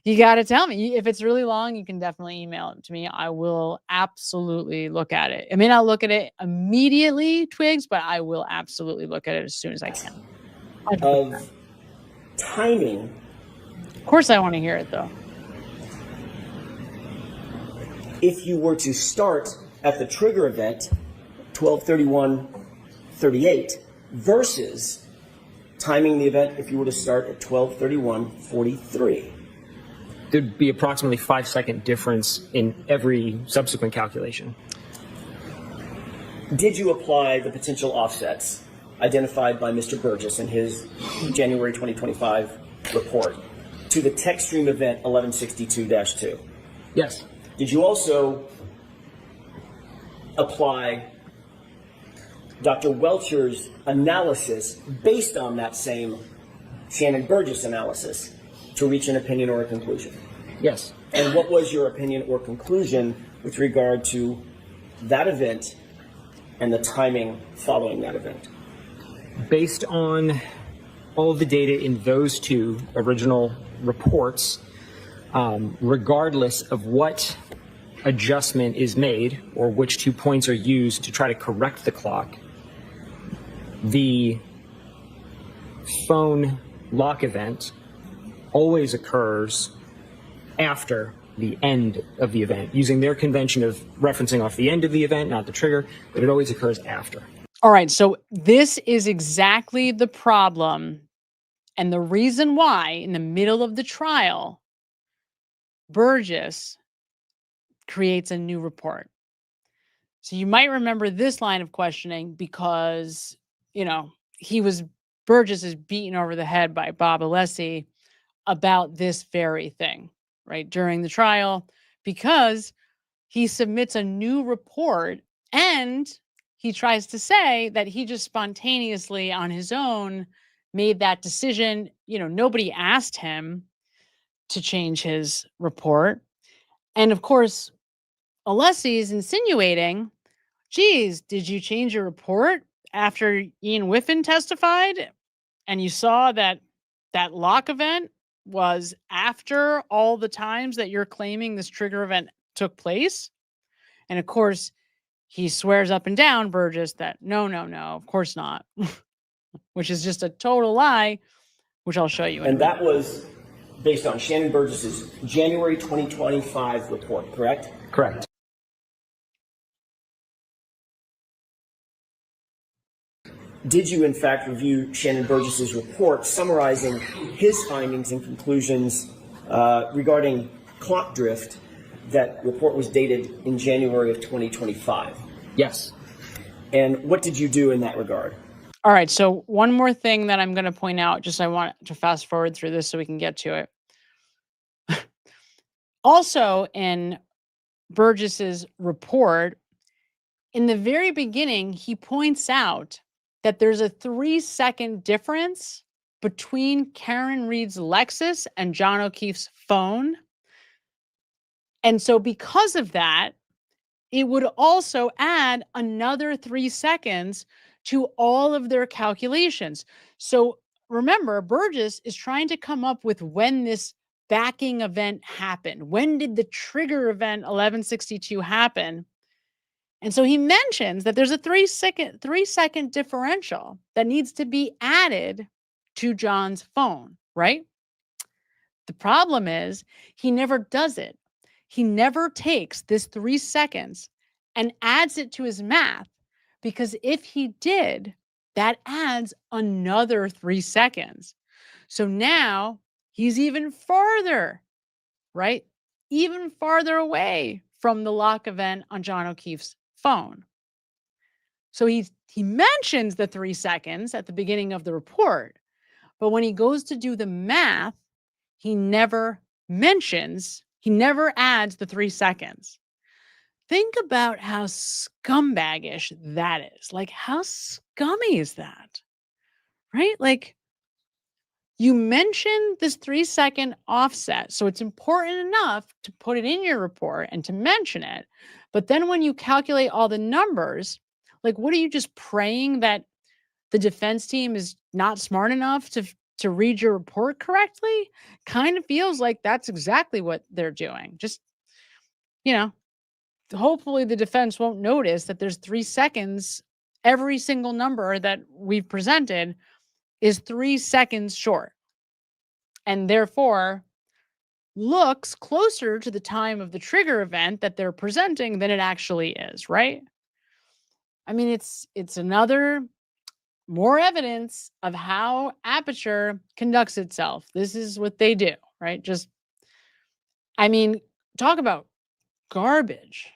You got to tell me. If it's really long, you can definitely email it to me. I will absolutely look at it. I may not look at it immediately, Twigs, but I will absolutely look at it as soon as I can. Of timing. Of course I want to hear it, though. If you were to start at the trigger event, 12/31/38, versus timing the event if you were to start at 12:31:43. There'd be approximately 5-second difference in every subsequent calculation. Did you apply the potential offsets identified by Mr. Burgess in his January 2025 report to the Techstream event 1162-2? Yes. Did you also apply Dr. Welcher's analysis based on that same Shannon Burgess analysis to reach an opinion or a conclusion? Yes. And what was your opinion or conclusion with regard to that event and the timing following that event? Based on all of the data in those two original reports, regardless of what adjustment is made or which 2 points are used to try to correct the clock, the phone lock event always occurs after the end of the event, using their convention of referencing off the end of the event, not the trigger, but it always occurs after. All right, so this is exactly the problem and the reason why in the middle of the trial, Burgess creates a new report. So you might remember this line of questioning because, Burgess is beaten over the head by Bob Alessi about this very thing, right, during the trial, because he submits a new report and he tries to say that he just spontaneously on his own made that decision. Nobody asked him to change his report. And of course, Alessi is insinuating, geez, did you change your report after Ian Whiffen testified and you saw that that lock event was after all the times that you're claiming this trigger event took place? And of course, he swears up and down, Burgess, that no, of course not, which is just a total lie, which I'll show you. And that was based on Shannon Burgess's January 2025 report, correct? Correct. Did you, in fact, review Shannon Burgess's report summarizing his findings and conclusions regarding clock drift? That report was dated in January of 2025. Yes. And what did you do in that regard? All right. So one more thing that I'm going to point out, I want to fast forward through this so we can get to it. Also in Burgess's report, in the very beginning, he points out that there's a 3-second difference between Karen Reed's Lexus and John O'Keefe's phone. And so because of that, it would also add another 3 seconds to all of their calculations. So remember, Burgess is trying to come up with when this backing event happened. When did the trigger event 1162 happen? And so he mentions that there's a 3-second differential that needs to be added to John's phone, right? The problem is he never does it. He never takes this 3 seconds and adds it to his math, because if he did, that adds another 3 seconds. So now he's even farther, right? Even farther away from the lock event on John O'Keefe's phone. So he mentions the 3 seconds at the beginning of the report, but when he goes to do the math, he never adds the 3 seconds. Think about how scumbaggish that is. Like, how scummy is that? Right? Like, you mentioned this 3-second offset, so it's important enough to put it in your report and to mention it. But then when you calculate all the numbers, like, what are you just praying that the defense team is not smart enough to read your report correctly? Kind of feels like that's exactly what they're doing. Just, hopefully the defense won't notice that there's 3 seconds. Every single number that we've presented is 3 seconds short, and therefore looks closer to the time of the trigger event that they're presenting than it actually is, right? I mean, it's another more evidence of how Aperture conducts itself. This is what they do, right? Talk about garbage.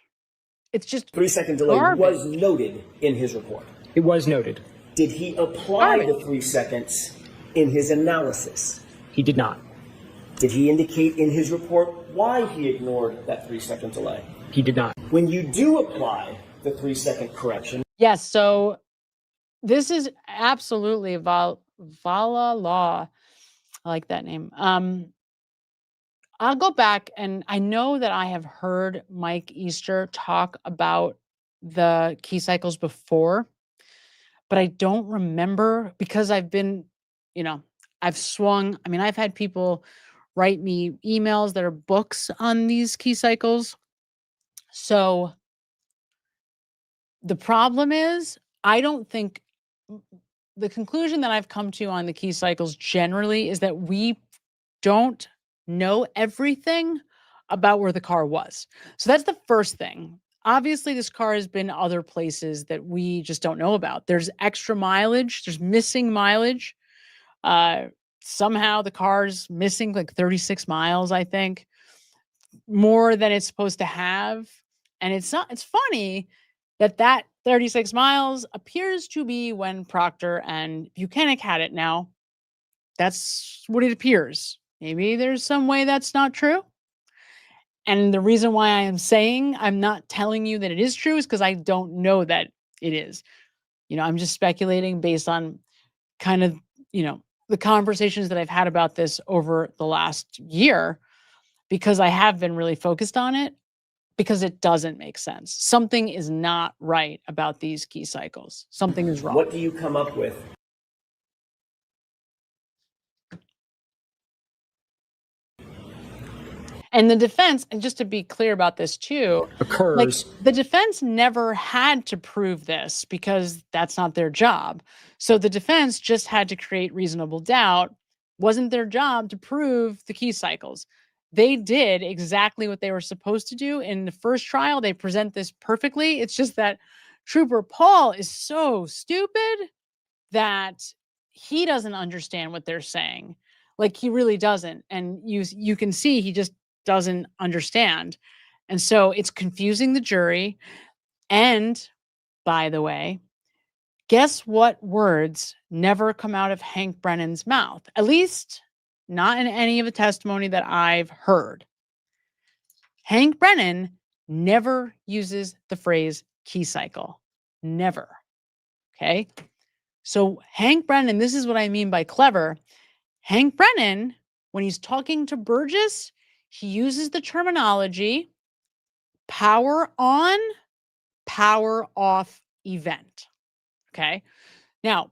It's just 3-second delay garbage. was noted in his report. It was noted. Did he apply the 3 seconds in his analysis? He did not. Did he indicate in his report why he ignored that 3-second delay? He did not. When you do apply the 3-second correction. Yes, so this is absolutely Vala Law. I like that name. I'll go back, and I know that I have heard Mike Easter talk about the key cycles before, but I don't remember because I've been, I've swung. I've had people write me emails that are books on these key cycles. So the problem is, I don't think the conclusion that I've come to on the key cycles generally is that we don't know everything about where the car was. So that's the first thing. Obviously, this car has been other places that we just don't know about. There's extra mileage. There's missing mileage. Somehow the car's missing like 36 miles, I think, more than it's supposed to have. And it's funny that 36 miles appears to be when Proctor and Buchanan had it. Now, that's what it appears. Maybe there's some way that's not true. And the reason why I am saying I'm not telling you that it is true is because I don't know that it is. I'm just speculating based on kind of, the conversations that I've had about this over the last year, because I have been really focused on it, because it doesn't make sense. Something is not right about these key cycles. Something is wrong. What do you come up with? And the defense, and just to be clear about this too, occurs. The defense never had to prove this because that's not their job. So the defense just had to create reasonable doubt. Wasn't their job to prove the key cycles. They did exactly what they were supposed to do in the first trial. They present this perfectly. It's just that Trooper Paul is so stupid that he doesn't understand what they're saying. Like, he really doesn't. And you can see he just doesn't understand. And so it's confusing the jury. And by the way, guess what words never come out of Hank Brennan's mouth? At least not in any of the testimony that I've heard. Hank Brennan never uses the phrase key cycle. Never. Okay? So Hank Brennan, this is what I mean by clever. Hank Brennan, when he's talking to Burgess, he uses the terminology power on, power off event. Okay? Now,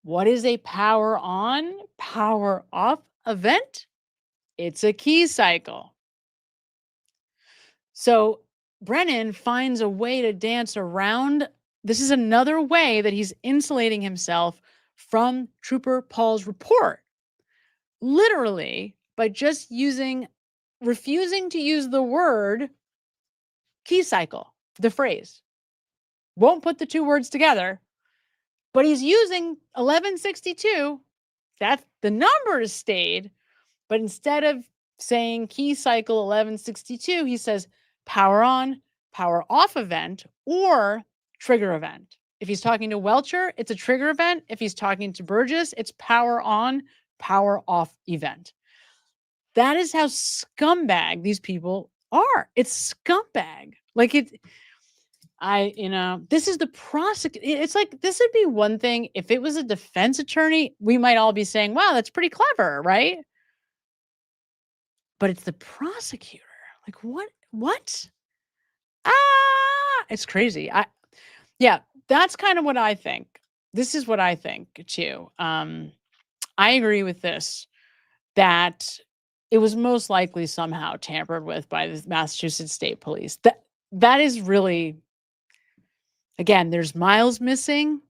what is a power on, power off event? It's a key cycle. So Brennan finds a way to dance around. This is another way that he's insulating himself from Trooper Paul's report. Literally, by just refusing to use the word key cycle, the phrase. Won't put the two words together, but he's using 1162. That's the number is stayed, but instead of saying key cycle 1162, he says power on, power off event, or trigger event. If he's talking to Welcher, it's a trigger event. If he's talking to Burgess, it's power on, power off event. That is how scumbag these people are. It's scumbag. Like this is the prosecutor. It's like, this would be one thing if it was a defense attorney, we might all be saying, wow, that's pretty clever, right? But it's the prosecutor. Like, what? It's crazy. That's kind of what I think. This is what I think too. I agree with this, that it was most likely somehow tampered with by the Massachusetts State Police. That is really, again, there's miles missing,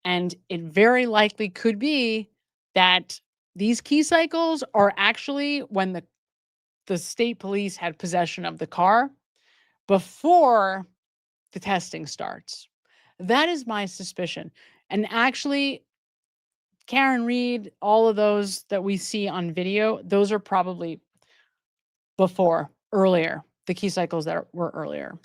and it very likely could be that these key cycles are actually when the state police had possession of the car before the testing starts. That is my suspicion. And actually, Karen Reed, all of those that we see on video, those are probably earlier, the key cycles that were earlier.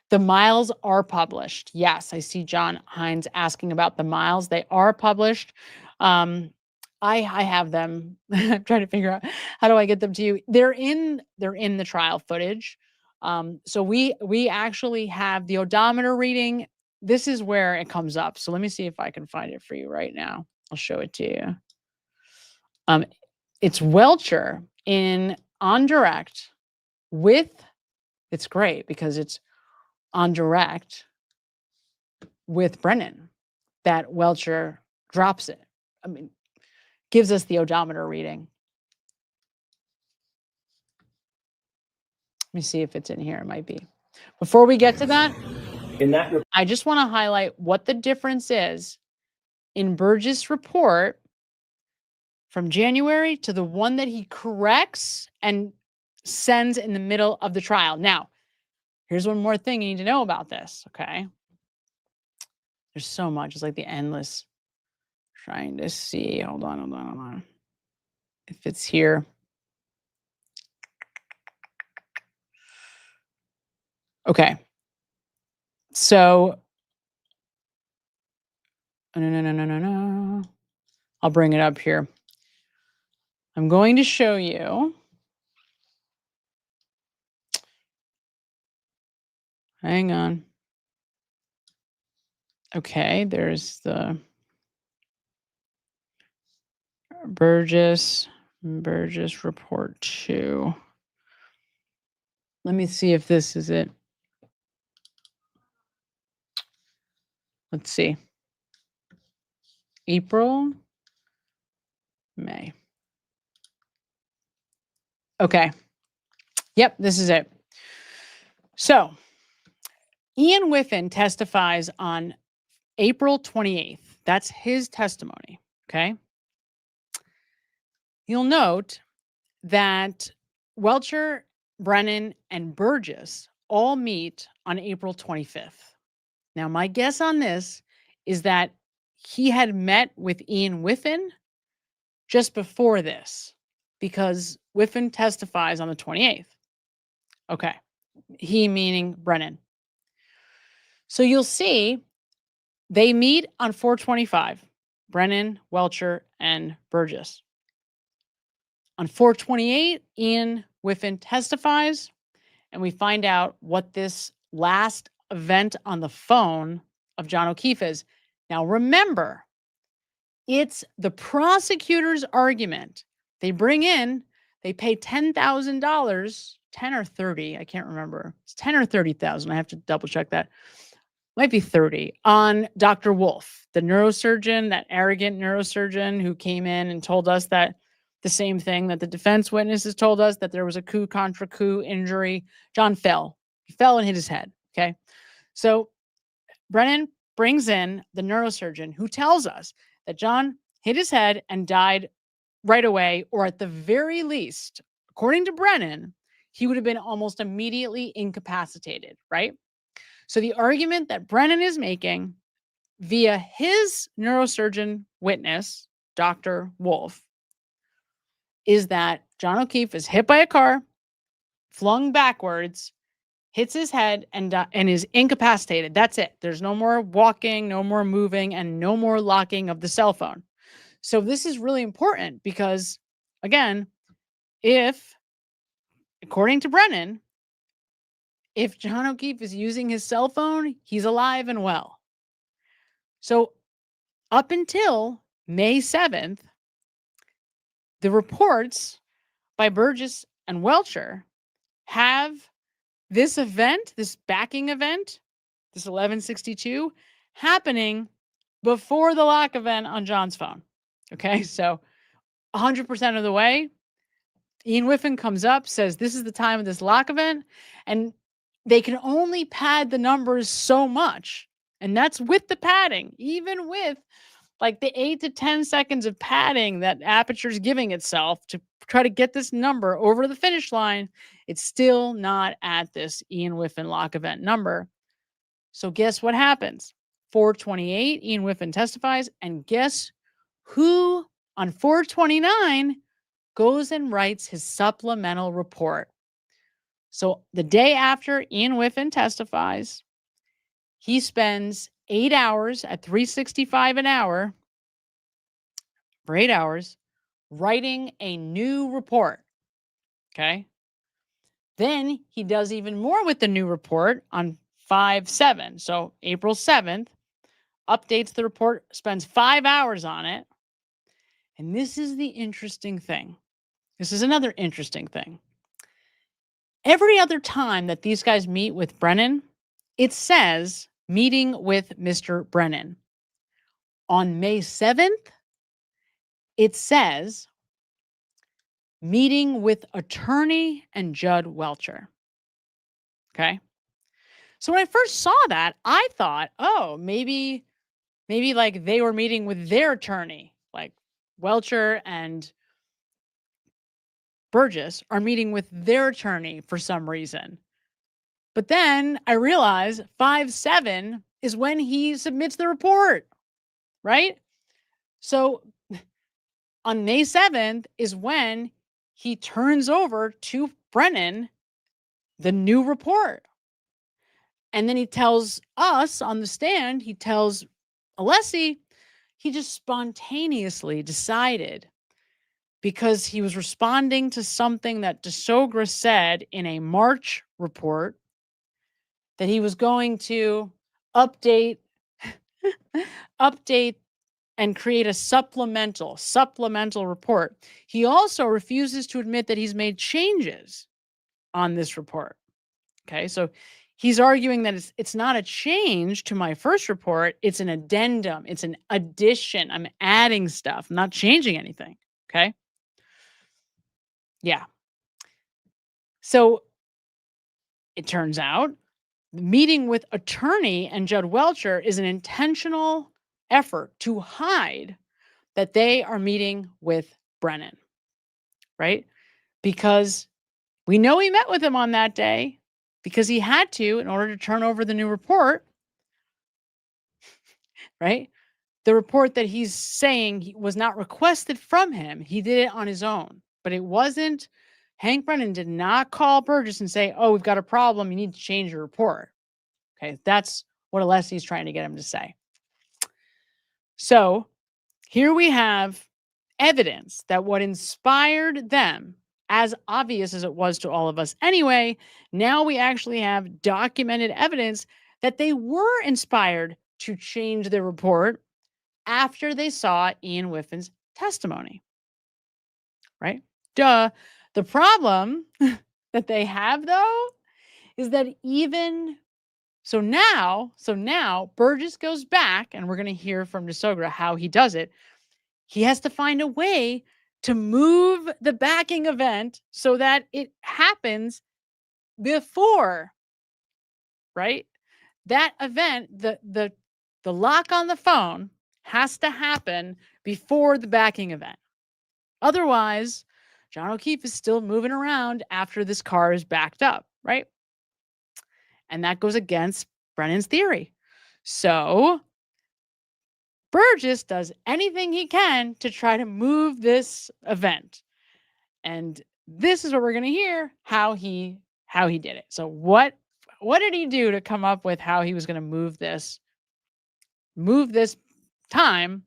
The miles are published. Yes, I see John Hines asking about the miles. They are published. I have them. I'm trying to figure out how do I get them to you. They're in the trial footage. So we actually have the odometer reading. This is where it comes up. So let me see if I can find it for you right now. I'll show it to you. It's Welcher on direct with, it's great because it's on direct with Brennan that Welcher drops it. I mean, gives us the odometer reading. Let me see if it's in here. It might be. Before we get to that, I just want to highlight what the difference is in Burgess' report from January to the one that he corrects and sends in the middle of the trial. Now, here's one more thing you need to know about this, okay? There's so much. It's like the endless trying to see. Hold on. If it's here. Okay. So, no. I'll bring it up here. I'm going to show you. Hang on. Okay, there's the Burgess report 2. Let me see if this is it. Let's see. April, May. Okay. Yep, this is it. So, Ian Whiffen testifies on April 28th. That's his testimony, okay? You'll note that Welcher, Brennan, and Burgess all meet on April 25th. Now, my guess on this is that he had met with Ian Whiffen just before this because Whiffen testifies on the 28th. Okay. He meaning Brennan. So you'll see they meet on 4/25, Brennan, Welcher, and Burgess. On 4/28, Ian Whiffen testifies, and we find out what this last event on the phone of John O'Keefe is. Now, remember, it's the prosecutor's argument. They bring in, they pay $10,000, 10 or 30, I can't remember. It's 10 or 30,000. I have to double check that. Might be 30 on Dr. Wolf, the neurosurgeon, that arrogant neurosurgeon who came in and told us that the same thing that the defense witnesses told us, that there was a coup contra coup injury. John fell. He fell and hit his head. Okay. So Brennan brings in the neurosurgeon who tells us that John hit his head and died right away, or at the very least, according to Brennan, he would have been almost immediately incapacitated, right? So the argument that Brennan is making via his neurosurgeon witness, Dr. Wolf, is that John O'Keefe is hit by a car, flung backwards, hits his head, and is incapacitated. That's it. There's no more walking, no more moving, and no more locking of the cell phone. So this is really important because, again, if, according to Brennan, if John O'Keefe is using his cell phone, he's alive and well. So up until May 7th, the reports by Burgess and Welcher have this event, this backing event, this 1162, happening before the lock event on John's phone. Okay, so 100% of the way, Ian Whiffen comes up, says this is the time of this lock event, and they can only pad the numbers so much. And that's with the padding, even with like the 8 to 10 seconds of padding that Aperture is giving itself to try to get this number over the finish line. It's still not at this Ian Whiffen lock event number. So guess what happens? 428, Ian Whiffen testifies. And guess who on 429 goes and writes his supplemental report? So the day after Ian Whiffen testifies, he spends 8 hours at $3.65 an hour for 8 hours writing a new report. Okay. Then he does even more with the new report on 5/7. So April 7th, updates the report, spends 5 hours on it. And this is the interesting thing. This is another interesting thing. Every other time that these guys meet with Brennan, it says meeting with Mr. Brennan. On May 7th, it says meeting with attorney and Judd Welcher. Okay. So when I first saw that, I thought, oh, maybe like they were meeting with their attorney, like Welcher and Burgess are meeting with their attorney for some reason. But then I realized 5/7 is when he submits the report, right? So on May 7th is when he turns over to Brennan the new report. And then he tells us on the stand, he tells Alessi, he just spontaneously decided, because he was responding to something that DeSogra said in a March report, that he was going to update and create a supplemental report. He also refuses to admit that he's made changes on this report. Okay, so he's arguing that it's not a change to my first report, it's an addendum, it's an addition. I'm adding stuff, I'm not changing anything. Okay. Yeah. So it turns out meeting with attorney and Judd Welcher is an intentional effort to hide that they are meeting with Brennan, right? Because we know he met with him on that day because he had to in order to turn over the new report, right? The report that he's saying was not requested from him. He did it on his own, but it wasn't. Hank Brennan did not call Burgess and say, oh, we've got a problem, you need to change your report. Okay, that's what Alessi's trying to get him to say. So here we have evidence that what inspired them, as obvious as it was to all of us anyway, now we actually have documented evidence that they were inspired to change their report after they saw Ian Whiffen's testimony. Right? Duh. The problem that they have, though, is that so now Burgess goes back, and we're going to hear from DeSogra how he does it. He has to find a way to move the backing event so that it happens before, right? That event, the lock on the phone has to happen before the backing event. Otherwise, John O'Keefe is still moving around after this car is backed up, right? And that goes against Brennan's theory. So Burgess does anything he can to try to move this event. And this is what we're going to hear, how he did it. So what did he do to come up with how he was going to move this time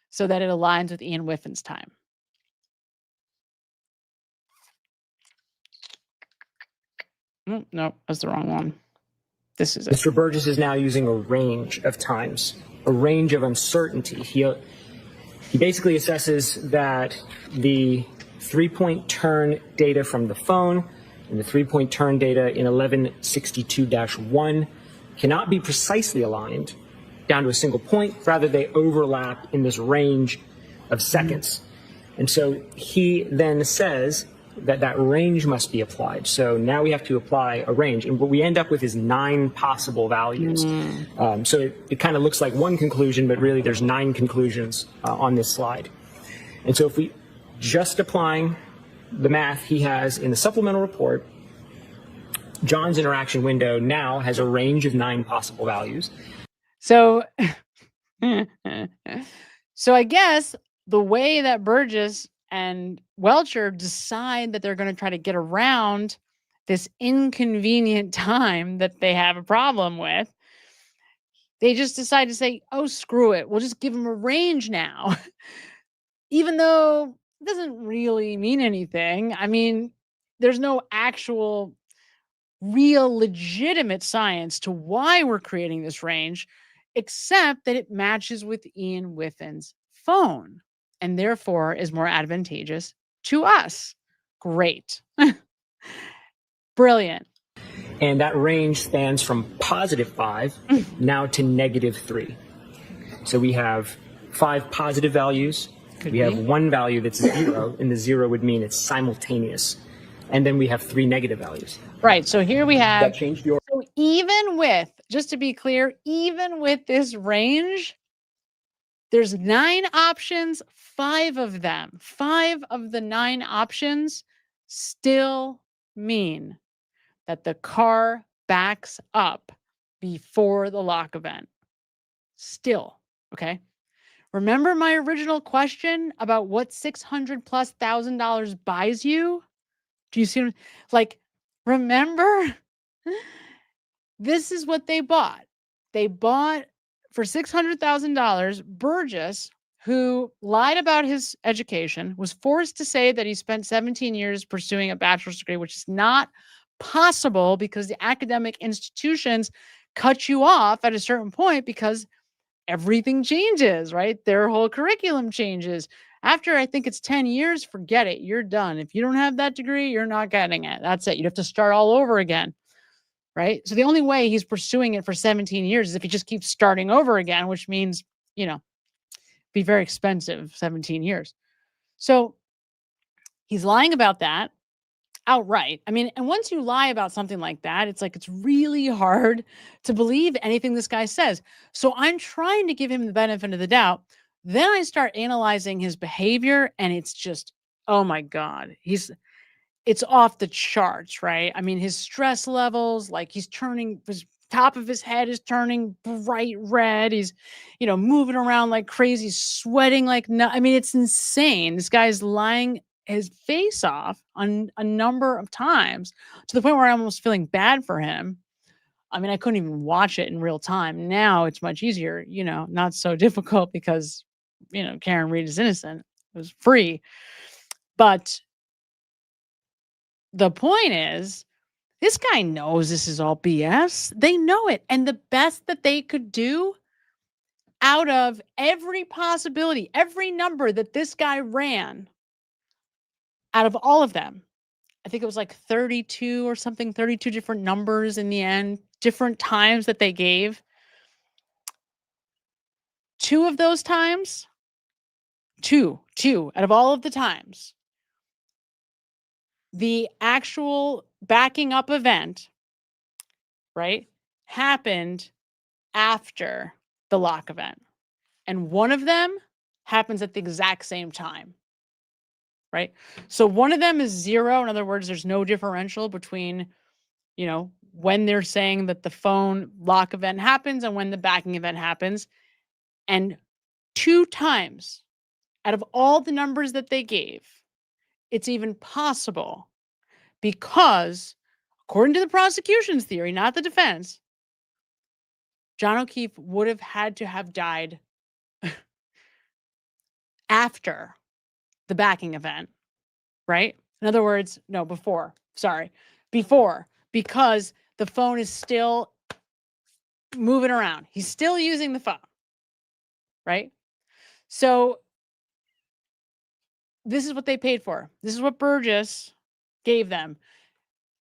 so that it aligns with Ian Whiffen's time? No, that's the wrong one. This is it. Mr. Burgess is now using a range of times, a range of uncertainty. He basically assesses that the 3-point turn data from the phone and the 3-point turn data in 1162-1 cannot be precisely aligned down to a single point. Rather, they overlap in this range of seconds. And so he then says that range must be applied. So now we have to apply a range. And what we end up with is 9 possible values. So it kind of looks like one conclusion, but really there's 9 conclusions on this slide. And so if we just applying the math he has in the supplemental report, John's interaction window now has a range of 9 possible values. So, so I guess the way that Burgess and Welcher decide that they're going to try to get around this inconvenient time that they have a problem with, they just decide to say, oh, screw it. We'll just give them a range now. Even though it doesn't really mean anything. I mean, there's no actual real legitimate science to why we're creating this range, except that it matches with Ian Whiffen's phone and therefore is more advantageous to us. Great. Brilliant. And that range spans from +5 now to -3. So we have 5 positive values. We have 1 value that's 0, and the 0 would mean it's simultaneous. And then we have 3 negative values. Right. So here we have, That changed your... so even with, just to be clear, even with this range, there's 9 options, 5 of them, 5 of the 9 options still mean that the car backs up before the lock event. Still, okay? Remember my original question about what $600,000+ buys you? Do you see? Like, remember? This is what they bought. They bought for $600,000 Burgess, who lied about his education, was forced to say that he spent 17 years pursuing a bachelor's degree, which is not possible because the academic institutions cut you off at a certain point because everything changes, right? Their whole curriculum changes. After, I think it's 10 years, forget it. You're done. If you don't have that degree, you're not getting it. That's it. You'd have to start all over again, right? So the only way he's pursuing it for 17 years is if he just keeps starting over again, which means, be very expensive, 17 years. So he's lying about that outright. I mean, and once you lie about something like that, it's like, it's really hard to believe anything this guy says. So I'm trying to give him the benefit of the doubt. Then I start analyzing his behavior and it's just, oh my God, it's off the charts, right? I mean, his stress levels, like his top of his head is turning bright red. He's, moving around like crazy, sweating like I mean, it's insane. This guy's lying his face off on a number of times to the point where I'm almost feeling bad for him. I mean, I couldn't even watch it in real time. Now it's much easier, not so difficult because, Karen Reed is innocent. It was free. But the point is, this guy knows this is all BS. They know it. And the best that they could do out of every possibility, every number that this guy ran, out of all of them, I think it was like 32 or something, 32 different numbers in the end, different times that they gave. 2 of those times, two out of all of the times, the actual backing up event, right, happened after the lock event. And one of them happens at the exact same time, right? So one of them is 0. In other words, there's no differential between, when they're saying that the phone lock event happens and when the backing event happens. And 2 times out of all the numbers that they gave, it's even possible because, according to the prosecution's theory, not the defense, John O'Keefe would have had to have died after the backing event, right? In other words, no, before, because the phone is still moving around. He's still using the phone, right? So this is what they paid for. This is what Burgess gave them.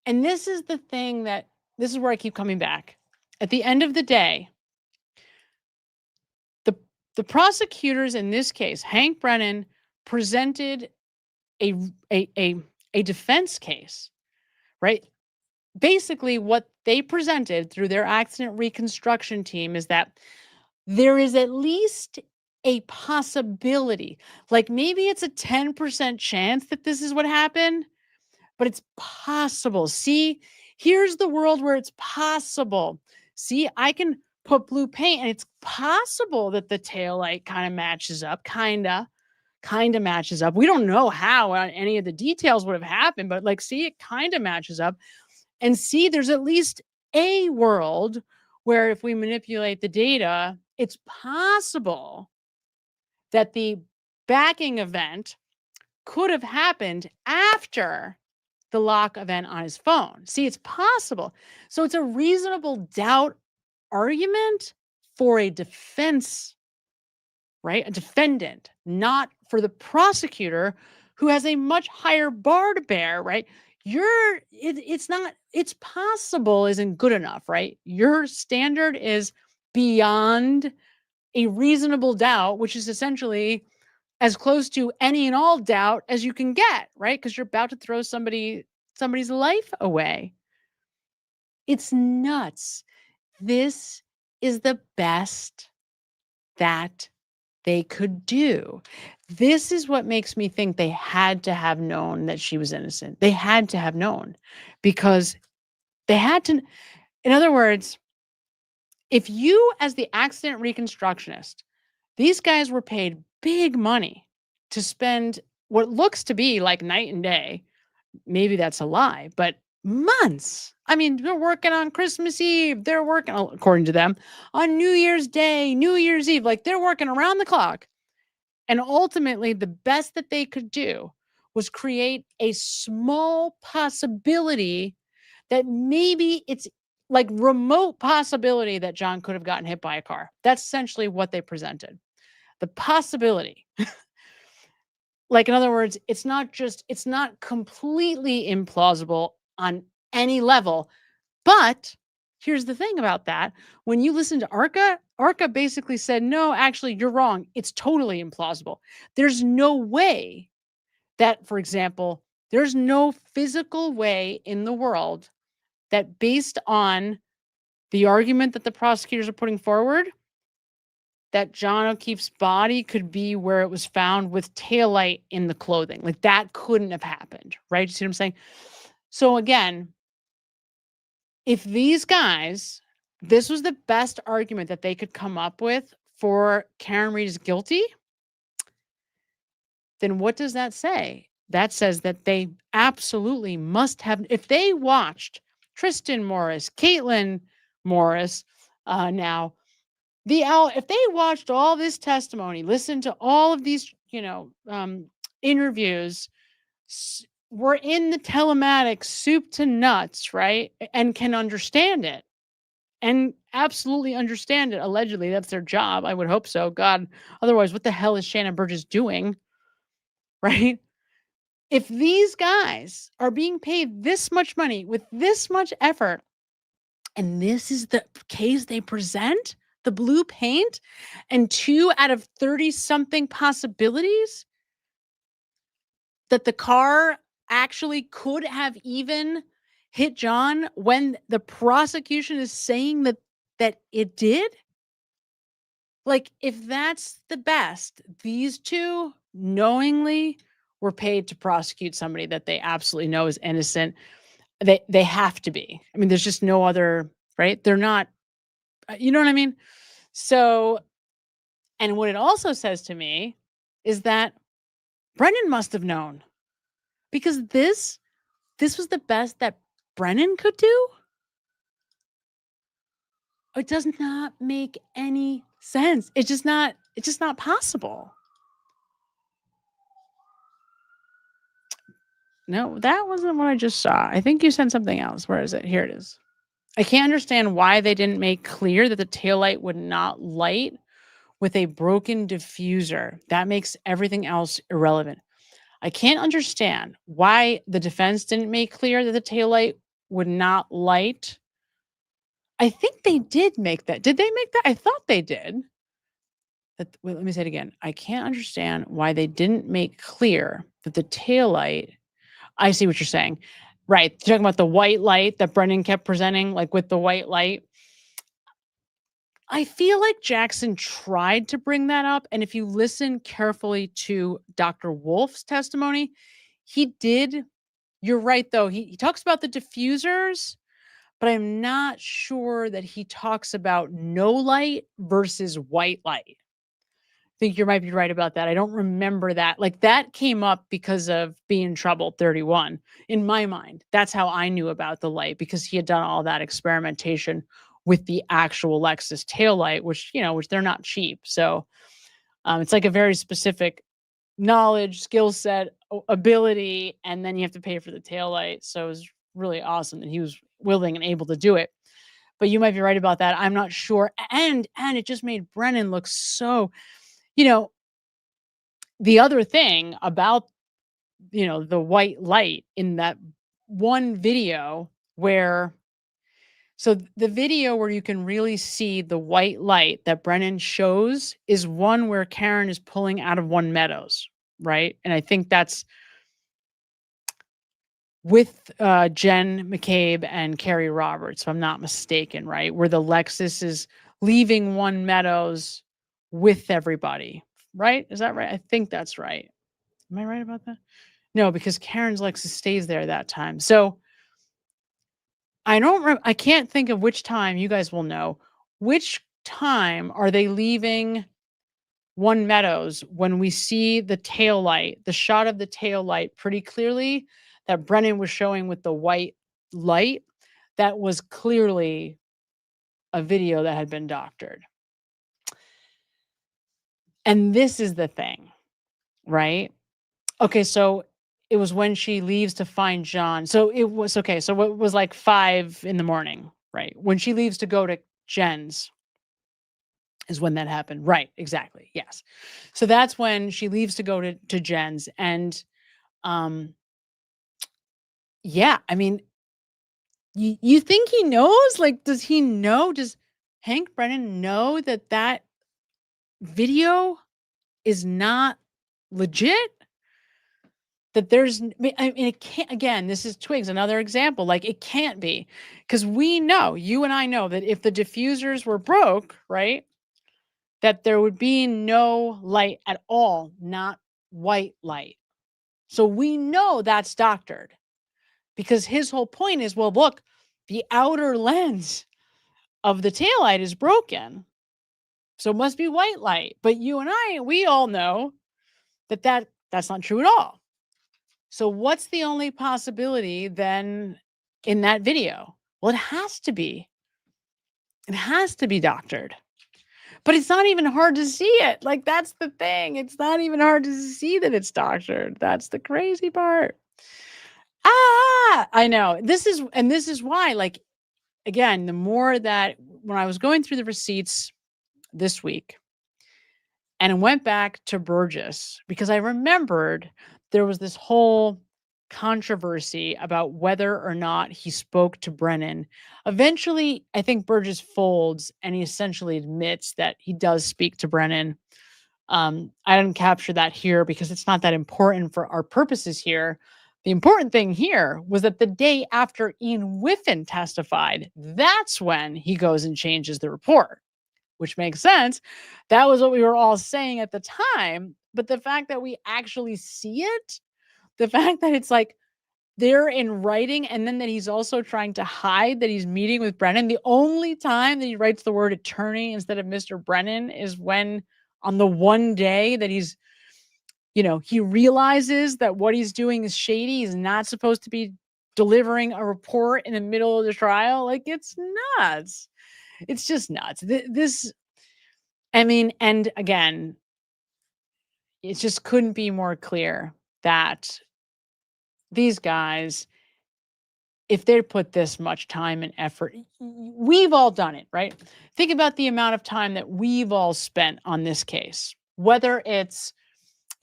And this is the thing this is where I keep coming back. At the end of the day, the prosecutors in this case, Hank Brennan, presented a defense case, right? Basically, what they presented through their accident reconstruction team is that there is at least a possibility, like maybe it's a 10% chance that this is what happened, but it's possible. See, here's the world where it's possible. See, I can put blue paint, and it's possible that the taillight kind of matches up, kind of matches up. We don't know how any of the details would have happened, but like, see, it kind of matches up. And see, there's at least a world where if we manipulate the data, it's possible that the backing event could have happened after the lock event on his phone. See, it's possible. So it's a reasonable doubt argument for a defense, right? A defendant, not for the prosecutor who has a much higher bar to bear, right? It's possible isn't good enough, right? Your standard is beyond a reasonable doubt, which is essentially as close to any and all doubt as you can get, right? Because you're about to throw somebody's life away. It's nuts. This is the best that they could do. This is what makes me think they had to have known that she was innocent. They had to have known because they had to. In other words, if you, as the accident reconstructionist, these guys were paid big money to spend what looks to be like night and day. Maybe that's a lie, but months. I mean, they're working on Christmas Eve. They're working, according to them, on New Year's Day, New Year's Eve. Like, they're working around the clock. And ultimately, the best that they could do was create a small possibility that maybe it's like remote possibility that John could have gotten hit by a car. That's essentially what they presented. The possibility. Like, in other words, it's not completely implausible on any level. But here's the thing about that. When you listen to Arca basically said, no, actually, you're wrong. It's totally implausible. There's no way that, for example, there's no physical way in the world that based on the argument that the prosecutors are putting forward, that John O'Keefe's body could be where it was found with taillight in the clothing. Like, that couldn't have happened, right? You see what I'm saying? So again, if these guys, this was the best argument that they could come up with for Karen Read is guilty, then what does that say? That says that they absolutely must have, if they watched Tristan Morris, Caitlin Morris, if they watched all this testimony, listened to all of these, interviews, were in the telematics soup to nuts, right? And can understand it and absolutely understand it. Allegedly, that's their job. I would hope so. God, otherwise, what the hell is Shannon Burgess doing? Right? If these guys are being paid this much money with this much effort, and this is the case they present, the blue paint, and 2 out of 30-something possibilities that the car actually could have even hit John when the prosecution is saying that it did? Like, if that's the best, these 2 knowingly were paid to prosecute somebody that they absolutely know is innocent. They have to be. I mean, there's just no other, right? They're not, you know what I mean? So, and what it also says to me is that Brennan must have known, because this was the best that Brennan could do. It does not make any sense. It's just not possible. No, that wasn't what I just saw. I think you sent something else. Where is it? Here it is. I can't understand why they didn't make clear that the taillight would not light with a broken diffuser. That makes everything else irrelevant. I can't understand why the defense didn't make clear that the taillight would not light. I think they did make that. Did they make that? I thought they did. Wait, let me say it again. I can't understand why they didn't make clear that the taillight. I see what you're saying. Right. You're talking about the white light that Brennan kept presenting, like with the white light. I feel like Jackson tried to bring that up. And if you listen carefully to Dr. Wolf's testimony, he did. You're right, though. He talks about the diffusers, but I'm not sure that he talks about no light versus white light. I think you might be right about that. I don't remember that. Like that came up because of Be in Trouble 31 in my mind. That's how I knew about the light, because he had done all that experimentation with the actual Lexus taillight, which they're not cheap. So it's like a very specific knowledge, skill set, ability, and then you have to pay for the taillight. So it was really awesome that he was willing and able to do it. But you might be right about that. I'm not sure. And it just made Brennan look so, the other thing about, the white light in that one video where, so the video where you can really see the white light that Brennan shows is one where Karen is pulling out of One Meadows, right? And I think that's with Jen McCabe and Carrie Roberts, if I'm not mistaken, right? Where the Lexus is leaving One Meadows with everybody, right? Is that right? I think that's right. Am I right about that? No, because Karen's Lexus stays there that time. So I can't think of which time. You guys will know. Which time are they leaving One Meadows when we see the tail light, the shot of the tail light pretty clearly that Brennan was showing with the white light? That was clearly a video that had been doctored. And this is the thing, right? Okay, so it was when she leaves to find John. So it was, okay, so it was like 5 a.m, right? When she leaves to go to Jen's is when that happened. Right, exactly, yes. So that's when she leaves to go to Jen's. And yeah, I mean, you think he knows? Like, does he know? Does Hank Brennan know that video is not legit? That there's, I mean, it can't, again, this is Twigs, another example. Like, it can't be, because we know, you and I know, that if the diffusers were broke, right, that there would be no light at all, not white light. So we know that's doctored, because his whole point is, well, look, the outer lens of the taillight is broken, so it must be white light. But you and I, we all know that's not true at all. So what's the only possibility then in that video? Well, it has to be. It has to be doctored. But it's not even hard to see it. Like, that's the thing. It's not even hard to see that it's doctored. That's the crazy part. I know. This is why, like, again, the more that when I was going through the receipts this week and went back to Burgess, because I remembered there was this whole controversy about whether or not he spoke to Brennan. Eventually, I think Burgess folds and he essentially admits that he does speak to Brennan. I didn't capture that here because it's not that important for our purposes here. The important thing here was that the day after Ian Whiffen testified, that's when he goes and changes the report, which makes sense. That was what we were all saying at the time. But the fact that we actually see it, the fact that it's like they're in writing, and then that he's also trying to hide that he's meeting with Brennan. The only time that he writes the word attorney instead of Mr. Brennan is when, on the one day that he's, he realizes that what he's doing is shady. He's not supposed to be delivering a report in the middle of the trial. Like, it's nuts. It's just nuts. And again, it just couldn't be more clear that these guys, if they put this much time and effort, we've all done it, right? Think about the amount of time that we've all spent on this case, whether it's,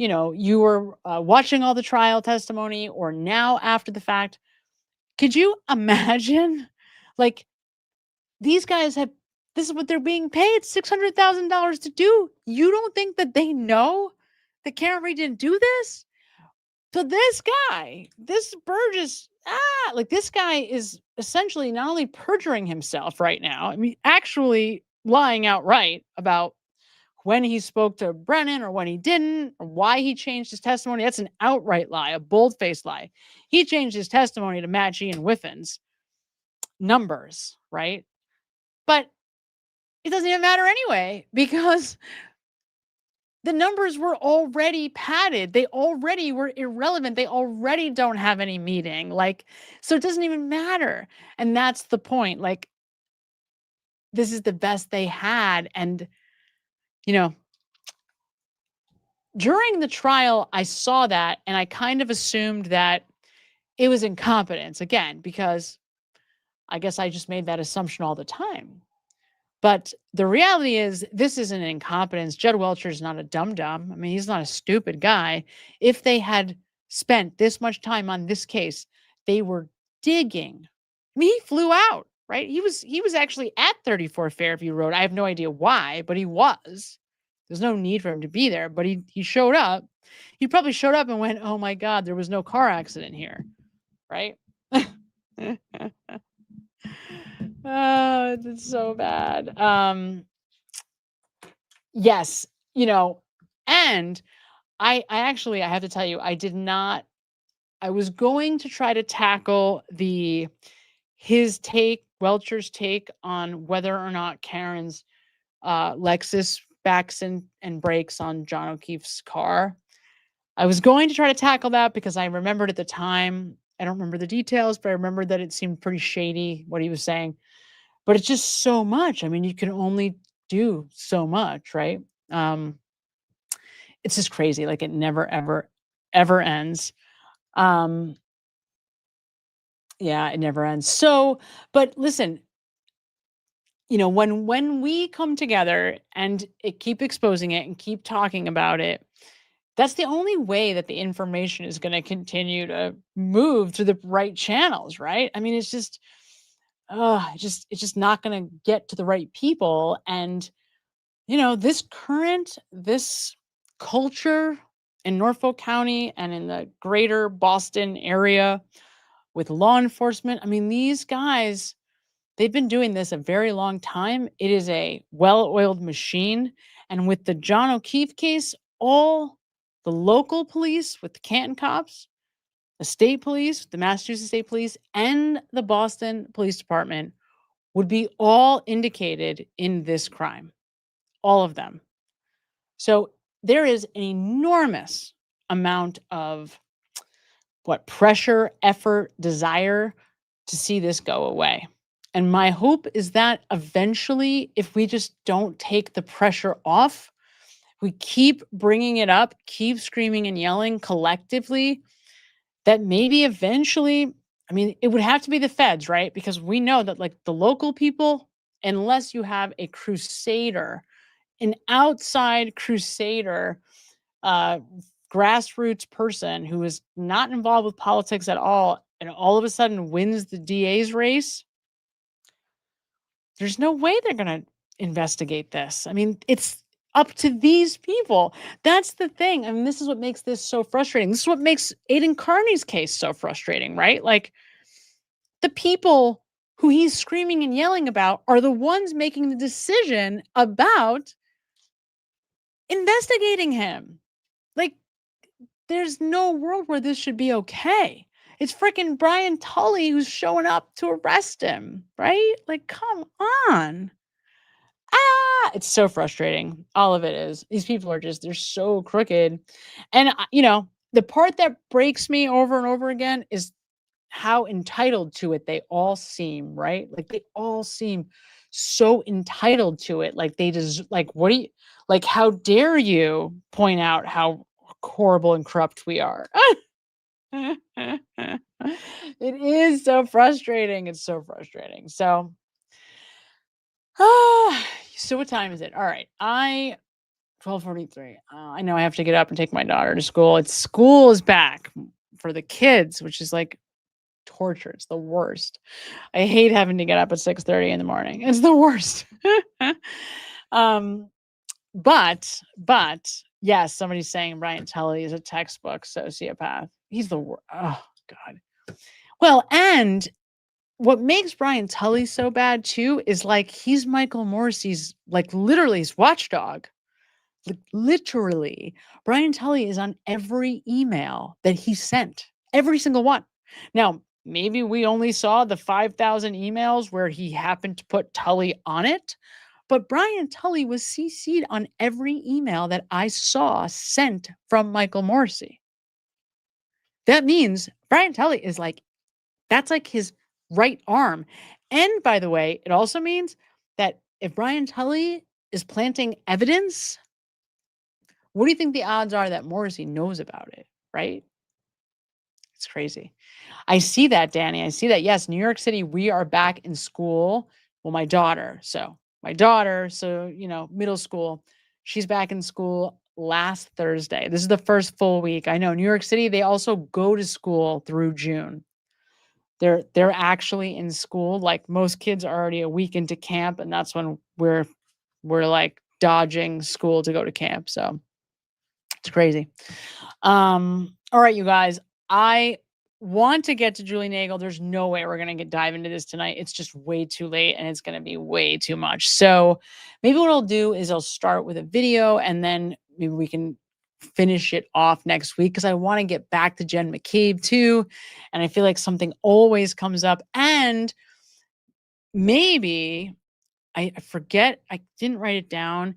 you were watching all the trial testimony or now after the fact. Could you imagine, like, these guys this is what they're being paid $600,000 to do. You don't think that they know that Karen Reed didn't do this? So this guy, this Burgess, this guy is essentially not only perjuring himself right now, I mean, actually lying outright about when he spoke to Brennan or when he didn't, or why he changed his testimony. That's an outright lie, a bold-faced lie. He changed his testimony to match Ian Whiffen's. numbers, right? But it doesn't even matter anyway, because the numbers were already padded. They already were irrelevant. They already don't have any meaning. Like, so it doesn't even matter. And that's the point. Like, this is the best they had. And, you know, during the trial, I saw that and I kind of assumed that it was incompetence again, because I guess I just made that assumption all the time. But the reality is, this isn't incompetence. Judd Welcher is not a dum-dum. I mean, he's not a stupid guy. If they had spent this much time on this case, they were digging. I mean, he flew out, right? He was actually at 34 Fairview Road. I have no idea why, but he was. There's no need for him to be there, but he showed up. He probably showed up and went, "Oh my God, there was no car accident here," right? Oh, it's so bad. Yes, you know, and I actually, I have to tell you, I was going to try to tackle Welcher's take on whether or not Karen's Lexus backs and brakes on John O'Keefe's car. I was going to try to tackle that because I remembered at the time, I don't remember the details, but I remember that it seemed pretty shady what he was saying. But it's just so much. I mean, you can only do so much, right? It's just crazy. Like, it never, ever, ever ends. Yeah, it never ends. So, but listen, you know, when we come together and keep exposing it and keep talking about it, that's the only way that the information is going to continue to move through the right channels, right? I mean, it's just it's just not going to get to the right people. And, you know, this culture in Norfolk County and in the greater Boston area with law enforcement, I mean, these guys, they've been doing this a very long time. It is a well-oiled machine. And with the John O'Keefe case, all the local police with the Canton cops, the state police, the Massachusetts State Police, and the Boston Police Department would be all indicated in this crime. All of them. So there is an enormous amount of pressure, effort, desire to see this go away. And my hope is that eventually, if we just don't take the pressure off, we keep bringing it up, keep screaming and yelling collectively, that maybe eventually, I mean, it would have to be the feds, right? Because we know that, like, the local people, unless you have a crusader, an outside crusader, grassroots person who is not involved with politics at all, and all of a sudden wins the DA's race, there's no way they're going to investigate this. I mean, it's up to these people. That's the thing. I mean, this is what makes this so frustrating. This is what makes Aidan Kearney's case so frustrating, right? Like, the people who he's screaming and yelling about are the ones making the decision about investigating him. Like, there's no world where this should be okay. It's freaking Brian Tully who's showing up to arrest him, right? Like, come on. It's so frustrating. All of it is. These people are just, they're so crooked. And, you know, the part that breaks me over and over again is how entitled to it they all seem, right? Like, they all seem so entitled to it. Like, they just, like, what do you, like, how dare you point out how horrible and corrupt we are? It is so frustrating. It's so frustrating. So, so what time is it? All right. 12:43. I know I have to get up and take my daughter to school. School is back for the kids, which is like torture. It's the worst. I hate having to get up at 6:30 in the morning. It's the worst. But yes, somebody's saying Brian Tully is a textbook sociopath. He's the worst. Oh God. Well, and what makes Brian Tully so bad too is, like, he's Michael Morrissey's, like, literally his watchdog. Like, literally, Brian Tully is on every email that he sent, every single one. Now, maybe we only saw the 5,000 emails where he happened to put Tully on it. But Brian Tully was CC'd on every email that I saw sent from Michael Morrissey. That means Brian Tully is like, that's like his right arm. And by the way, it also means that if Brian Tully is planting evidence, what do you think the odds are that Morrissey knows about it, right? It's crazy. I see that, Danny. I see that. Yes, New York City, we are back in school. Well, my daughter, middle school, she's back in school last Thursday. This is the first full week. I know New York City, they also go to school through June. They're actually in school. Like most kids are already a week into camp, and that's when we're like dodging school to go to camp. So it's crazy. All right, you guys. I want to get to Julie Nagel. There's no way we're going to dive into this tonight. It's just way too late and it's going to be way too much. So maybe what I'll do is I'll start with a video and then maybe we can finish it off next week because I want to get back to Jen McCabe too. And I feel like something always comes up. And maybe, I forget, I didn't write it down.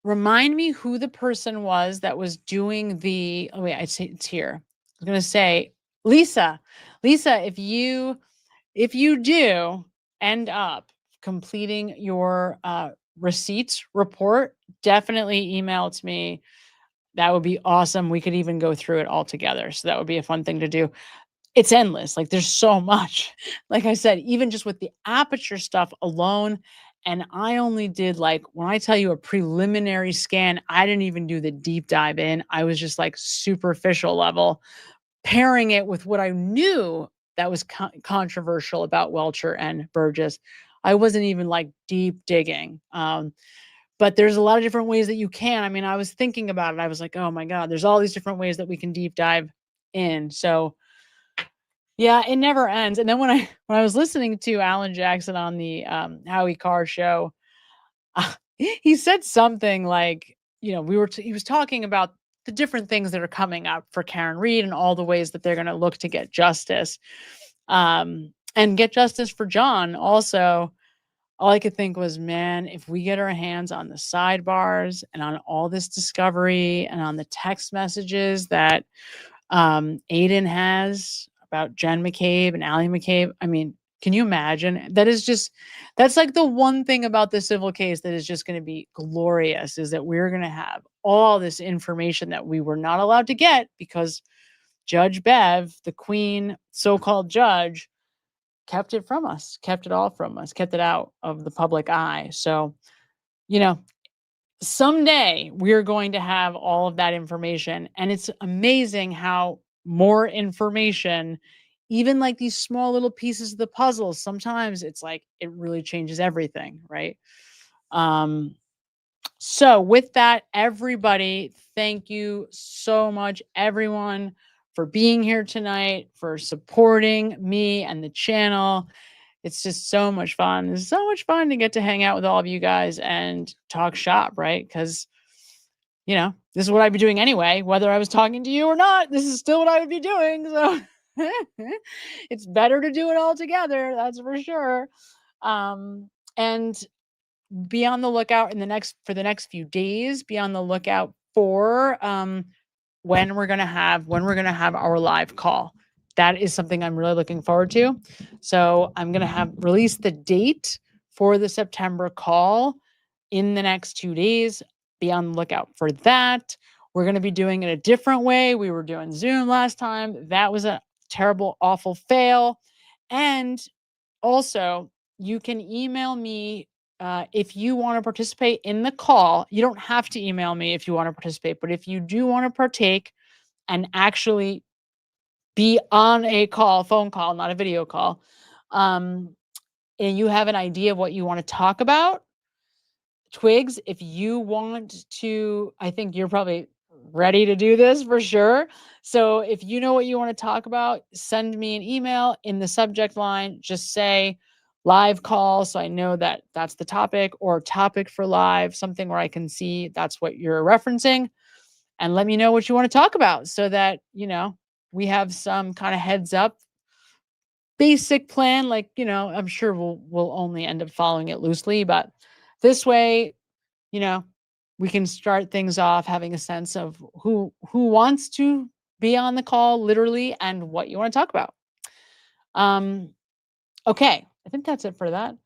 Remind me who the person was that was doing the, oh wait, I'd say it's here. I was going to say, Lisa, if you do end up completing your receipts report, definitely email it to me. That would be awesome. We could even go through it all together. So that would be a fun thing to do. It's endless. Like there's so much, like I said, even just with the Aperture stuff alone. And I only did like, when I tell you a preliminary scan, I didn't even do the deep dive in. I was just like superficial level, pairing it with what I knew that was controversial about Welcher and Burgess. I wasn't even like deep digging. But there's a lot of different ways that you can. I mean, I was thinking about it. I was like, oh my God, there's all these different ways that we can deep dive in. So yeah, it never ends. And then when I was listening to Alan Jackson on the Howie Carr show, he said something like, you know, he was talking about the different things that are coming up for Karen Reed and all the ways that they're going to look to get justice, and get justice for John. Also, all I could think was, man, if we get our hands on the sidebars and on all this discovery and on the text messages that Aidan has about Jen McCabe and Allie McCabe, I mean, can you imagine? That's like the one thing about the civil case that is just going to be glorious, is that we're going to have all this information that we were not allowed to get because Judge Bev, the queen so-called judge, kept it from us, kept it all from us, kept it out of the public eye. So, you know, someday we're going to have all of that information. And it's amazing how more information, even like these small little pieces of the puzzle, sometimes it's like it really changes everything, right? So with that, everybody, thank you so much, everyone, for being here tonight, for supporting me and the channel. It's just so much fun. It's so much fun to get to hang out with all of you guys and talk shop, right? Because, you know, this is what I'd be doing anyway, whether I was talking to you or not. This is still what I would be doing. So it's better to do it all together. That's for sure. And be on the lookout for the next few days. Be on the lookout for when we're gonna have our live call. That is something I'm really looking forward to. So I'm gonna release the date for the September call in the next 2 days. Be on the lookout for that. We're gonna be doing it a different way. We were doing Zoom last time. That was a terrible, awful fail. And also, you can email me if you want to participate in the call. You don't have to email me if you want to participate, but if you do want to partake and actually be on a call, phone call, not a video call, and you have an idea of what you want to talk about, Twigs, if you want to, I think you're probably ready to do this for sure. So if you know what you want to talk about, send me an email. In the subject line, just say live call, so I know that that's the topic, or topic for live, something where I can see that's what you're referencing, and let me know what you want to talk about so that, you know, we have some kind of heads up basic plan. Like, you know, I'm sure we'll only end up following it loosely, but this way, you know, we can start things off having a sense of who wants to be on the call literally and what you want to talk about. Okay, I think that's it for that.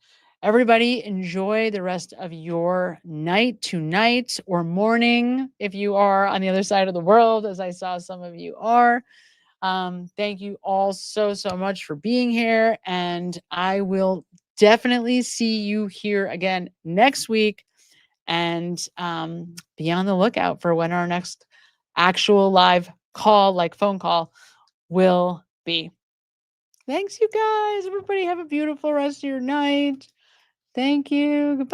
Everybody enjoy the rest of your night tonight or morning if you are on the other side of the world, as I saw some of you are. Thank you all so much for being here, and I will definitely see you here again next week, and be on the lookout for when our next actual live call, like phone call, will be. Thanks, you guys. Everybody have a beautiful rest of your night. Thank you. Goodbye.